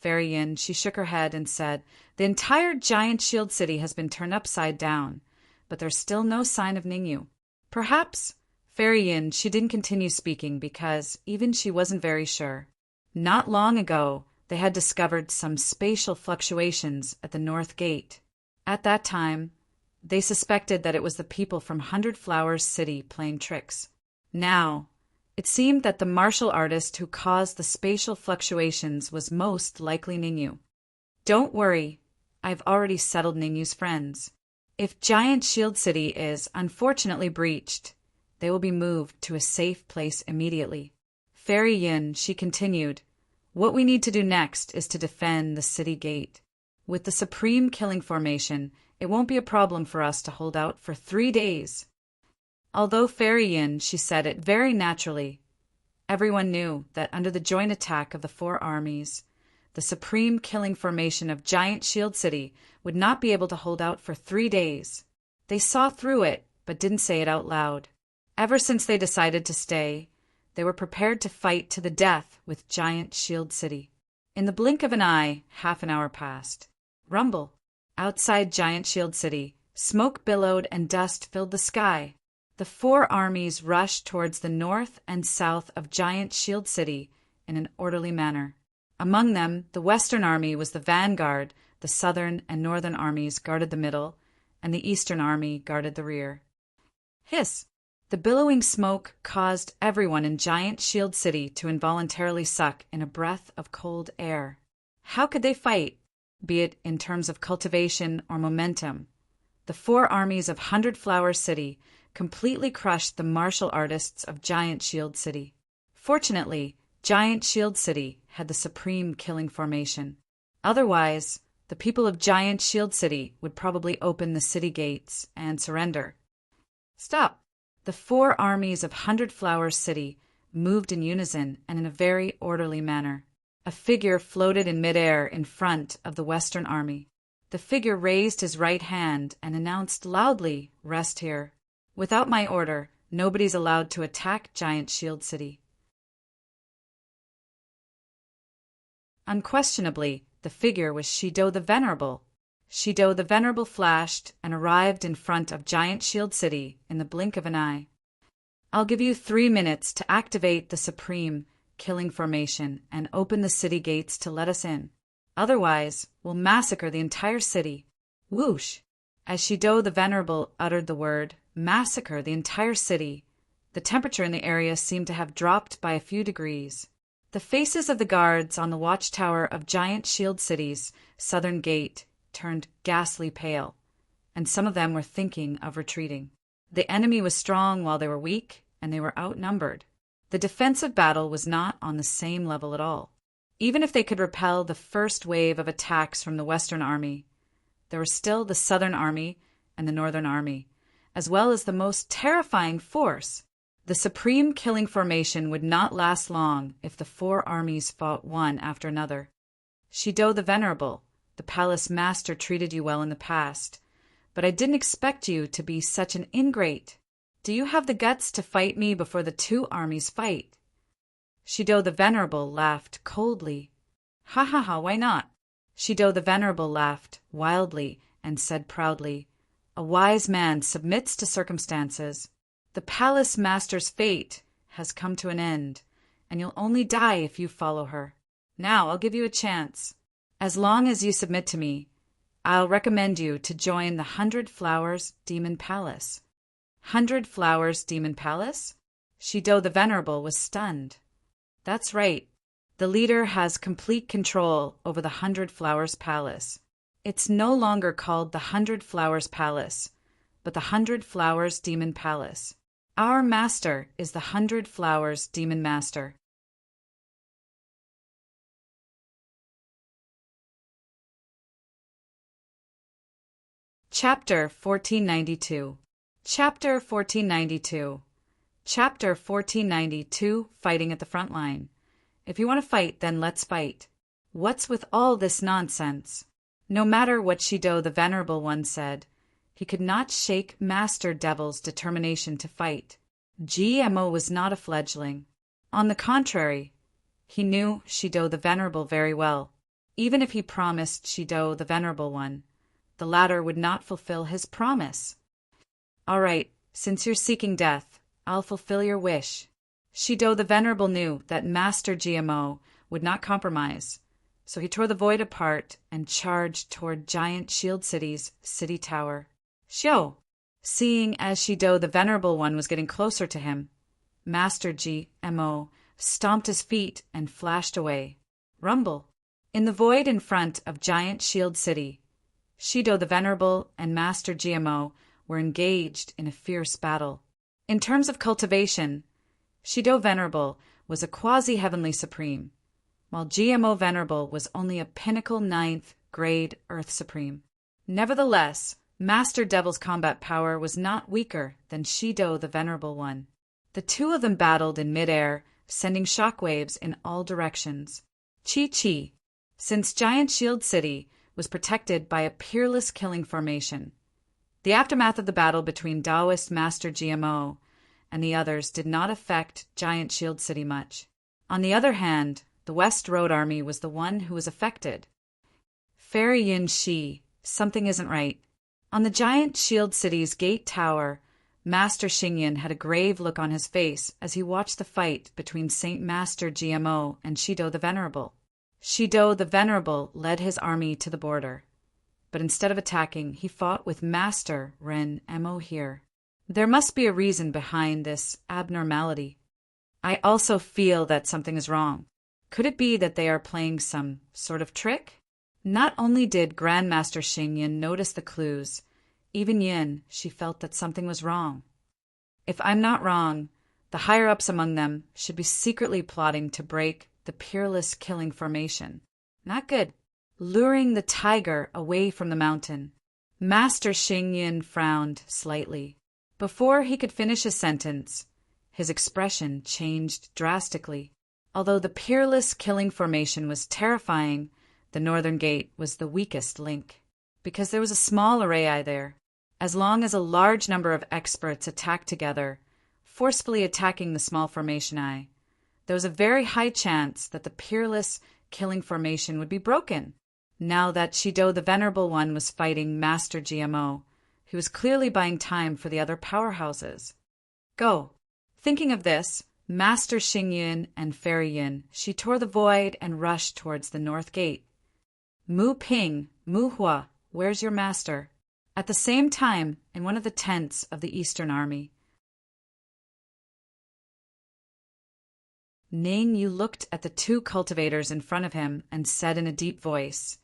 Fairy Yin, she shook her head and said, "The entire Giant Shield City has been turned upside down, but there's still no sign of Ningyu." Perhaps, Fairy Yin, she didn't continue speaking because even she wasn't very sure. Not long ago, they had discovered some spatial fluctuations at the North Gate. At that time, they suspected that it was the people from 100 Flowers City playing tricks. Now, it seemed that the martial artist who caused the spatial fluctuations was most likely Ningyu. Don't worry, I've already settled Ningyu's friends. If Giant Shield City is unfortunately breached, they will be moved to a safe place immediately. Fairy Yin, she continued, what we need to do next is to defend the city gate. With the Supreme Killing Formation, It won't be a problem for us to hold out for 3 days." Although Fairy Yin, she said it very naturally. Everyone knew that under the joint attack of the four armies, the supreme killing formation of Giant Shield City would not be able to hold out for 3 days. They saw through it, but didn't say it out loud. Ever since they decided to stay, they were prepared to fight to the death with Giant Shield City. In the blink of an eye, half an hour passed. Rumble. Outside Giant Shield City, smoke billowed and dust filled the sky. The four armies rushed towards the north and south of Giant Shield City in an orderly manner. Among them, the Western Army was the vanguard, the Southern and Northern armies guarded the middle, and the Eastern Army guarded the rear. Hiss! The billowing smoke caused everyone in Giant Shield City to involuntarily suck in a breath of cold air. How could they fight, be it in terms of cultivation or momentum? The four armies of Hundred Flower City completely crushed the martial artists of Giant Shield City. Fortunately, Giant Shield City had the supreme killing formation. Otherwise, the people of Giant Shield City would probably open the city gates and surrender. Stop! The four armies of Hundred Flower City moved in unison and in a very orderly manner. A figure floated in midair in front of the Western Army. The figure raised his right hand and announced loudly, "Rest here. Without my order, nobody's allowed to attack Giant Shield City." Unquestionably, the figure was Shido the Venerable. Shido the Venerable flashed and arrived in front of Giant Shield City in the blink of an eye. "I'll give you 3 minutes to activate the supreme killing formation and open the city gates to let us in. Otherwise, we'll massacre the entire city." Whoosh! As Shido the Venerable uttered the word, "massacre the entire city," the temperature in the area seemed to have dropped by a few degrees. The faces of the guards on the watchtower of Giant Shield City's southern gate turned ghastly pale, and some of them were thinking of retreating. The enemy was strong while they were weak, and they were outnumbered. The defensive battle was not on the same level at all. Even if they could repel the first wave of attacks from the Western Army, there were still the Southern Army and the Northern Army, as well as the most terrifying force. The supreme killing formation would not last long if the four armies fought one after another. Shido the Venerable, the palace master treated you well in the past, but I didn't expect you to be such an ingrate. Do you have the guts to fight me before the two armies fight?" Shido the Venerable laughed coldly. "Ha ha ha, why not?" Shido the Venerable laughed wildly and said proudly, "A wise man submits to circumstances. The palace master's fate has come to an end, and you'll only die if you follow her. Now I'll give you a chance. As long as you submit to me, I'll recommend you to join the Hundred Flowers Demon Palace." Hundred Flowers Demon Palace? Shido the Venerable was stunned. That's right. The leader has complete control over the Hundred Flowers Palace. It's no longer called the Hundred Flowers Palace, but the Hundred Flowers Demon Palace. Our master is the Hundred Flowers Demon Master. Chapter 1492. Chapter 1492. Chapter 1492, Fighting at the Front Line. If you want to fight, then let's fight. What's with all this nonsense? No matter what Shido the Venerable One said, he could not shake Master Devil's determination to fight. GMO was not a fledgling. On the contrary, he knew Shido the Venerable very well. Even if he promised Shido the Venerable One, the latter would not fulfill his promise. "All right, since you're seeking death, I'll fulfill your wish." Shido the Venerable knew that Master GMO would not compromise, so he tore the void apart and charged toward Giant Shield City's city tower. Shio! Seeing as Shido the Venerable One was getting closer to him, Master GMO stomped his feet and flashed away. Rumble! In the void in front of Giant Shield City, Shido the Venerable and Master GMO were engaged in a fierce battle. In terms of cultivation, Shido Venerable was a quasi-heavenly supreme, while GMO Venerable was only a pinnacle 9th grade Earth Supreme. Nevertheless, Master Devil's combat power was not weaker than Shido the Venerable One. The two of them battled in midair, sending shockwaves in all directions. Chi-Chi, since Giant Shield City was protected by a peerless killing formation. The aftermath of the battle between Taoist Master GMO and the others did not affect Giant Shield City much. On the other hand, the West Road Army was the one who was affected. Fairy Yin Shi, something isn't right. On the Giant Shield City's gate tower, Master Xingyin had a grave look on his face as he watched the fight between Saint Master GMO and Shido the Venerable. Shido the Venerable led his army to the border, but instead of attacking, he fought with Master Ren Mo here. There must be a reason behind this abnormality. I also feel that something is wrong. Could it be that they are playing some sort of trick? Not only did Grandmaster Xingyin notice the clues, even Yin, she felt that something was wrong. If I'm not wrong, the higher-ups among them should be secretly plotting to break the peerless killing formation. Not good. Luring the tiger away from the mountain. Master Xingyin frowned slightly. Before he could finish his sentence, his expression changed drastically. Although the peerless killing formation was terrifying, the northern gate was the weakest link, because there was a small array there. As long as a large number of experts attacked together, forcefully attacking the small formation eye, there was a very high chance that the peerless killing formation would be broken. Now that Shido the Venerable One was fighting Master GMO, he was clearly buying time for the other powerhouses. Go. Thinking of this, Master Xingyin and Fairy Yin, she tore the void and rushed towards the north gate. Mu Ping, Mu Hua, where's your master? At the same time, in one of the tents of the Eastern Army, Ning Yu looked at the two cultivators in front of him and said in a deep voice,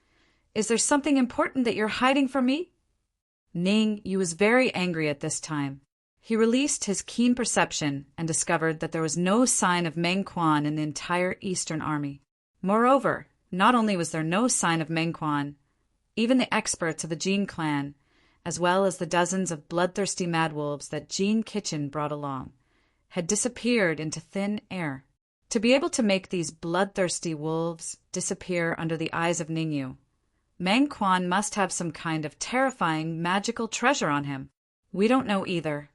"Is there something important that you're hiding from me?" Ning Yu was very angry at this time. He released his keen perception and discovered that there was no sign of Meng Quan in the entire Eastern Army. Moreover, not only was there no sign of Meng Quan, even the experts of the Jin clan, as well as the dozens of bloodthirsty madwolves that Jin Kitchen brought along, had disappeared into thin air. To be able to make these bloodthirsty wolves disappear under the eyes of Ningyu, Meng Quan must have some kind of terrifying magical treasure on him. We don't know either.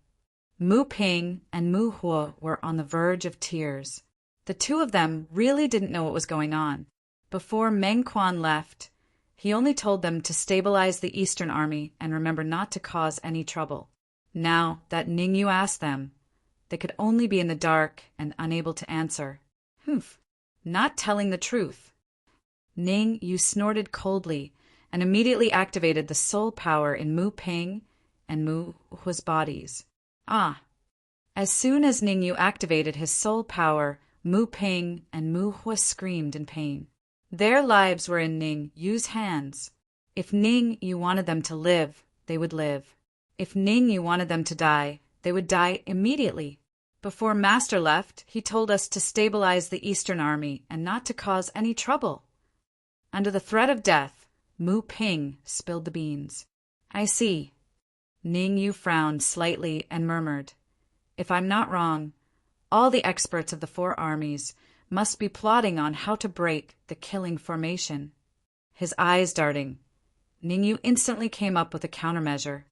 Mu Ping and Mu Hua were on the verge of tears. The two of them really didn't know what was going on. Before Meng Quan left, he only told them to stabilize the Eastern Army and remember not to cause any trouble. Now that Ningyu asked them, they could only be in the dark and unable to answer. Not telling the truth. Ningyu snorted coldly and immediately activated the soul power in Mu Ping and Mu Hua's bodies. As soon as Ningyu activated his soul power, Mu Ping and Mu Hua screamed in pain. Their lives were in Ningyu's hands. If Ningyu wanted them to live, they would live. If Ningyu wanted them to die, they would die immediately. Before Master left, he told us to stabilize the Eastern Army and not to cause any trouble. Under the threat of death, Mu Ping spilled the beans. I see. Ningyu frowned slightly and murmured, "If I'm not wrong, all the experts of the four armies must be plotting on how to break the killing formation." His eyes darting, Ningyu instantly came up with a countermeasure.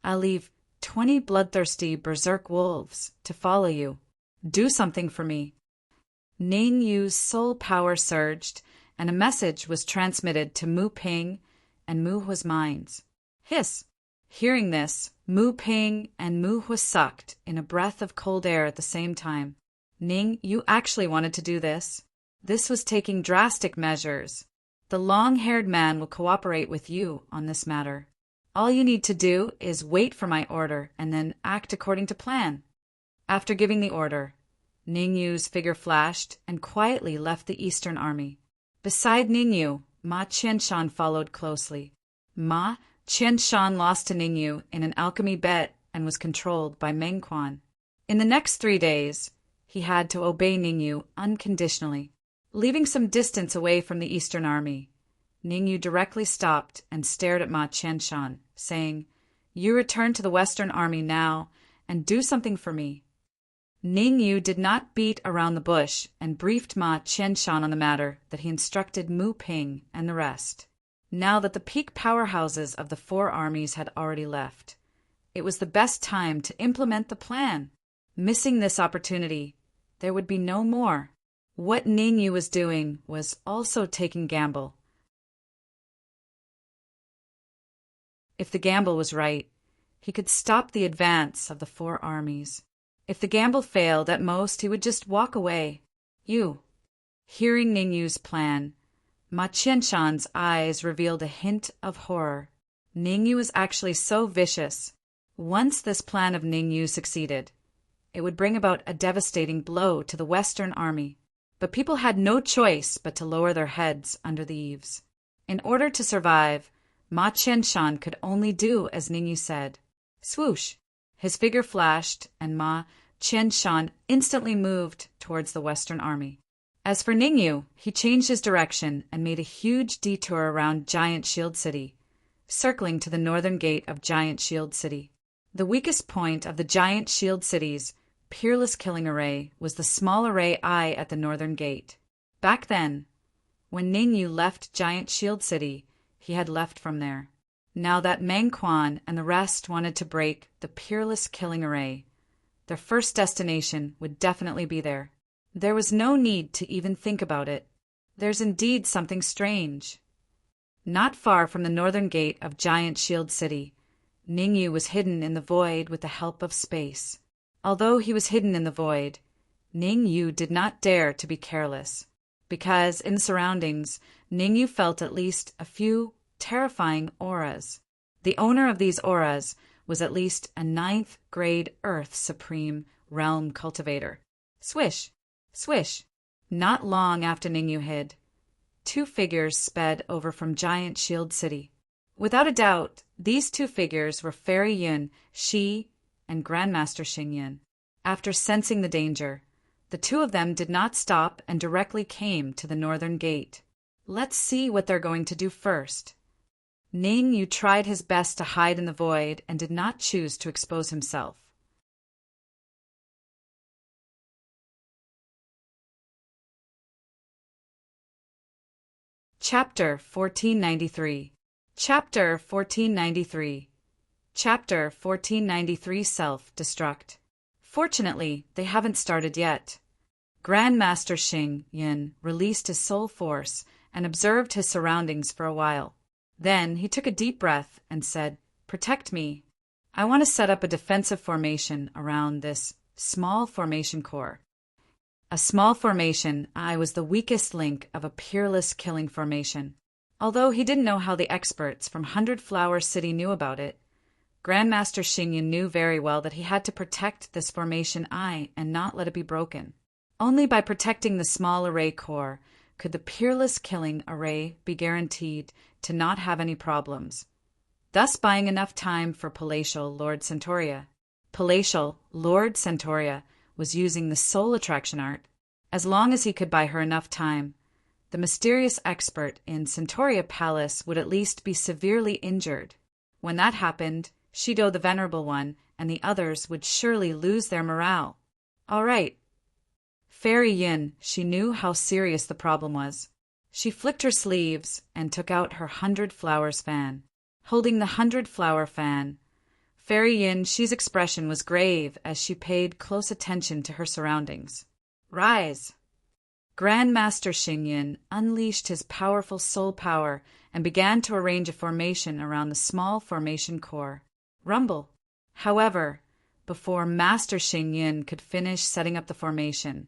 "I'll leave 20 bloodthirsty berserk wolves to follow you. Do something for me." Ningyu's soul power surged, and a message was transmitted to Mu Ping and Mu Hua's minds. Hiss! Hearing this, Mu Ping and Mu Hua sucked in a breath of cold air at the same time. Ningyu actually wanted to do this. This was taking drastic measures. The long-haired man will cooperate with you on this matter. All you need to do is wait for my order and then act according to plan. After giving the order, Ningyu's figure flashed and quietly left the Eastern Army. Beside Ningyu, Ma Qianshan followed closely. Ma Qianshan lost to Ningyu in an alchemy bet and was controlled by Meng Quan. In the next 3 days, he had to obey Ningyu unconditionally. Leaving some distance away from the Eastern Army, Ningyu directly stopped and stared at Ma Qianshan, saying, You return to the Western Army now and do something for me." Ning Yu did not beat around the bush and briefed Ma Qianshan on the matter that he instructed Mu Ping and the rest. Now that the peak powerhouses of the four armies had already left, it was the best time to implement the plan. Missing this opportunity, there would be no more. What Ning Yu was doing was also taking gamble. If the gamble was right, he could stop the advance of the four armies. If the gamble failed, at most he would just walk away. Hearing Ning Yu's plan, Ma Qianshan's eyes revealed a hint of horror. Ning Yu was actually so vicious. Once this plan of Ning Yu succeeded, it would bring about a devastating blow to the Western Army. But people had no choice but to lower their heads under the eaves. In order to survive, Ma Qianshan could only do as Ning Yu said. Swoosh! His figure flashed, and Ma Qianshan instantly moved towards the Western Army. As for Ning Yu, he changed his direction and made a huge detour around Giant Shield City, circling to the northern gate of Giant Shield City. The weakest point of the Giant Shield City's peerless killing array was the small array eye at the northern gate. Back then, when Ning Yu left Giant Shield City, he had left from there. Now that Meng Quan and the rest wanted to break the peerless killing array, their first destination would definitely be there. There was no need to even think about it. There's indeed something strange. Not far from the northern gate of Giant Shield City, Ning Yu was hidden in the void with the help of space. Although he was hidden in the void, Ning Yu did not dare to be careless, because in the surroundings, Ning Yu felt at least a few terrifying auras. The owner of these auras was at least a 9th grade Earth Supreme Realm cultivator. Swish! Swish! Not long after Ning Yu hid, two figures sped over from Giant Shield City. Without a doubt, these two figures were Fairy Yun Shi and Grandmaster Xingyan. After sensing the danger, the two of them did not stop and directly came to the northern gate. Let's see what they're going to do first. Ning Yu tried his best to hide in the void and did not choose to expose himself. Chapter 1493. Chapter 1493. Chapter 1493 Self-Destruct. Fortunately, they haven't started yet. Grandmaster Xing Yin released his soul force and observed his surroundings for a while. Then he took a deep breath and said, "Protect me. I want to set up a defensive formation around this small formation core." A small formation eye was the weakest link of a peerless killing formation. Although he didn't know how the experts from 100 Flower City knew about it, Grandmaster Xingyan knew very well that he had to protect this formation eye and not let it be broken. Only by protecting the small array core could the peerless killing array be guaranteed to not have any problems, thus buying enough time for Palatial Lord Centauria. Palatial Lord Centauria was using the soul attraction art. As long as he could buy her enough time, the mysterious expert in Centauria Palace would at least be severely injured. When that happened, Shido the Venerable One and the others would surely lose their morale. All right. Fairy Yin, she knew how serious the problem was. She flicked her sleeves and took out her 100 Flowers fan. Holding the 100 Flower fan, Fairy Yin Shi's expression was grave as she paid close attention to her surroundings. Rise! Grandmaster Xingyan unleashed his powerful soul power and began to arrange a formation around the small formation core. Rumble! However, before Master Xingyan could finish setting up the formation,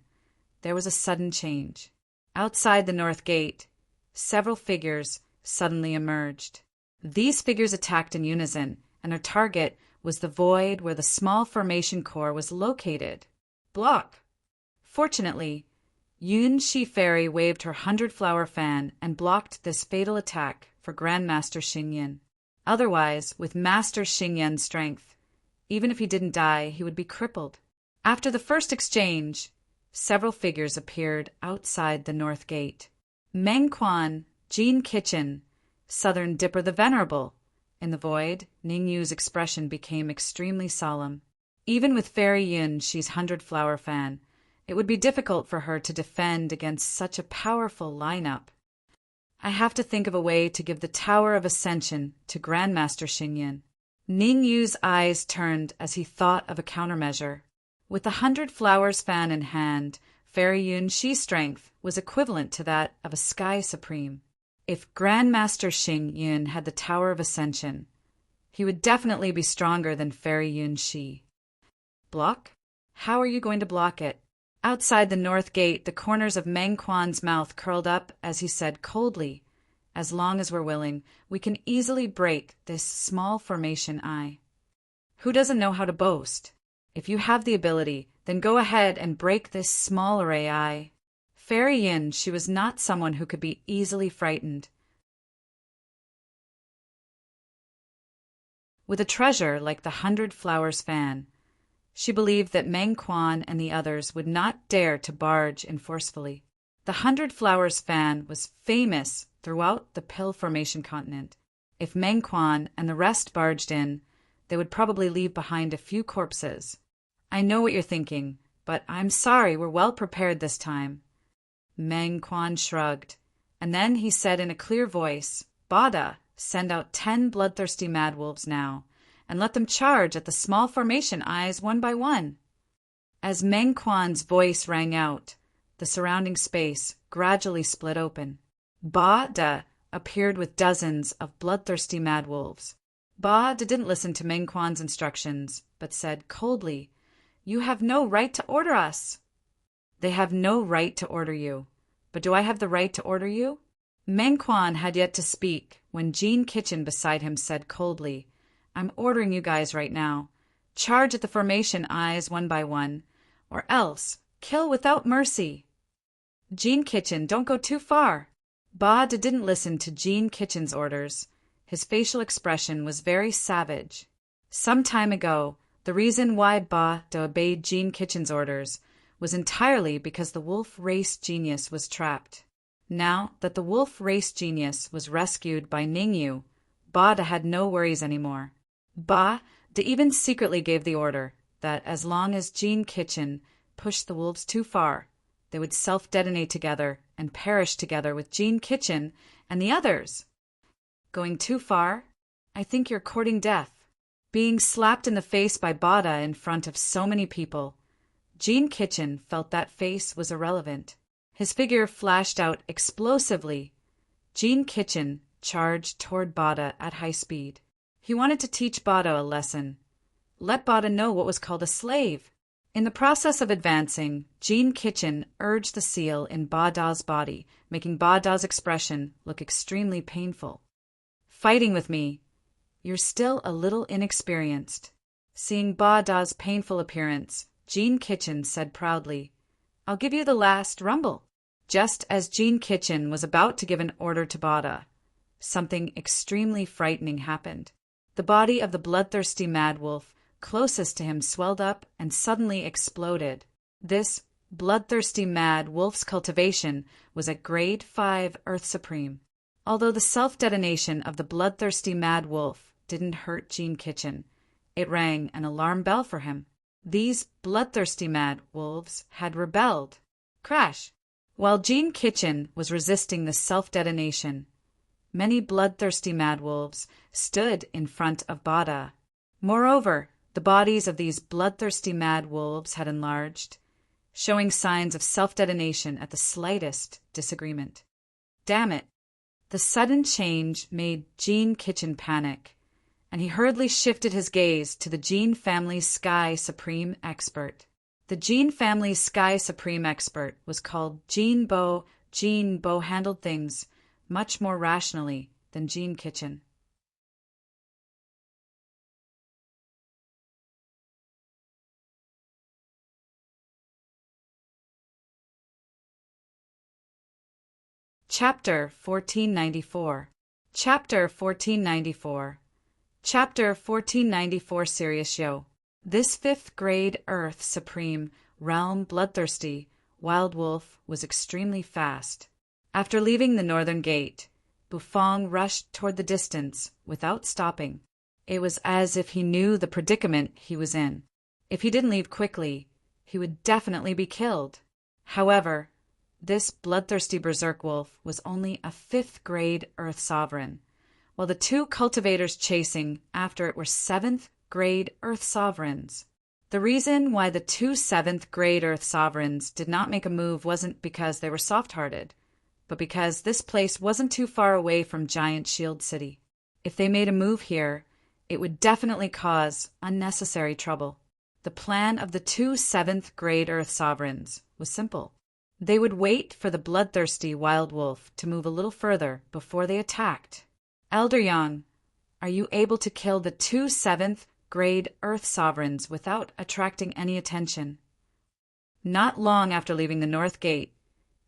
there was a sudden change. Outside the north gate, several figures suddenly emerged. These figures attacked in unison, and their target was the void where the small formation core was located. Block! Fortunately, Yun Shi Fairy waved her 100 Flower fan and blocked this fatal attack for Grandmaster Xingyan. Otherwise, with Master Xingyan's strength, even if he didn't die, he would be crippled. After the first exchange, several figures appeared outside the north gate. Meng Quan, Jean Kitchen, Southern Dipper the Venerable, In the void, Ning Yu's expression became extremely solemn. Even with Fairy Yun Shi's 100-flower fan, it would be difficult for her to defend against such a powerful lineup. I have to think of a way to give the Tower of Ascension to Grandmaster Xingyin. Ning Yu's eyes turned as he thought of a countermeasure. With the 100-flowers fan in hand, Fairy Yun Shi's strength was equivalent to that of a Sky Supreme. If Grandmaster Xingyin had the Tower of Ascension, he would definitely be stronger than Fairy Yun Shi. Block? How are you going to block it? Outside the north gate, the corners of Meng Quan's mouth curled up as he said coldly, "As long as we're willing, we can easily break this small formation eye." Who doesn't know how to boast? If you have the ability, then go ahead and break this small array eye. Fairy Yin, she was not someone who could be easily frightened. With a treasure like the 100-flowers fan, she believed that Meng Quan and the others would not dare to barge in forcefully. The 100-flowers fan was famous throughout the Pill Formation continent. If Meng Quan and the rest barged in, they would probably leave behind a few corpses. I know what you're thinking, but I'm sorry we're well prepared this time. Meng Quan shrugged, and then he said in a clear voice, "Bada, send out 10 bloodthirsty madwolves now, and let them charge at the small formation eyes one by one." As Meng Quan's voice rang out, the surrounding space gradually split open. Bada appeared with dozens of bloodthirsty madwolves. Bada didn't listen to Meng Quan's instructions, but said coldly, "You have no right to order us." "They have no right to order you. But do I have the right to order you?" Meng Quan had yet to speak when Jean Kitchen beside him said coldly, "I'm ordering you guys right now. Charge at the formation eyes one by one, or else kill without mercy." "Jean Kitchen, don't go too far." Bada didn't listen to Jean Kitchen's orders. His facial expression was very savage. Some time ago, the reason why Bada obeyed Jean Kitchen's orders was entirely because the wolf race genius was trapped. Now that the wolf race genius was rescued by Ning Yu, Bada had no worries anymore. Bada even secretly gave the order that as long as Jean Kitchen pushed the wolves too far, they would self-detonate together and perish together with Jean Kitchen and the others. Going too far? I think you're courting death. Being slapped in the face by Bada in front of so many people, Jean Kitchen felt that face was irrelevant. His figure flashed out explosively. Jean Kitchen charged toward Bada at high speed. He wanted to teach Bada a lesson. Let Bada know what was called a slave. In the process of advancing, Jean Kitchen urged the seal in Bada's body, making Bada's expression look extremely painful. "Fighting with me. You're still a little inexperienced." Seeing Bada's painful appearance, Jean Kitchen said proudly, "I'll give you the last rumble." Just as Jean Kitchen was about to give an order to Bada, something extremely frightening happened. The body of the bloodthirsty madwolf closest to him swelled up and suddenly exploded. This bloodthirsty mad wolf's cultivation was at grade 5 Earth Supreme. Although the self-detonation of the bloodthirsty mad wolf didn't hurt Jean Kitchen, it rang an alarm bell for him. These bloodthirsty mad wolves had rebelled. Crash! While Jean Kitchen was resisting the self-detonation, many bloodthirsty mad wolves stood in front of Bada. Moreover, the bodies of these bloodthirsty mad wolves had enlarged, showing signs of self-detonation at the slightest disagreement. Damn it! The sudden change made Jean Kitchen panic, and he hurriedly shifted his gaze to the Jean family's Sky Supreme Expert. The Jean family's Sky Supreme Expert was called Jean Bo. Jean Bo handled things much more rationally than Jean Kitchen. Chapter 1494. Chapter 1494. Chapter 1494 Serious Show. This 5th grade Earth Supreme Realm Bloodthirsty Wild Wolf was extremely fast. After leaving the northern gate, Bufong rushed toward the distance without stopping. It was as if he knew the predicament he was in. If he didn't leave quickly, he would definitely be killed. However, this bloodthirsty berserk wolf was only a 5th grade Earth Sovereign, while the 2 cultivators chasing after it were 7th grade Earth Sovereigns. The reason why the 2 7th grade Earth Sovereigns did not make a move wasn't because they were soft-hearted, but because this place wasn't too far away from Giant Shield City. If they made a move here, it would definitely cause unnecessary trouble. The plan of the 2 7th grade Earth Sovereigns was simple. They would wait for the bloodthirsty wild wolf to move a little further before they attacked. Elder Yang, are you able to kill the 2 7th grade Earth Sovereigns without attracting any attention? Not long after leaving the North Gate,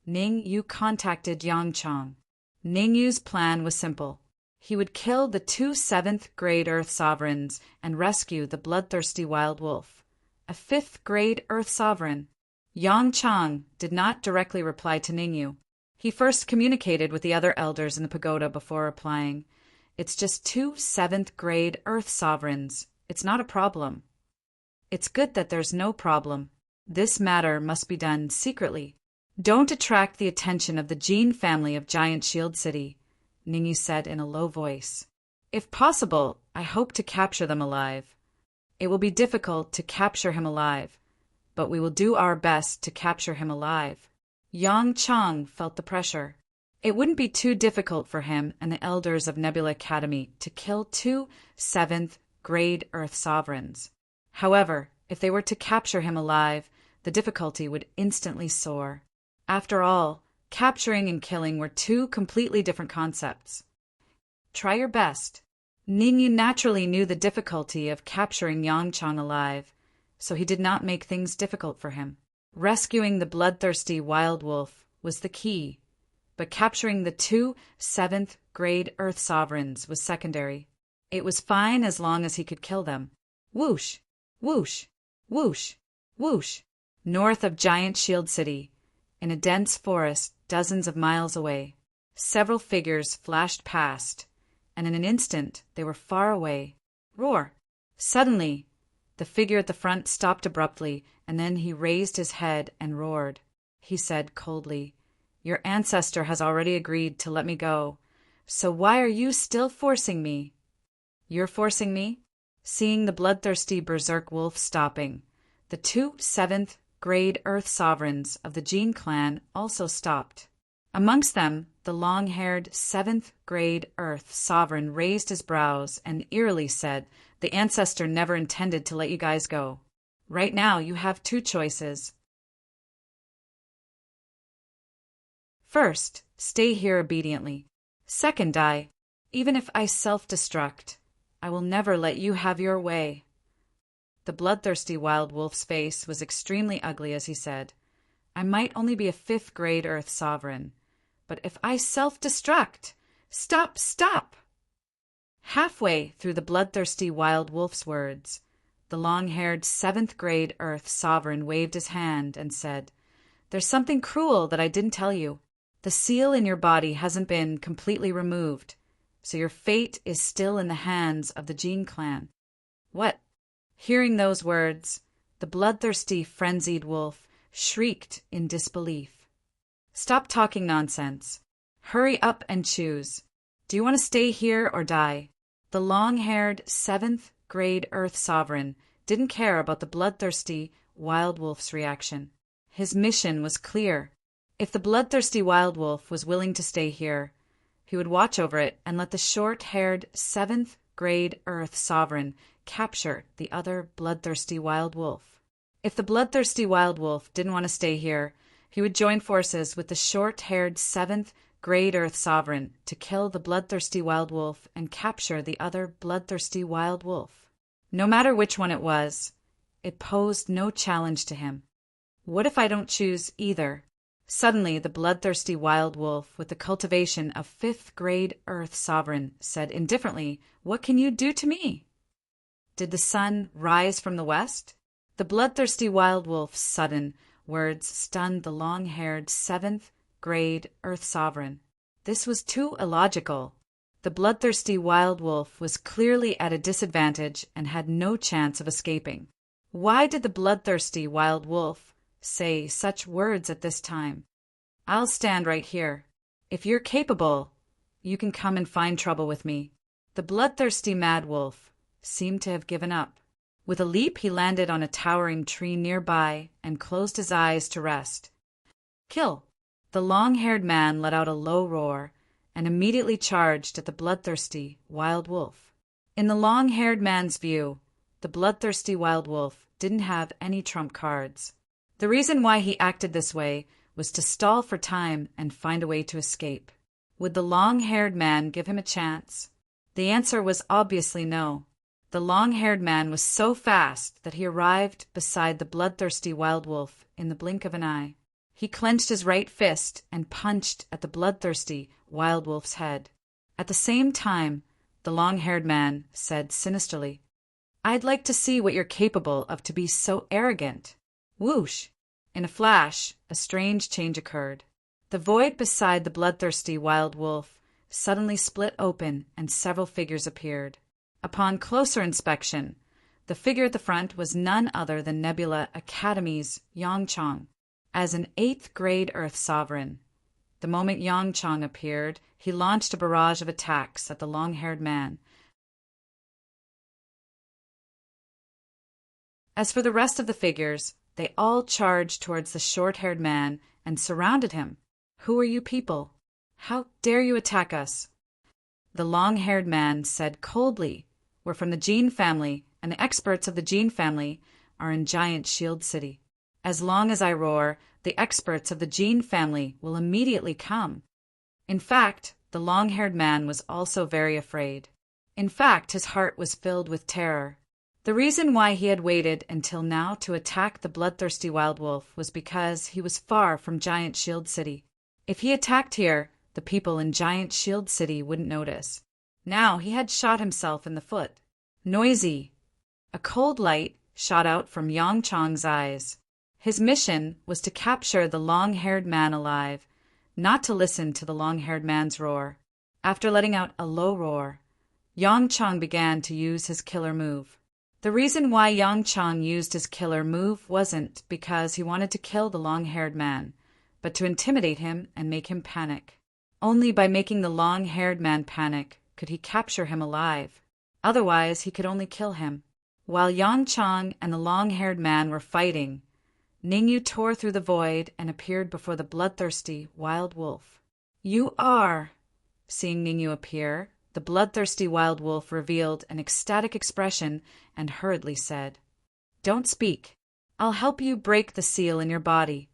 Ning Yu contacted Yang Chong. Ning Yu's plan was simple. He would kill the 2 7th grade Earth Sovereigns and rescue the bloodthirsty wild wolf, a 5th grade Earth Sovereign. Yang Chong did not directly reply to Ning Yu. He first communicated with the other elders in the pagoda before replying. It's just 2 7th grade Earth Sovereigns. It's not a problem. It's good that there's no problem. This matter must be done secretly. Don't attract the attention of the Jean family of Giant Shield City, Ningyu said in a low voice. If possible, I hope to capture them alive. It will be difficult to capture him alive, but we will do our best to capture him alive. Yang Chong felt the pressure. It wouldn't be too difficult for him and the elders of Nebula Academy to kill 2 7th grade Earth Sovereigns. However, if they were to capture him alive, the difficulty would instantly soar. After all, capturing and killing were 2 completely different concepts. Try your best. Ningyu naturally knew the difficulty of capturing Yang Chong alive, so he did not make things difficult for him. Rescuing the bloodthirsty wild wolf was the key, but capturing the 2 7th grade Earth Sovereigns was secondary. It was fine as long as he could kill them. Whoosh, whoosh, whoosh, whoosh. North of Giant Shield City, in a dense forest dozens of miles away, several figures flashed past, and in an instant they were far away. Roar! Suddenly, the figure at the front stopped abruptly, and then he raised his head and roared. He said coldly, "Your ancestor has already agreed to let me go, so why are you still forcing me?" "You're forcing me?" Seeing the bloodthirsty berserk wolf stopping, the 2 7th grade Earth Sovereigns of the Jean clan also stopped. Amongst them, the long-haired 7th grade Earth Sovereign raised his brows and eerily said, "The ancestor never intended to let you guys go. Right now, you have 2 choices. First, stay here obediently. Second, die. Even if I self-destruct, I will never let you have your way." The bloodthirsty wild wolf's face was extremely ugly as he said, "I might only be a 5th grade Earth Sovereign, but if I self-destruct, stop! Halfway through the bloodthirsty wild wolf's words, the long-haired 7th grade Earth Sovereign waved his hand and said, "There's something cruel that I didn't tell you. The seal in your body hasn't been completely removed, so your fate is still in the hands of the Jean clan." "What?" Hearing those words, the bloodthirsty, frenzied wolf shrieked in disbelief. "Stop talking nonsense. Hurry up and choose. Do you want to stay here or die?" The long-haired 7th grade Earth Sovereign didn't care about the bloodthirsty wild wolf's reaction. His mission was clear. If the bloodthirsty wild wolf was willing to stay here, he would watch over it and let the short-haired 7th grade Earth Sovereign capture the other bloodthirsty wild wolf. If the bloodthirsty wild wolf didn't want to stay here, he would join forces with the short-haired 7th grade Earth Sovereign to kill the bloodthirsty wild wolf and capture the other bloodthirsty wild wolf. No matter which one it was, it posed no challenge to him. What if I don't choose either? Suddenly, the bloodthirsty wild wolf with the cultivation of 5th grade Earth Sovereign said indifferently, "What can you do to me?" Did the sun rise from the west? The bloodthirsty wild wolf's sudden words stunned the long-haired 7th grade Earth Sovereign. This was too illogical. The bloodthirsty wild wolf was clearly at a disadvantage and had no chance of escaping. Why did the bloodthirsty wild wolf say such words at this time? "I'll stand right here. If you're capable, you can come and find trouble with me." The bloodthirsty mad wolf seemed to have given up. With a leap, he landed on a towering tree nearby and closed his eyes to rest. "Kill!" The long-haired man let out a low roar and immediately charged at the bloodthirsty wild wolf. In the long-haired man's view, the bloodthirsty wild wolf didn't have any trump cards. The reason why he acted this way was to stall for time and find a way to escape. Would the long-haired man give him a chance? The answer was obviously no. The long-haired man was so fast that he arrived beside the bloodthirsty wild wolf in the blink of an eye. He clenched his right fist and punched at the bloodthirsty wild wolf's head. At the same time, the long-haired man said sinisterly, "I'd like to see what you're capable of to be so arrogant." Whoosh! In a flash, a strange change occurred. The void beside the bloodthirsty wild wolf suddenly split open and several figures appeared. Upon closer inspection, the figure at the front was none other than Nebula Academy's Yongchang, as an 8th grade Earth sovereign. The moment Yongchang appeared, he launched a barrage of attacks at the long-haired man. As for the rest of the figures, they all charged towards the short-haired man and surrounded him. "Who are you people? How dare you attack us?" The long-haired man said coldly, "We're from the Gene family, and the experts of the Gene family are in Giant Shield City. As long as I roar, the experts of the Gene family will immediately come." In fact, the long-haired man was also very afraid. In fact, his heart was filled with terror. The reason why he had waited until now to attack the bloodthirsty wild wolf was because he was far from Giant Shield City. If he attacked here, the people in Giant Shield City wouldn't notice. Now he had shot himself in the foot. Noisy! A cold light shot out from Yongchang's eyes. His mission was to capture the long-haired man alive, not to listen to the long-haired man's roar. After letting out a low roar, Yongchang began to use his killer move. The reason why Yongchang used his killer move wasn't because he wanted to kill the long-haired man, but to intimidate him and make him panic. Only by making the long-haired man panic could he capture him alive. Otherwise, he could only kill him. While Yongchang and the long-haired man were fighting, Ningyu tore through the void and appeared before the bloodthirsty wild wolf. "You are!" Seeing Ningyu appear, the bloodthirsty wild wolf revealed an ecstatic expression and hurriedly said, "Don't speak. I'll help you break the seal in your body."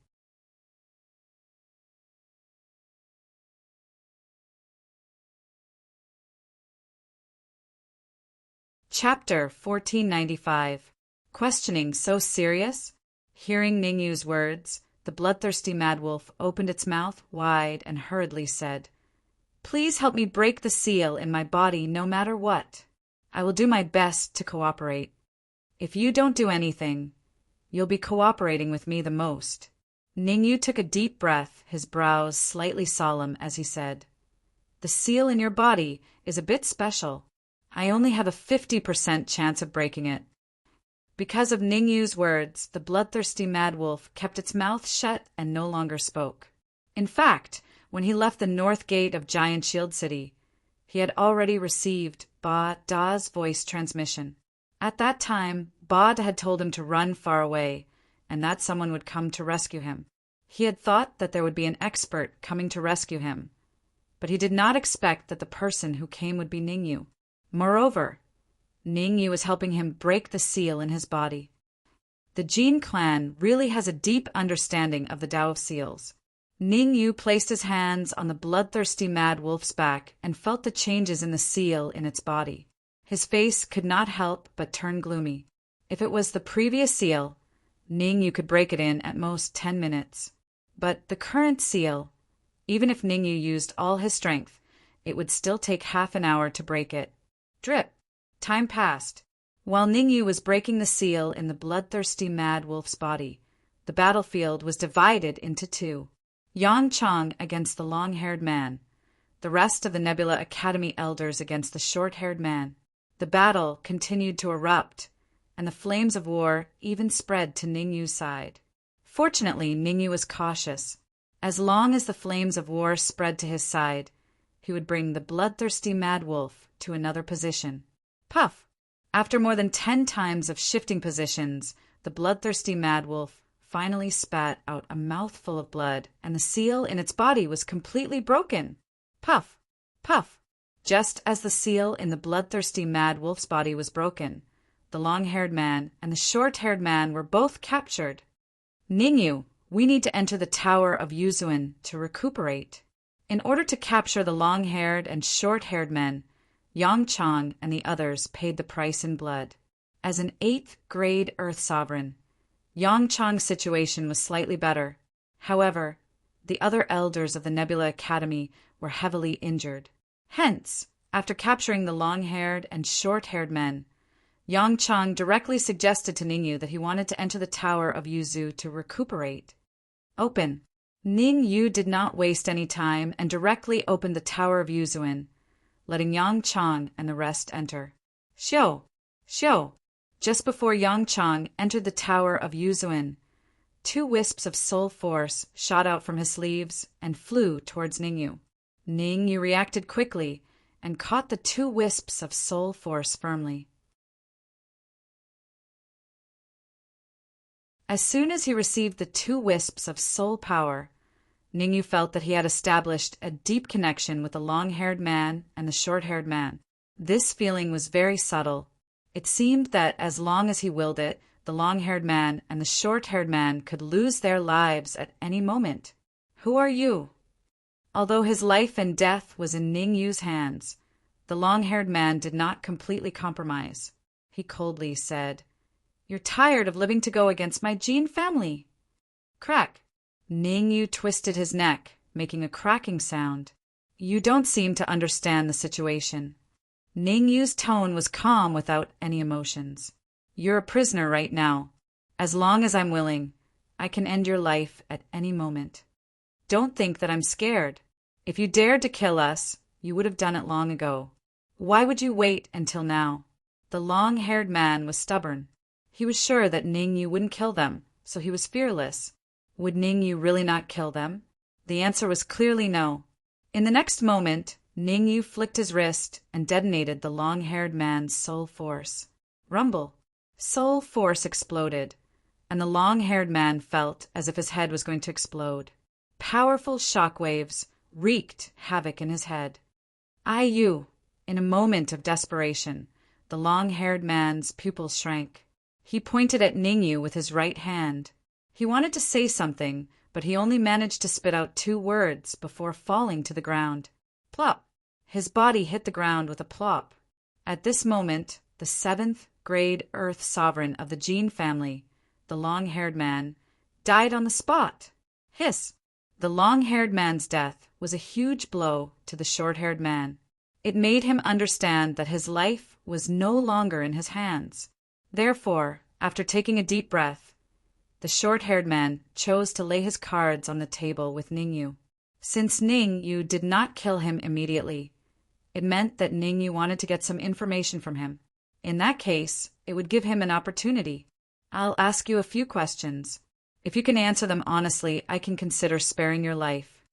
Chapter 1495. Questioning so serious? Hearing Ningyu's words, the bloodthirsty mad wolf opened its mouth wide and hurriedly said, "Please help me break the seal in my body no matter what. I will do my best to cooperate. If you don't do anything, you'll be cooperating with me the most." Ningyu took a deep breath, his brows slightly solemn as he said, "The seal in your body is a bit special. I only have a 50% chance of breaking it." Because of Ningyu's words, the bloodthirsty mad wolf kept its mouth shut and no longer spoke. In fact, when he left the north gate of Giant Shield City, he had already received Ba Da's voice transmission. At that time, Ba Da had told him to run far away, and that someone would come to rescue him. He had thought that there would be an expert coming to rescue him, but he did not expect that the person who came would be Ningyu. Moreover, Ningyu was helping him break the seal in his body. The Jin clan really has a deep understanding of the Tao of Seals. Ningyu placed his hands on the bloodthirsty mad wolf's back and felt the changes in the seal in its body. His face could not help but turn gloomy. If it was the previous seal, Ningyu could break it in at most 10 minutes. But the current seal, even if Ningyu used all his strength, it would still take half an hour to break it. Drip! Time passed. While Ningyu was breaking the seal in the bloodthirsty mad wolf's body, the battlefield was divided into two. Yongchang against the long-haired man, the rest of the Nebula Academy elders against the short-haired man. The battle continued to erupt, and the flames of war even spread to Ningyu's side. Fortunately, Ningyu was cautious. As long as the flames of war spread to his side, he would bring the bloodthirsty mad wolf to another position. Puff! After more than 10 times of shifting positions, the bloodthirsty mad wolf finally spat out a mouthful of blood, and the seal in its body was completely broken. Puff! Puff! Just as the seal in the bloodthirsty mad wolf's body was broken, the long-haired man and the short-haired man were both captured. Ningyu, we need to enter the Tower of Yuzuin to recuperate. In order to capture the long-haired and short-haired men, Yang Chang and the others paid the price in blood. As an 8th grade Earth Sovereign, Yang Chang's situation was slightly better. However, the other elders of the Nebula Academy were heavily injured. Hence, after capturing the long-haired and short-haired men, Yang Chang directly suggested to Ningyu that he wanted to enter the Tower of Yuzu to recuperate. Open. Ningyu did not waste any time and directly opened the Tower of Yuzuin, letting Yang Chang and the rest enter. Xiao! Xiao! Just before Yang Chang entered the Tower of Yuzuin, 2 wisps of soul force shot out from his sleeves and flew towards Ningyu. Ningyu reacted quickly and caught the 2 wisps of soul force firmly. As soon as he received the 2 wisps of soul power, Ningyu felt that he had established a deep connection with the long-haired man and the short-haired man. This feeling was very subtle. It seemed that as long as he willed it, the long-haired man and the short-haired man could lose their lives at any moment. Who are you? Although his life and death was in Ningyu's hands, the long-haired man did not completely compromise. He coldly said, "You're tired of living to go against my Jin family." Crack! Ningyu twisted his neck, making a cracking sound. "You don't seem to understand the situation." Ningyu's tone was calm without any emotions. "You're a prisoner right now. As long as I'm willing, I can end your life at any moment. Don't think that I'm scared. If you dared to kill us, you would have done it long ago. Why would you wait until now?" The long-haired man was stubborn. He was sure that Ningyu wouldn't kill them, so he was fearless. Would Ningyu really not kill them? The answer was clearly no. In the next moment, Ningyu flicked his wrist and detonated the long-haired man's soul force. Rumble! Soul force exploded, and the long-haired man felt as if his head was going to explode. Powerful shockwaves wreaked havoc in his head. "You!" In a moment of desperation, the long-haired man's pupils shrank. He pointed at Ningyu with his right hand. He wanted to say something, but he only managed to spit out 2 words before falling to the ground. Plop! His body hit the ground with a plop. At this moment, the 7th grade Earth Sovereign of the Jin family, the long-haired man, died on the spot. Hiss! The long-haired man's death was a huge blow to the short-haired man. It made him understand that his life was no longer in his hands. Therefore, after taking a deep breath, the short-haired man chose to lay his cards on the table with Ningyu. Since Ningyu did not kill him immediately, it meant that Ningyu wanted to get some information from him. In that case, it would give him an opportunity. "I'll ask you a few questions. If you can answer them honestly, I can consider sparing your life."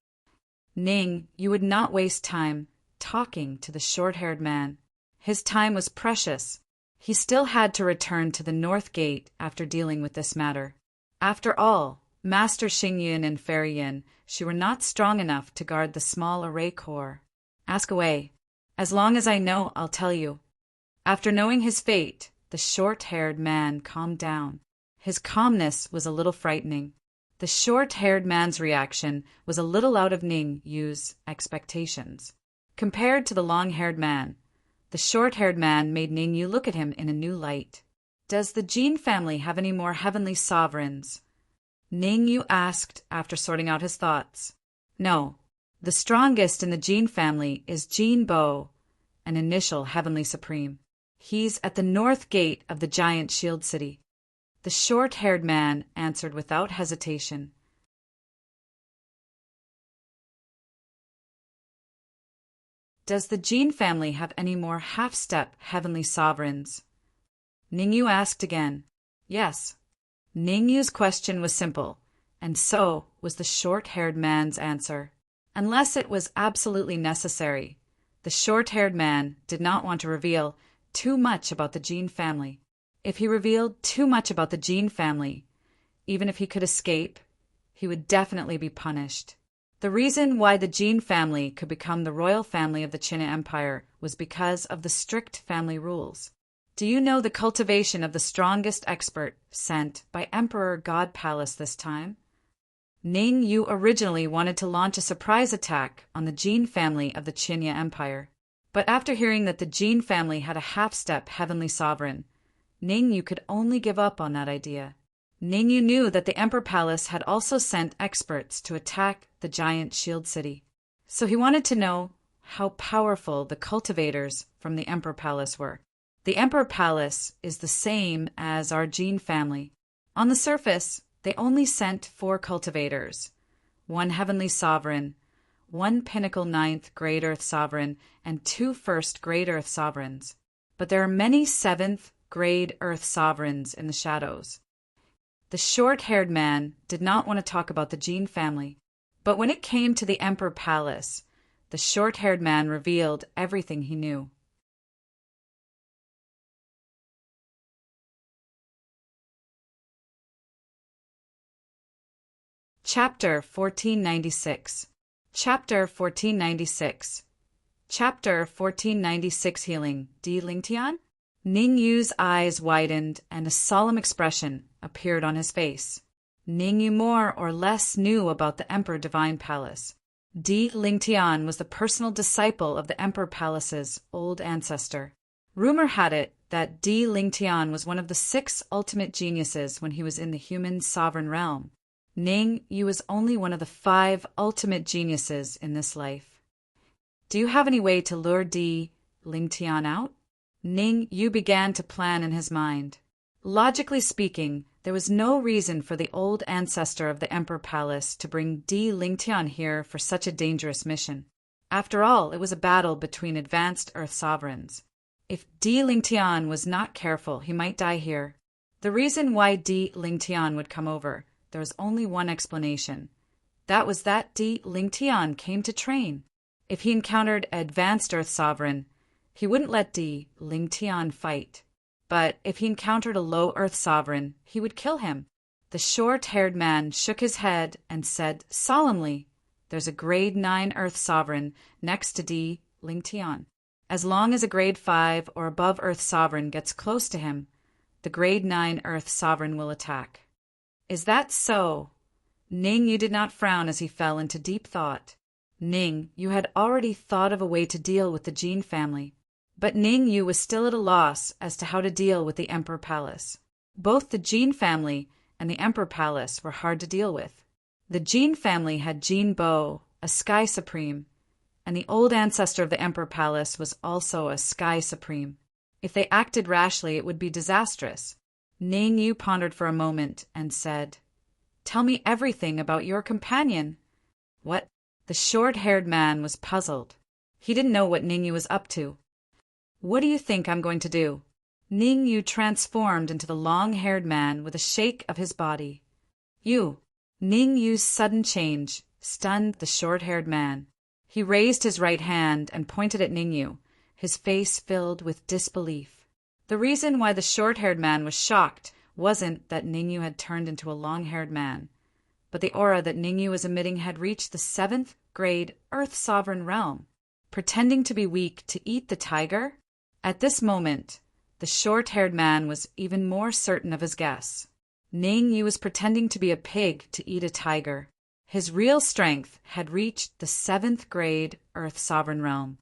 You would not waste time talking to the short-haired man. His time was precious. He still had to return to the North Gate after dealing with this matter. After all, Master Xingyin and Fairy Yin, she were not strong enough to guard the small array corps. "Ask away. As long as I know, I'll tell you." After knowing his fate, the short-haired man calmed down. His calmness was a little frightening. The short-haired man's reaction was a little out of Ningyu's expectations. Compared to the long-haired man, the short-haired man made Ningyu look at him in a new light. "Does the Jin family have any more heavenly sovereigns?" Ningyu asked after sorting out his thoughts. "No. The strongest in the Jin family is Jin Bo, an initial heavenly supreme. He's at the north gate of the giant shield city." The short-haired man answered without hesitation. does the Jin family have any more half-step heavenly sovereigns? Ningyu asked again. Yes. Ningyu's question was simple, and so was the short-haired man's answer. Unless it was absolutely necessary, the short-haired man did not want to reveal too much about the Jin family. If he revealed too much about the Jin family, even if he could escape, he would definitely be punished. The reason why the Jin family could become the royal family of the Qin Empire was because of the strict family rules. Do you know the cultivation of the strongest expert sent by Emperor God Palace this time? Ningyu originally wanted to launch a surprise attack on the Jin family of the Qin Empire. But after hearing that the Jin family had a half-step heavenly sovereign, Ningyu could only give up on that idea. Ningyu knew that the Emperor Palace had also sent experts to attack the giant shield city. So he wanted to know how powerful the cultivators from the Emperor Palace were. The Emperor Palace is the same as our Jin family. On the surface, they only sent 4 cultivators, 1 heavenly sovereign, 1 pinnacle 9th grade earth sovereign, and 2 first grade earth sovereigns. But there are many 7th grade earth sovereigns in the shadows. The short-haired man did not want to talk about the Jin family, but when it came to the Emperor Palace, the short-haired man revealed everything he knew. Chapter 1496. Chapter 1496. Chapter 1496 Healing Di Lingtian? Ningyu's eyes widened and a solemn expression appeared on his face. Ningyu more or less knew about the Emperor Divine Palace. Di Lingtian was the personal disciple of the Emperor Palace's old ancestor. Rumor had it that Di Lingtian was one of the 6 ultimate geniuses when he was in the human sovereign realm. Ningyu was only one of the 5 ultimate geniuses in this life. Do you have any way to lure Di Lingtian out? Ningyu began to plan in his mind. Logically speaking, there was no reason for the old ancestor of the Emperor Palace to bring Di Lingtian here for such a dangerous mission. After all, it was a battle between advanced Earth sovereigns. If Di Lingtian was not careful, he might die here. The reason why Di Lingtian would come over, there was only one explanation. That was that Di Lingtian came to train. If he encountered an advanced Earth sovereign, he wouldn't let Di Lingtian fight. But if he encountered a low Earth sovereign, he would kill him. The short-haired man shook his head and said solemnly, "There's a grade 9 Earth sovereign next to Di Lingtian. As long as a grade 5 or above Earth sovereign gets close to him, the grade 9 Earth sovereign will attack." Is that so? Ningyu did not frown as he fell into deep thought. Ningyu had already thought of a way to deal with the Jin family. But Ningyu was still at a loss as to how to deal with the Emperor Palace. Both the Jin family and the Emperor Palace were hard to deal with. The Jin family had Jin Bo, a Sky Supreme, and the old ancestor of the Emperor Palace was also a Sky Supreme. If they acted rashly, it would be disastrous. Ningyu pondered for a moment and said, "Tell me everything about your companion." What? The short-haired man was puzzled. He didn't know what Ningyu was up to. "What do you think I'm going to do?" Ningyu transformed into the long-haired man with a shake of his body. "You." Ningyu's sudden change stunned the short-haired man. He raised his right hand and pointed at Ningyu, his face filled with disbelief. The reason why the short-haired man was shocked wasn't that Ningyu had turned into a long-haired man, but the aura that Ningyu was emitting had reached the 7th grade Earth Sovereign realm. Pretending to be weak to eat the tiger? At this moment, the short-haired man was even more certain of his guess. Ningyu was pretending to be a pig to eat a tiger. His real strength had reached the 7th grade Earth Sovereign realm.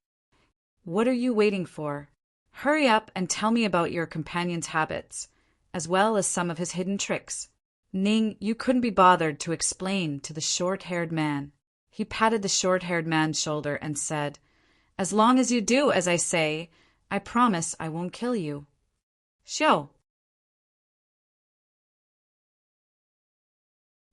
What are you waiting for? Hurry up and tell me about your companion's habits, as well as some of his hidden tricks. Ningyu couldn't be bothered to explain to the short-haired man. He patted the short-haired man's shoulder and said, "As long as you do as I say, I promise I won't kill you." Show.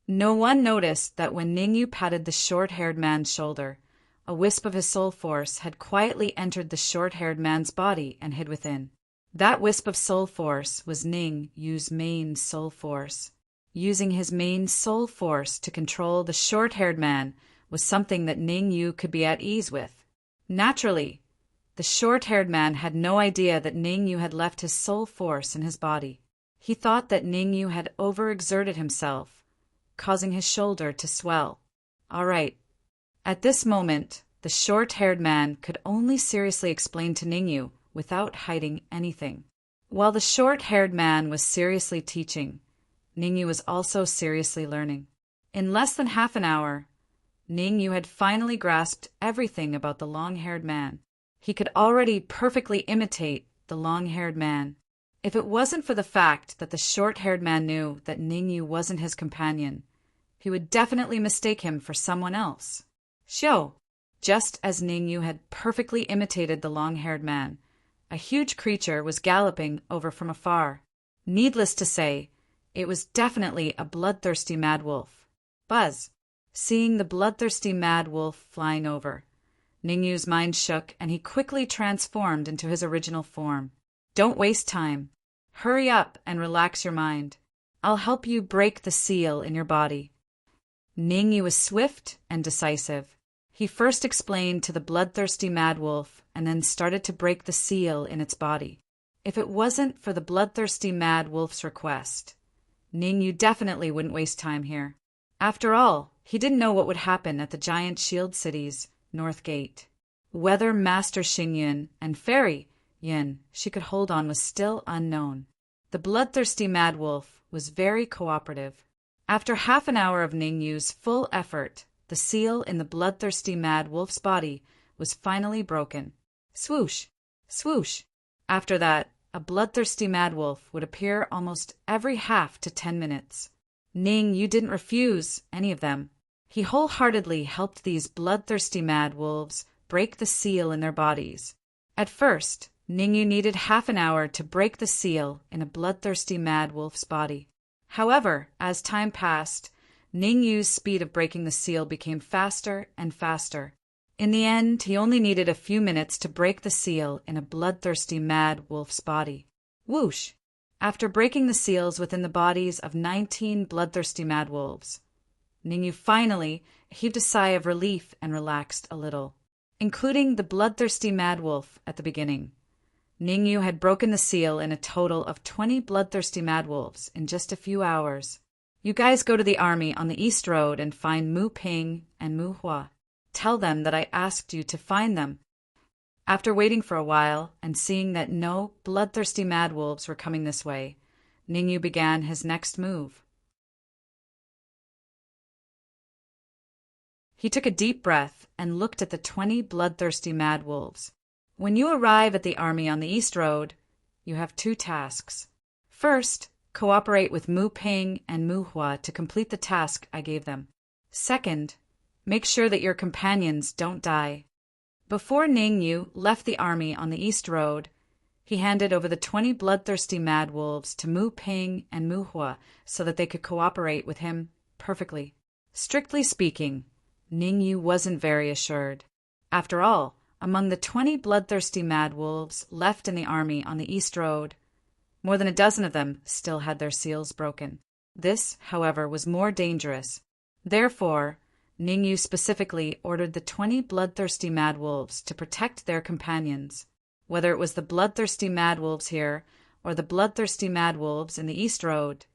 No one noticed that when Ningyu patted the short-haired man's shoulder, a wisp of his soul force had quietly entered the short-haired man's body and hid within. That wisp of soul force was Ning Yu's main soul force. Using his main soul force to control the short-haired man was something that Ning Yu could be at ease with. Naturally, the short-haired man had no idea that Ning Yu had left his soul force in his body. He thought that Ning Yu had overexerted himself, causing his shoulder to swell. All right. At this moment, the short-haired man could only seriously explain to Ning Yu without hiding anything. While the short-haired man was seriously teaching, Ning Yu was also seriously learning. In less than half an hour, Ning Yu had finally grasped everything about the long-haired man. He could already perfectly imitate the long-haired man. If it wasn't for the fact that the short-haired man knew that Ning Yu wasn't his companion, he would definitely mistake him for someone else. Xiao, just as Ning Yu had perfectly imitated the long-haired man, a huge creature was galloping over from afar. Needless to say, it was definitely a bloodthirsty mad wolf. Buzz. Seeing the bloodthirsty mad wolf flying over, Ning Yu's mind shook and he quickly transformed into his original form. Don't waste time. Hurry up and relax your mind. I'll help you break the seal in your body. Ning Yu was swift and decisive. He first explained to the bloodthirsty mad wolf and then started to break the seal in its body. If it wasn't for the bloodthirsty mad wolf's request, Ning Yu definitely wouldn't waste time here. After all, he didn't know what would happen at the giant shield city's north gate. Whether Master Xingyun and Fairy Yin she could hold on was still unknown. The bloodthirsty mad wolf was very cooperative. After half an hour of Ning Yu's full effort, the seal in the bloodthirsty mad wolf's body was finally broken. Swoosh! Swoosh! After that, a bloodthirsty mad wolf would appear almost every 1/2 to 10 minutes. Ning Yu didn't refuse any of them. He wholeheartedly helped these bloodthirsty mad wolves break the seal in their bodies. At first, Ning Yu needed half an hour to break the seal in a bloodthirsty mad wolf's body. However, as time passed, Ning Yu's speed of breaking the seal became faster and faster. In the end, he only needed a few minutes to break the seal in a bloodthirsty mad wolf's body. Whoosh! After breaking the seals within the bodies of 19 bloodthirsty mad wolves, Ning Yu finally heaved a sigh of relief and relaxed a little. Including the bloodthirsty mad wolf at the beginning, Ning Yu had broken the seal in a total of 20 bloodthirsty mad wolves in just a few hours. You guys go to the army on the East Road and find Mu Ping and Mu Hua. Tell them that I asked you to find them. After waiting for a while and seeing that no bloodthirsty mad wolves were coming this way, Ning Yu began his next move. He took a deep breath and looked at the 20 bloodthirsty mad wolves. When you arrive at the army on the East Road, you have 2 tasks. First, cooperate with Mu Ping and Mu Hua to complete the task I gave them. Second, make sure that your companions don't die. Before Ning Yu left the army on the East Road, he handed over the 20 bloodthirsty mad wolves to Mu Ping and Mu Hua so that they could cooperate with him perfectly. Strictly speaking, Ning Yu wasn't very assured. After all, among the 20 bloodthirsty mad wolves left in the army on the East Road, more than a dozen of them still had their seals broken. This, however, was more dangerous. Therefore, Ning Yu specifically ordered the 20 bloodthirsty mad wolves to protect their companions. Whether it was the bloodthirsty mad wolves here or the bloodthirsty mad wolves in the East Road,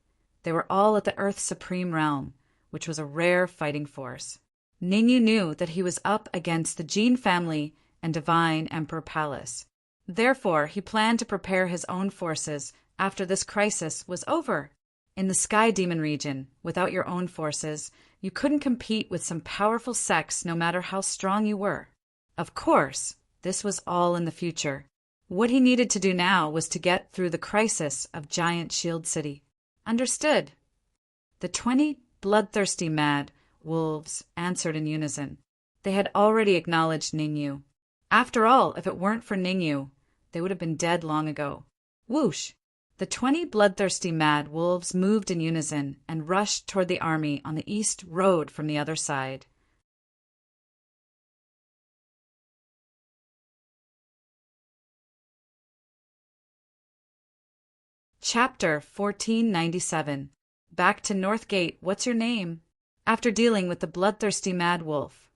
they were all at the Earth's supreme realm, which was a rare fighting force. Ning Yu knew that he was up against the Jin family and Divine Emperor Palace. Therefore, he planned to prepare his own forces after this crisis was over. In the Sky Demon region, without your own forces, you couldn't compete with some powerful sects no matter how strong you were. Of course, this was all in the future. What he needed to do now was to get through the crisis of Giant Shield City. Understood. The 20 bloodthirsty mad wolves answered in unison. They had already acknowledged Ning Yu. After all, if it weren't for Ning Yu, they would have been dead long ago. Whoosh! The 20 bloodthirsty mad wolves moved in unison and rushed toward the army on the East Road from the other side. Chapter 1497. Back to Northgate, what's your name? After dealing with the bloodthirsty mad wolf,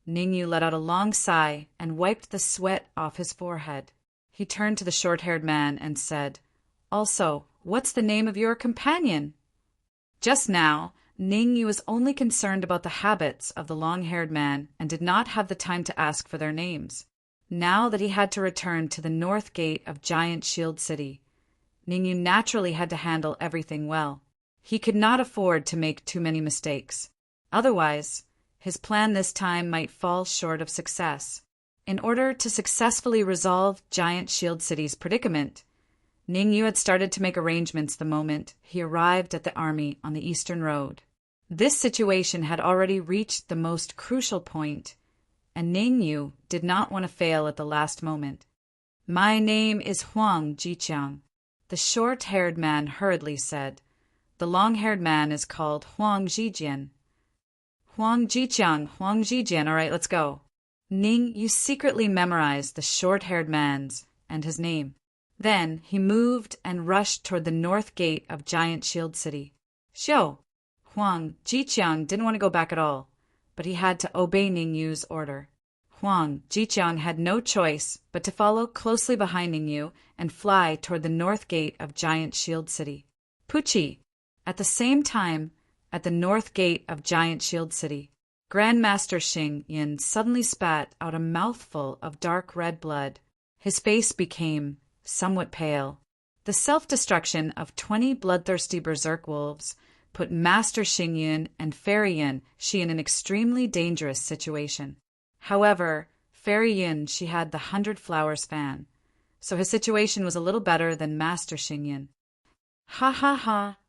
Ningyu let out a long sigh and wiped the sweat off his forehead. He turned to the short-haired man and said, "Also, what's the name of your companion?" Just now, Ningyu was only concerned about the habits of the long-haired man and did not have the time to ask for their names. Now that he had to return to the north gate of Giant Shield City, Ningyu naturally had to handle everything well. He could not afford to make too many mistakes. Otherwise, his plan this time might fall short of success. In order to successfully resolve Giant Shield City's predicament, Ningyu had started to make arrangements the moment he arrived at the army on the Eastern Road. This situation had already reached the most crucial point, and Ningyu did not want to fail at the last moment. "My name is Huang Jiqiang," the short-haired man hurriedly said. "The long-haired man is called Huang Jijian." "Huang Jiqiang, Huang Jijian, all right, let's go." Ningyu secretly memorized the short-haired man's and his name. Then he moved and rushed toward the north gate of Giant Shield City. Xiao! Huang Jiqiang didn't want to go back at all, but he had to obey Ningyu's order. Huang Jiqiang had no choice but to follow closely behind Ningyu and fly toward the north gate of Giant Shield City. Puchi! At the same time, at the north gate of Giant Shield City, Grandmaster Xing Yin suddenly spat out a mouthful of dark red blood. His face became somewhat pale. The self-destruction of 20 bloodthirsty berserk wolves put Master Xing Yin and Fairy Yin she in an extremely dangerous situation. However, Fairy Yin she had the 100 Flowers fan, so his situation was a little better than Master Xing Yin. "Ha ha ha!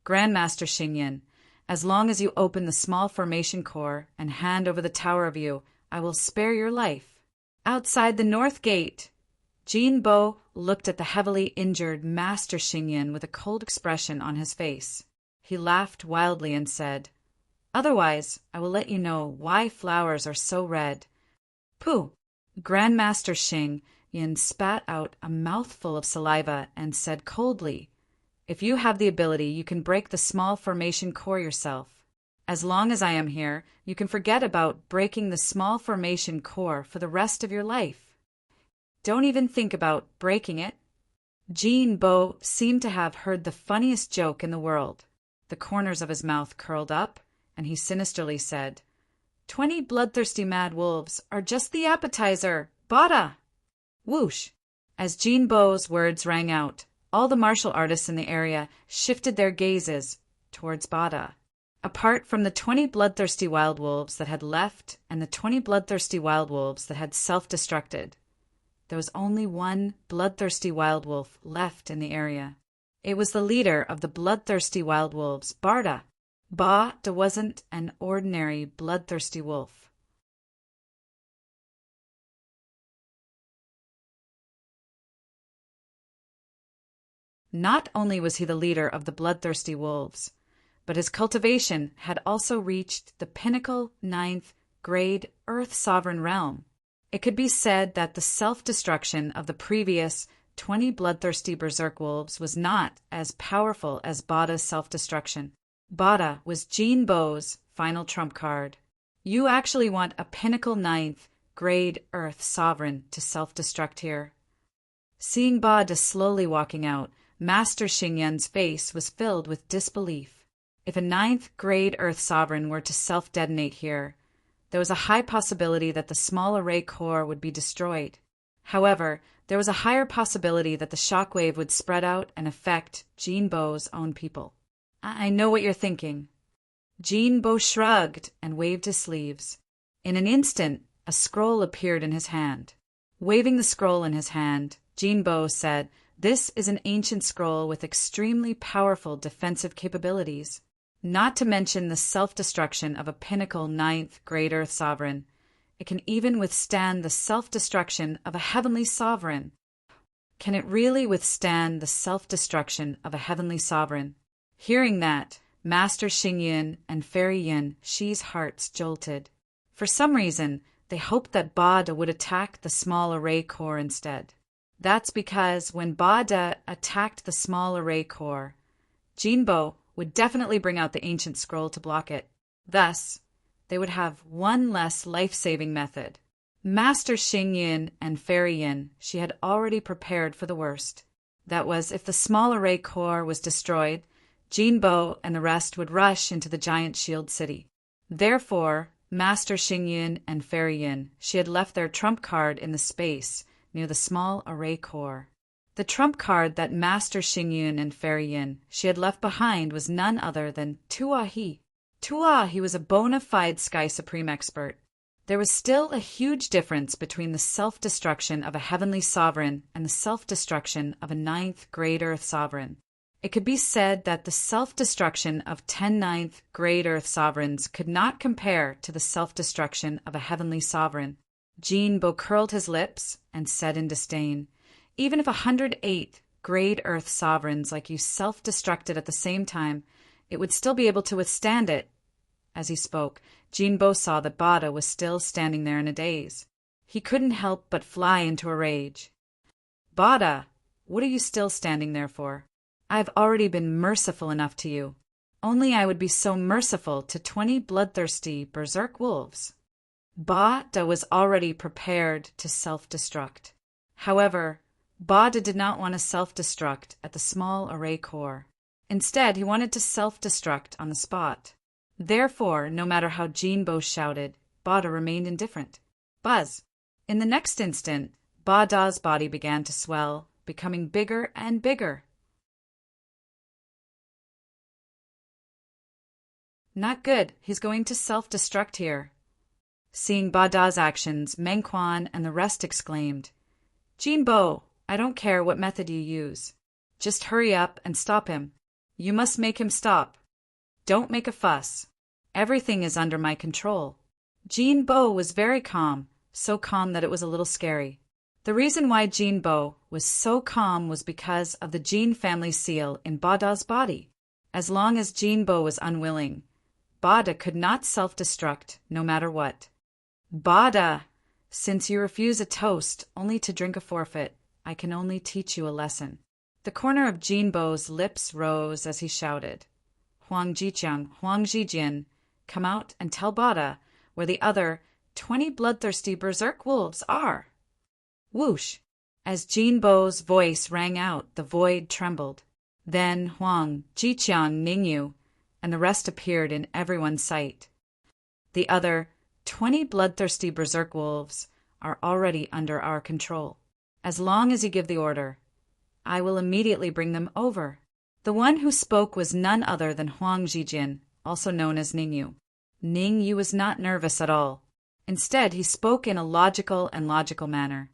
Grandmaster Xing Yin, as long as you open the small formation core and hand over the tower view, I will spare your life." Outside the north gate, Jin Bo looked at the heavily injured Master Xing Yin with a cold expression on his face. He laughed wildly and said, "Otherwise, I will let you know why flowers are so red." Pooh! Grandmaster Xing Yin spat out a mouthful of saliva and said coldly, "If you have the ability, you can break the small formation core yourself. As long as I am here, you can forget about breaking the small formation core for the rest of your life. Don't even think about breaking it." Jin Bo seemed to have heard the funniest joke in the world. The corners of his mouth curled up, and he sinisterly said, 20 bloodthirsty mad wolves are just the appetizer. Bada! Whoosh! As Jin Bo's words rang out, all the martial artists in the area shifted their gazes towards Bada. Apart from the 20 bloodthirsty wild wolves that had left and the 20 bloodthirsty wild wolves that had self-destructed, there was only one bloodthirsty wild wolf left in the area. It was the leader of the bloodthirsty wild wolves, Barda. Bada wasn't an ordinary bloodthirsty wolf. Not only was he the leader of the bloodthirsty wolves, but his cultivation had also reached the pinnacle 9th grade Earth Sovereign realm. It could be said that the self-destruction of the previous 20 bloodthirsty berserk wolves was not as powerful as Bada's self-destruction. Bada was Jin Bo's final trump card. You actually want a pinnacle 9th grade Earth Sovereign to self-destruct here. Seeing Bada slowly walking out, Master Xing Yin's face was filled with disbelief. If a 9th grade Earth Sovereign were to self-detonate here, there was a high possibility that the small array core would be destroyed. However, there was a higher possibility that the shockwave would spread out and affect Jin Bo's own people. I know what you're thinking. Jin Bo shrugged and waved his sleeves. In an instant, a scroll appeared in his hand. Waving the scroll in his hand, Jin Bo said, "This is an ancient scroll with extremely powerful defensive capabilities. Not to mention the self-destruction of a pinnacle 9th grade Earth Sovereign. It can even withstand the self-destruction of a heavenly sovereign." Can it really withstand the self-destruction of a heavenly sovereign? Hearing that, Master Xing Yin and Fairy Yin Shi's hearts jolted. For some reason, they hoped that Bada would attack the small array core instead. That's because when Ba De attacked the small array core, Jinbo would definitely bring out the ancient scroll to block it. Thus, they would have one less life-saving method. Master Xingyin and Fairy Yin, she had already prepared for the worst. That was, if the small array core was destroyed, Jinbo and the rest would rush into the giant shield city. Therefore, Master Xingyin and Fairy Yin, she had left their trump card in the space near the small array core. The trump card that Master Xingyin and Fairy Yin she had left behind was none other than Tua He. Tua He was a bona fide Sky Supreme expert. There was still a huge difference between the self-destruction of a heavenly sovereign and the self-destruction of a 9th grade Earth sovereign. It could be said that the self-destruction of 10 9th grade Earth sovereigns could not compare to the self-destruction of a heavenly sovereign. Jinbo curled his lips and said in disdain, "Even if 108 grade Earth sovereigns like you self-destructed at the same time, it would still be able to withstand it." As he spoke, Jinbo saw that Ba De was still standing there in a daze. He couldn't help but fly into a rage. "Ba De, what are you still standing there for? I've already been merciful enough to you. Only I would be so merciful to 20 bloodthirsty berserk wolves." Ba De was already prepared to self-destruct. However, Ba De did not want to self-destruct at the small array core. Instead, he wanted to self-destruct on the spot. Therefore, no matter how Jinbo shouted, Ba De remained indifferent. Buzz! In the next instant, Ba Da's body began to swell, becoming bigger and bigger. Not good, he's going to self-destruct here. Seeing Ba Da's actions, Meng Quan and the rest exclaimed, "Jinbo, I don't care what method you use. Just hurry up and stop him. You must make him stop. Don't make a fuss. Everything is under my control." Jinbo was very calm, so calm that it was a little scary. The reason why Jinbo was so calm was because of the Jin family seal in Ba Da's body. As long as Jinbo was unwilling, Ba De could not self-destruct no matter what. "Ba De, since you refuse a toast only to drink a forfeit, I can only teach you a lesson." The corner of Jinbo's lips rose as he shouted, "Huang Jiqiang, Huang Zhijian, come out and tell Ba De where the other 20 bloodthirsty berserk wolves are." Whoosh! As Jinbo's voice rang out, the void trembled. Then Huang, Jiqiang, Ningyu, and the rest appeared in everyone's sight. "The other 20 bloodthirsty berserk wolves are already under our control. As long as you give the order, I will immediately bring them over." The one who spoke was none other than Huang Zhijian, also known as Ningyu. Ningyu was not nervous at all. Instead, he spoke in a logical manner.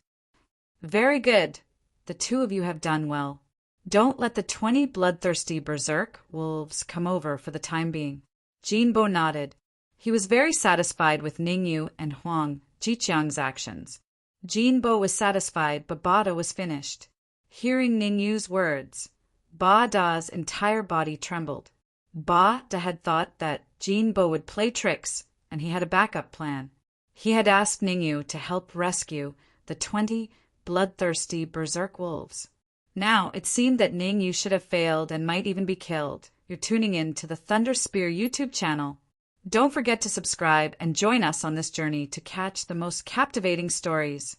"Very good. The two of you have done well. Don't let the 20 bloodthirsty berserk wolves come over for the time being." Jinbo nodded. He was very satisfied with Ningyu and Huang Jiqiang's actions. Jinbo was satisfied, but Ba De was finished. Hearing Ningyu's words, Ba Da's entire body trembled. Ba De had thought that Jinbo would play tricks, and he had a backup plan. He had asked Ningyu to help rescue the 20 bloodthirsty berserk wolves. Now, it seemed that Ningyu should have failed and might even be killed. You're tuning in to the Thunder Spear YouTube channel. Don't forget to subscribe and join us on this journey to catch the most captivating stories.